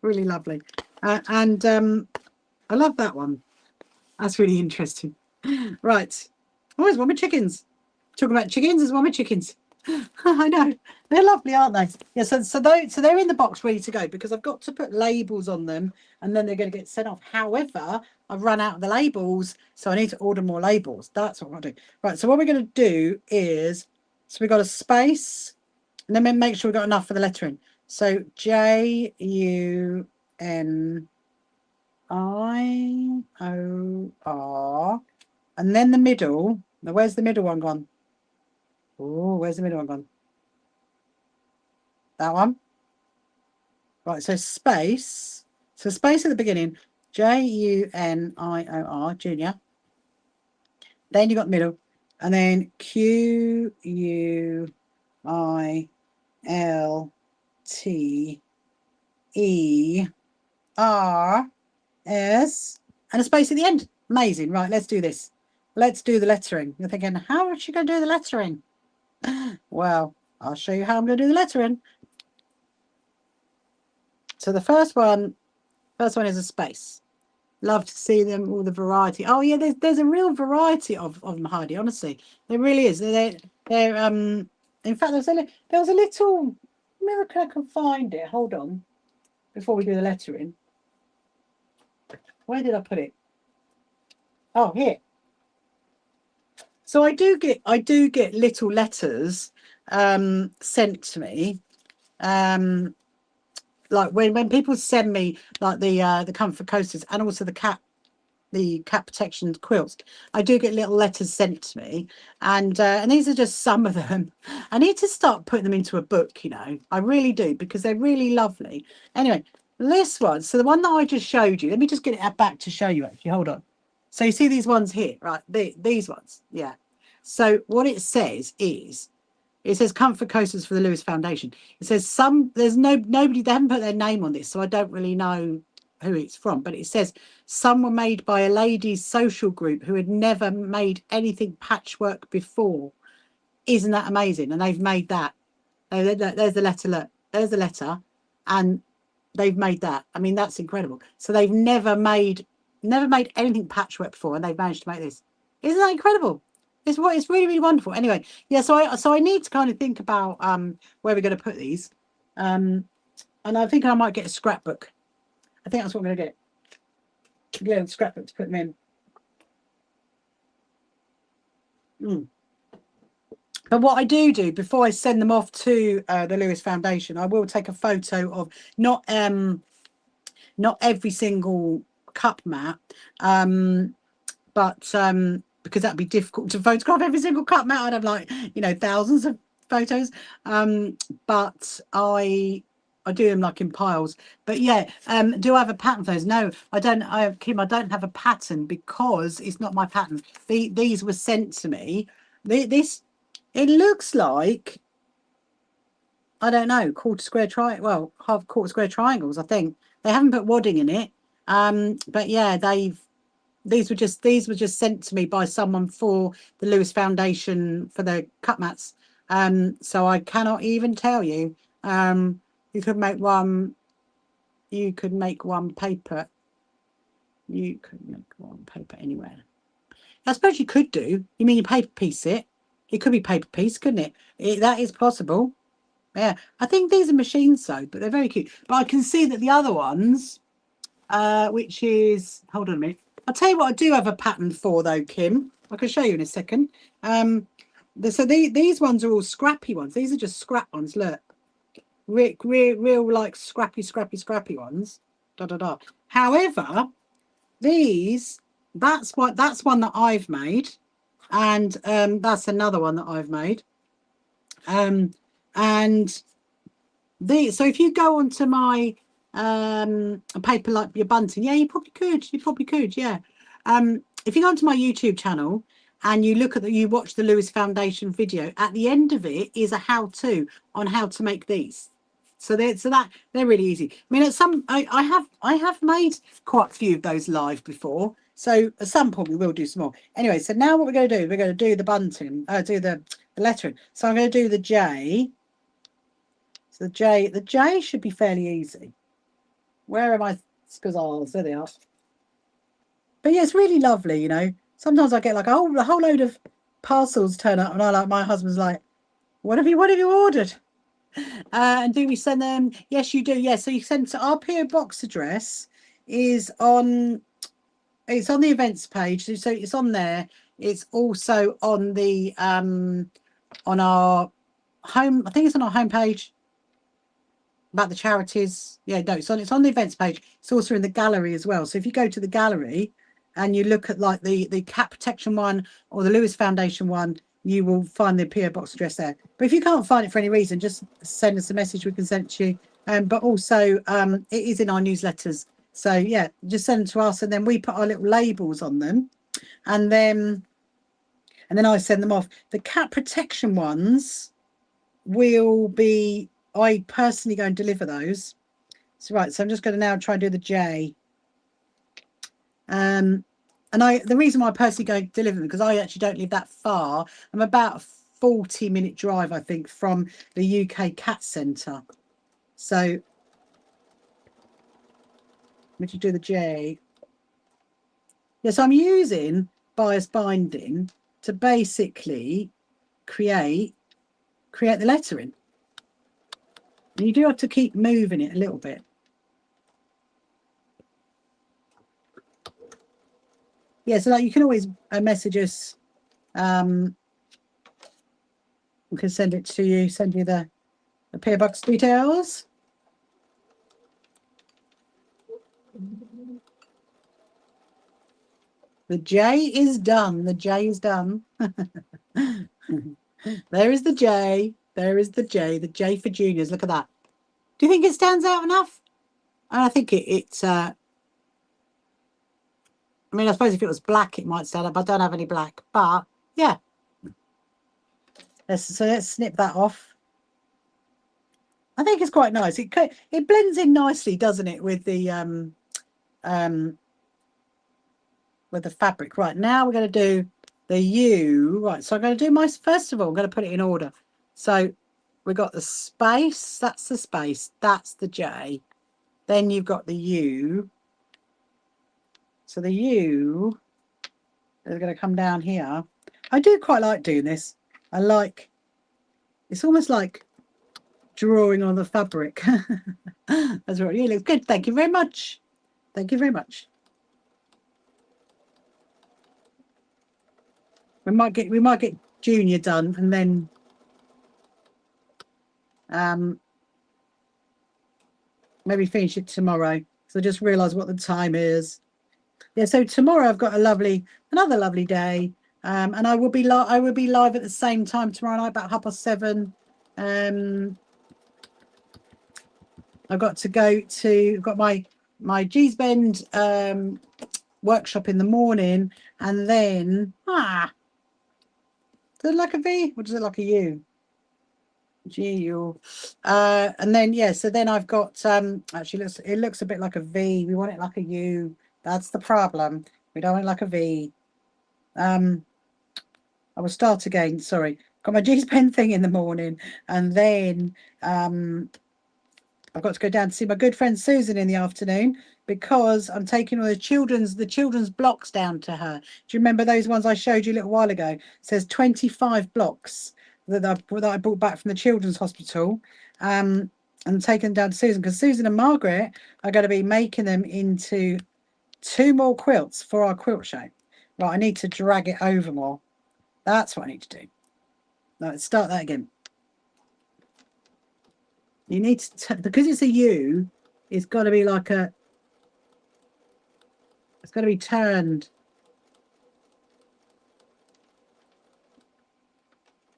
Really lovely, and I love that one. That's really interesting. Right. Oh, there's one with chickens. Talking about chickens, there's one with chickens. I know. They're lovely, aren't they? Yeah, so they're in the box ready to go, because I've got to put labels on them and then they're going to get sent off. However, I've run out of the labels, so I need to order more labels. That's what I'm going to do. Right, so what we're going to do is, so we've got a space, and then make sure we've got enough for the lettering. So J-U-N I-O-R. And then the middle. Now, where's the middle one gone? Oh, where's the middle one gone? That one. Right, so space. So space at the beginning. Junior. Junior. Then you got the middle. And then Quilters. And a space at the end. Amazing. Right, let's do this. Let's do the lettering. You're thinking, how is she going to do the lettering? Well, I'll show you how I'm going to do the lettering. So the first one is a space. Love to see them, all the variety. Oh yeah, there's a real variety of them, Heidi. Honestly, there really is. They're in fact, there was a little miracle I can find it. Hold on, before we do the lettering. Where did I put it? Oh, here. So I do get little letters sent to me. Like when people send me like the comfort coasters and also the cat protection quilts, I do get little letters sent to me, and these are just some of them. I need to start putting them into a book, you know. I really do, because they're really lovely. Anyway, this one, so the one that I just showed you, let me just get it back to show you actually. Hold on. So you see these ones here, right? These ones, yeah. So what it says is, it says comfort coasters for the Lewis Foundation. It says nobody, they haven't put their name on this, so I don't really know who it's from, but it says some were made by a ladies' social group who had never made anything patchwork before. Isn't that amazing? And they've made that. There's the letter. Look, there's the letter, and they've made that. I mean, that's incredible. So they've never made anything patchwork before, and they've managed to make this. Isn't that incredible? It's really, really wonderful. Anyway, yeah. So I need to kind of think about where we're going to put these, and I think I might get a scrapbook. I think that's what I'm going to get. Yeah, a scrapbook to put them in. But what I do before I send them off to the Lewis Foundation, I will take a photo of not every single cup mat, but because that'd be difficult to photograph every single cup mat. I'd have like, you know, thousands of photos. But I do them like in piles. But yeah, do I have a pattern for those? No, I don't. Kim, I don't have a pattern because it's not my pattern. These were sent to me. It looks like, I don't know, quarter square triangle. Well, half quarter square triangles. I think they haven't put wadding in it. But yeah, these were just sent to me by someone for the Lewis Foundation for the cut mats. So I cannot even tell you. You could make one. You could make one paper. You could make one paper anywhere. I suppose you could do. You mean you paper piece it? It could be paper piece, couldn't it? That is possible. Yeah, I think these are machine sewed, but they're very cute. But I can see that the other ones, which is, hold on a minute. I'll tell you what I do have a pattern for though, Kim. I can show you in a second. So these ones are all scrappy ones. These are just scrap ones. Look, real like scrappy ones. However, that's one that I've made, and that's another one that I've made. And so if you go onto my a paper like your bunting, yeah, you probably could, yeah. If you go onto my YouTube channel and you watch the Lewis Foundation video, at the end of it is a how-to on how to make these. So they're really easy. I mean, I have made quite a few of those live before, so at some point we will do some more. Anyway, so now what we're going to do, we're going to do the bunting, do the lettering. So I'm going to do the J. So the J should be fairly easy. Where are my scazzles? There they are. But yeah, it's really lovely, you know. Sometimes I get like a whole load of parcels turn up, and my husband's like, what have you ordered? And do we send them? Yes, you do. Yeah, so you send to our PO box address is on. It's on the events page, so it's on there. It's also on the on our home. I think it's on our homepage. about the charities. Yeah, no, it's on the events page. It's also in the gallery as well. So if you go to the gallery and you look at like the cat protection one or the Lewis Foundation one, you will find the PO box address there. But if you can't find it for any reason, just send us a message. We can send it to you. But also it is in our newsletters. So yeah, just send them to us, and then we put our little labels on them, and then I send them off. The cat protection ones will be, I personally go and deliver those. So right, so I'm just going to now try and do the J. And the reason why I personally go deliver them, because I actually don't live that far. I'm about a 40-minute drive, I think, from the UK Cat Centre. So let me do the J. Yeah, so I'm using bias binding to basically create the lettering. And you do have to keep moving it a little bit. Yeah, so like you can always message us. We can send it to you, send you the PO box details. The J is done. The J is done. There is the J. There is the J. The J for juniors. Look at that. Do you think it stands out enough? I think it's. I mean, I suppose if it was black, it might stand up. I don't have any black, but yeah. Let's snip that off. I think it's quite nice. It blends in nicely, doesn't it, with the fabric. Right, now we're going to do the U. Right, so I'm going to do my, first of all, I'm going to put it in order. So we've got the space, that's the space, that's the J. Then you've got the U. So the U is going to come down here. I do quite like doing this. I like, it's almost like drawing on the fabric. That's right. You look good. Thank you very much. Thank you very much. We might get Junior done, and then maybe finish it tomorrow. So I just realised what the time is. Yeah, so tomorrow I've got another lovely day, and I will be live at the same time tomorrow night, about 7:30. I've got to go to, I've got my G's Bend workshop in the morning, and then does it like a V or does it like a U? G-U. And then yeah, so then I've got actually it looks a bit like a V. We want it like a U. That's the problem. We don't want it like a V. I will start again. Sorry. Got my G's Pen thing in the morning, and then I've got to go down to see my good friend Susan in the afternoon, because I'm taking all the children's blocks down to her. Do you remember those ones I showed you a little while ago? It says 25 blocks that I brought back from the children's hospital, and taken down to Susan, because Susan and Margaret are going to be making them into 2 more quilts for our quilt show. Right, I need to drag it over more. That's what I need to do. Right, let's start that again. You need to, because it's a U, it's got to be like a, it's got to be turned.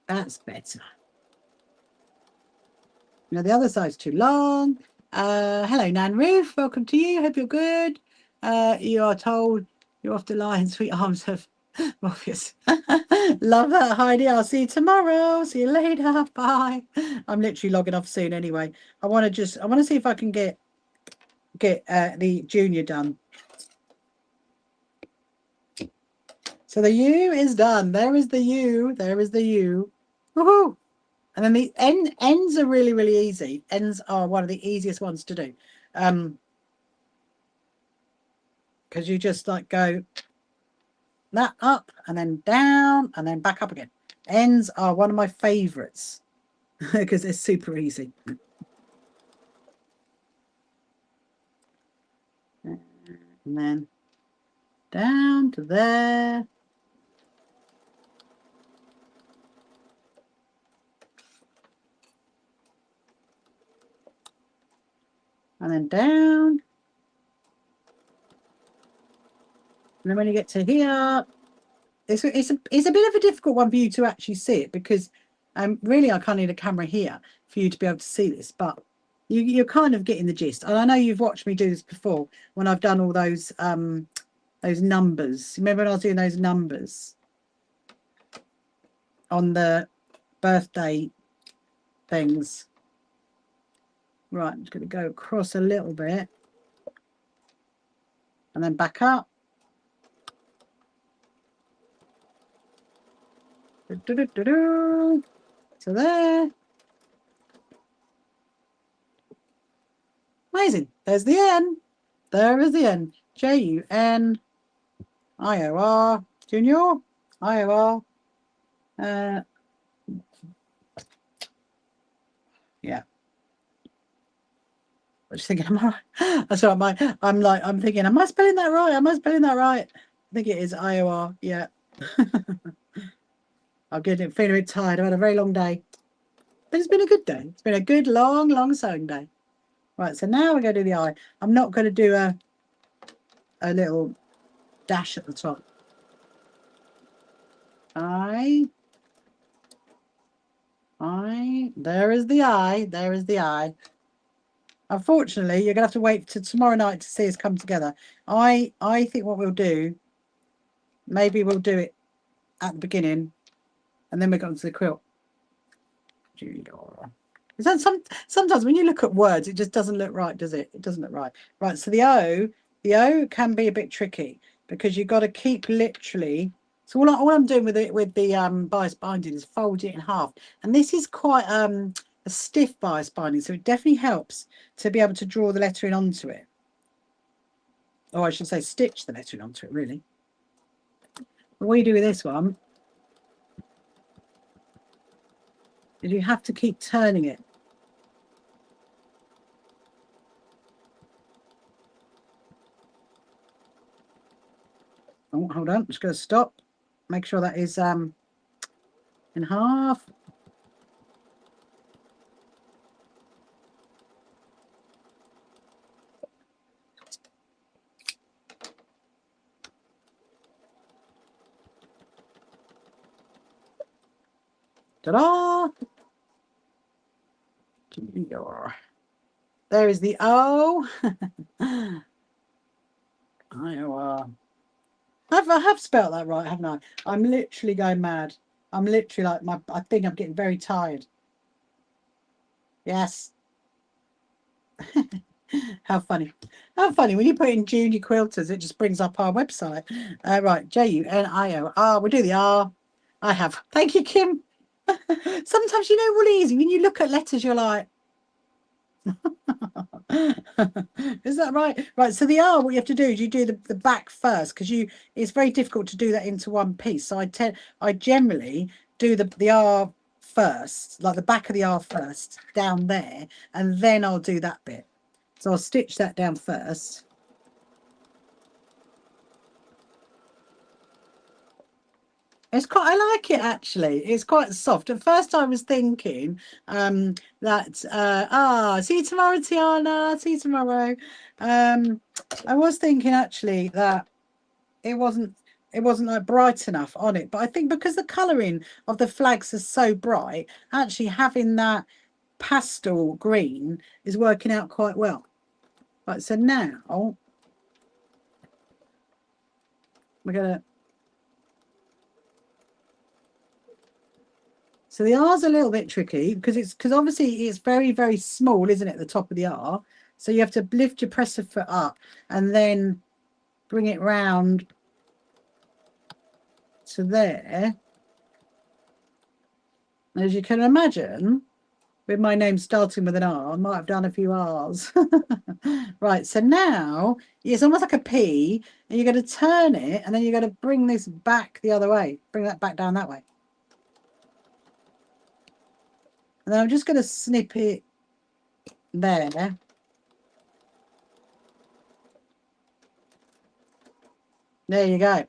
That's better. Now the other side's too long. Hello, Nan Ruth. Welcome to you. Hope you're good. You are told you're off to lie in sweet arms of Morpheus. Love that, Heidi. I'll see you tomorrow. See you later. Bye. I'm literally logging off soon anyway. I want to see if I can get the Junior done. So the U is done. There is the U. There is the U. Woohoo! And then the ends are really, really easy. Ends are one of the easiest ones to do. Because you just like go that up and then down and then back up again. Ends are one of my favorites because they're super easy. And then down to there. and then down. And then when you get to here, it's a bit of a difficult one for you to actually see it because really I kind of need a camera here for you to be able to see this, but you're kind of getting the gist. And I know you've watched me do this before when I've done all those numbers. Remember when I was doing those numbers on the birthday things? Right, I'm just going to go across a little bit and then back up. So there. Amazing. There's the N. There is the N. Junior. Junior. IOR. Yeah. I was thinking, am I right? That's what I'm thinking, am I spelling that right? Am I spelling that right? I think it is IOR. Yeah. I'm feeling a bit tired. I've had a very long day. But it's been a good day. It's been a good, long sewing day. Right, so now we're going to do the I. I'm not going to do a little dash at the top. There is the I. There is the I. Unfortunately, you're going to have to wait till tomorrow night to see us come together. I think what we'll do, maybe we'll do it at the beginning, and then we'll go on to the quilt. Sometimes when you look at words, it just doesn't look right, does it? It doesn't look right. Right, so the O can be a bit tricky because you've got to keep literally. So all I'm doing with the bias binding is fold it in half, and this is quite a stiff bias binding, so it definitely helps to be able to draw the lettering onto it, or I should say stitch the lettering onto it, really. What you do with this one is you have to keep turning it. Oh, hold on, I'm just going to stop. Make sure that is in half. Ta-da! There is the O. I have spelt that right, haven't I? I'm literally going mad. I'm literally like I think I'm getting very tired. Yes. How funny. How funny. When you put in junior quilters, it just brings up our website. Right, JUNIO. We'll do the R. I have. Thank you, Kim. Sometimes you know what it is. When you look at letters, you're like, is that right? Right, so the R, what you have to do is you do the back first because it's very difficult to do that into one piece. So I generally do the R first, like the back of the R first down there, and then I'll do that bit. So I'll stitch that down first. I like it actually. It's quite soft. At first I was thinking that see you tomorrow, Tiana. See you tomorrow. I was thinking actually that it wasn't like bright enough on it, but I think because the colouring of the flags is so bright, actually having that pastel green is working out quite well. Right, so now we're gonna. So the R's a little bit tricky because obviously it's very, very small, isn't it, at the top of the R? So you have to lift your presser foot up and then bring it round to there. And as you can imagine, with my name starting with an R, I might have done a few R's. Right, so now it's almost like a P, and you're going to turn it, and then you're going to bring this back the other way. Bring that back down that way. And then I'm just going to snip it there. There you go.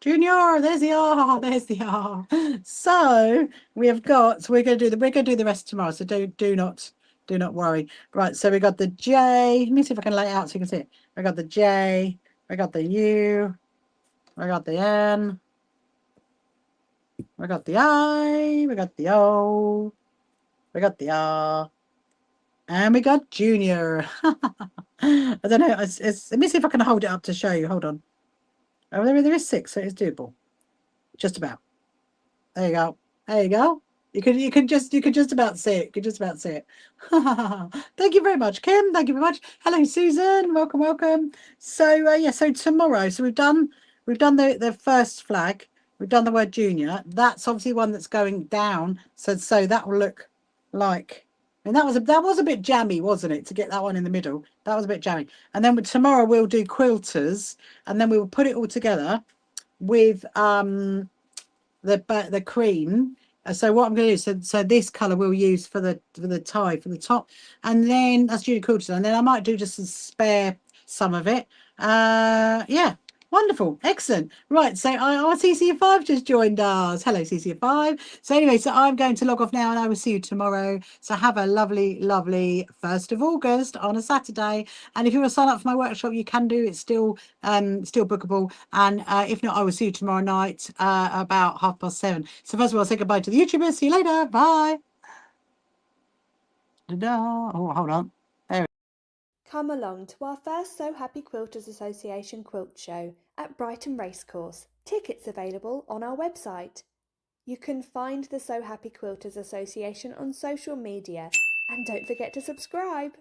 Junior, there's the R, there's the R. So we have got, so we're going to do the rest tomorrow. So do not Do not worry. Right, so we got the J. Let me see if I can lay it out so you can see it. We got the J. We got the U. We got the N. We got the I. We got the O. We got the R. And we got Junior. I don't know. Let me see if I can hold it up to show you. Hold on. Oh, there is 6, so it's doable. Just about. There you go. There you go. You can just about see it. You can just about see it. Thank you very much, Kim. Thank you very much. Hello, Susan. Welcome, welcome. So yeah, so tomorrow, so we've done the first flag. We've done the word junior. That's obviously one that's going down. So that will look like. And that was a bit jammy, wasn't it? To get that one in the middle, that was a bit jammy. And then tomorrow we'll do quilters, and then we will put it all together with the cream. So what I'm going to do, so this colour we'll use for the tie for the top, and then that's Judy Quilter, and then I might do just a spare some of it. Yeah, wonderful, excellent. Right, so CCF5 just joined us. Hello, CCF5. So anyway, so I'm going to log off now, and I will see you tomorrow. So have a lovely, lovely 1st of August on a Saturday. And if you want to sign up for my workshop, you can do. It's still bookable. And if not, I will see you tomorrow night about 7:30. So first of all, I'll say goodbye to the YouTubers. See you later. Bye. Oh, hold on. There. Come along to our first So Happy Quilters Association quilt show at Brighton Racecourse. Tickets available on our website. You can find the So Happy Quilters Association on social media, and don't forget to subscribe.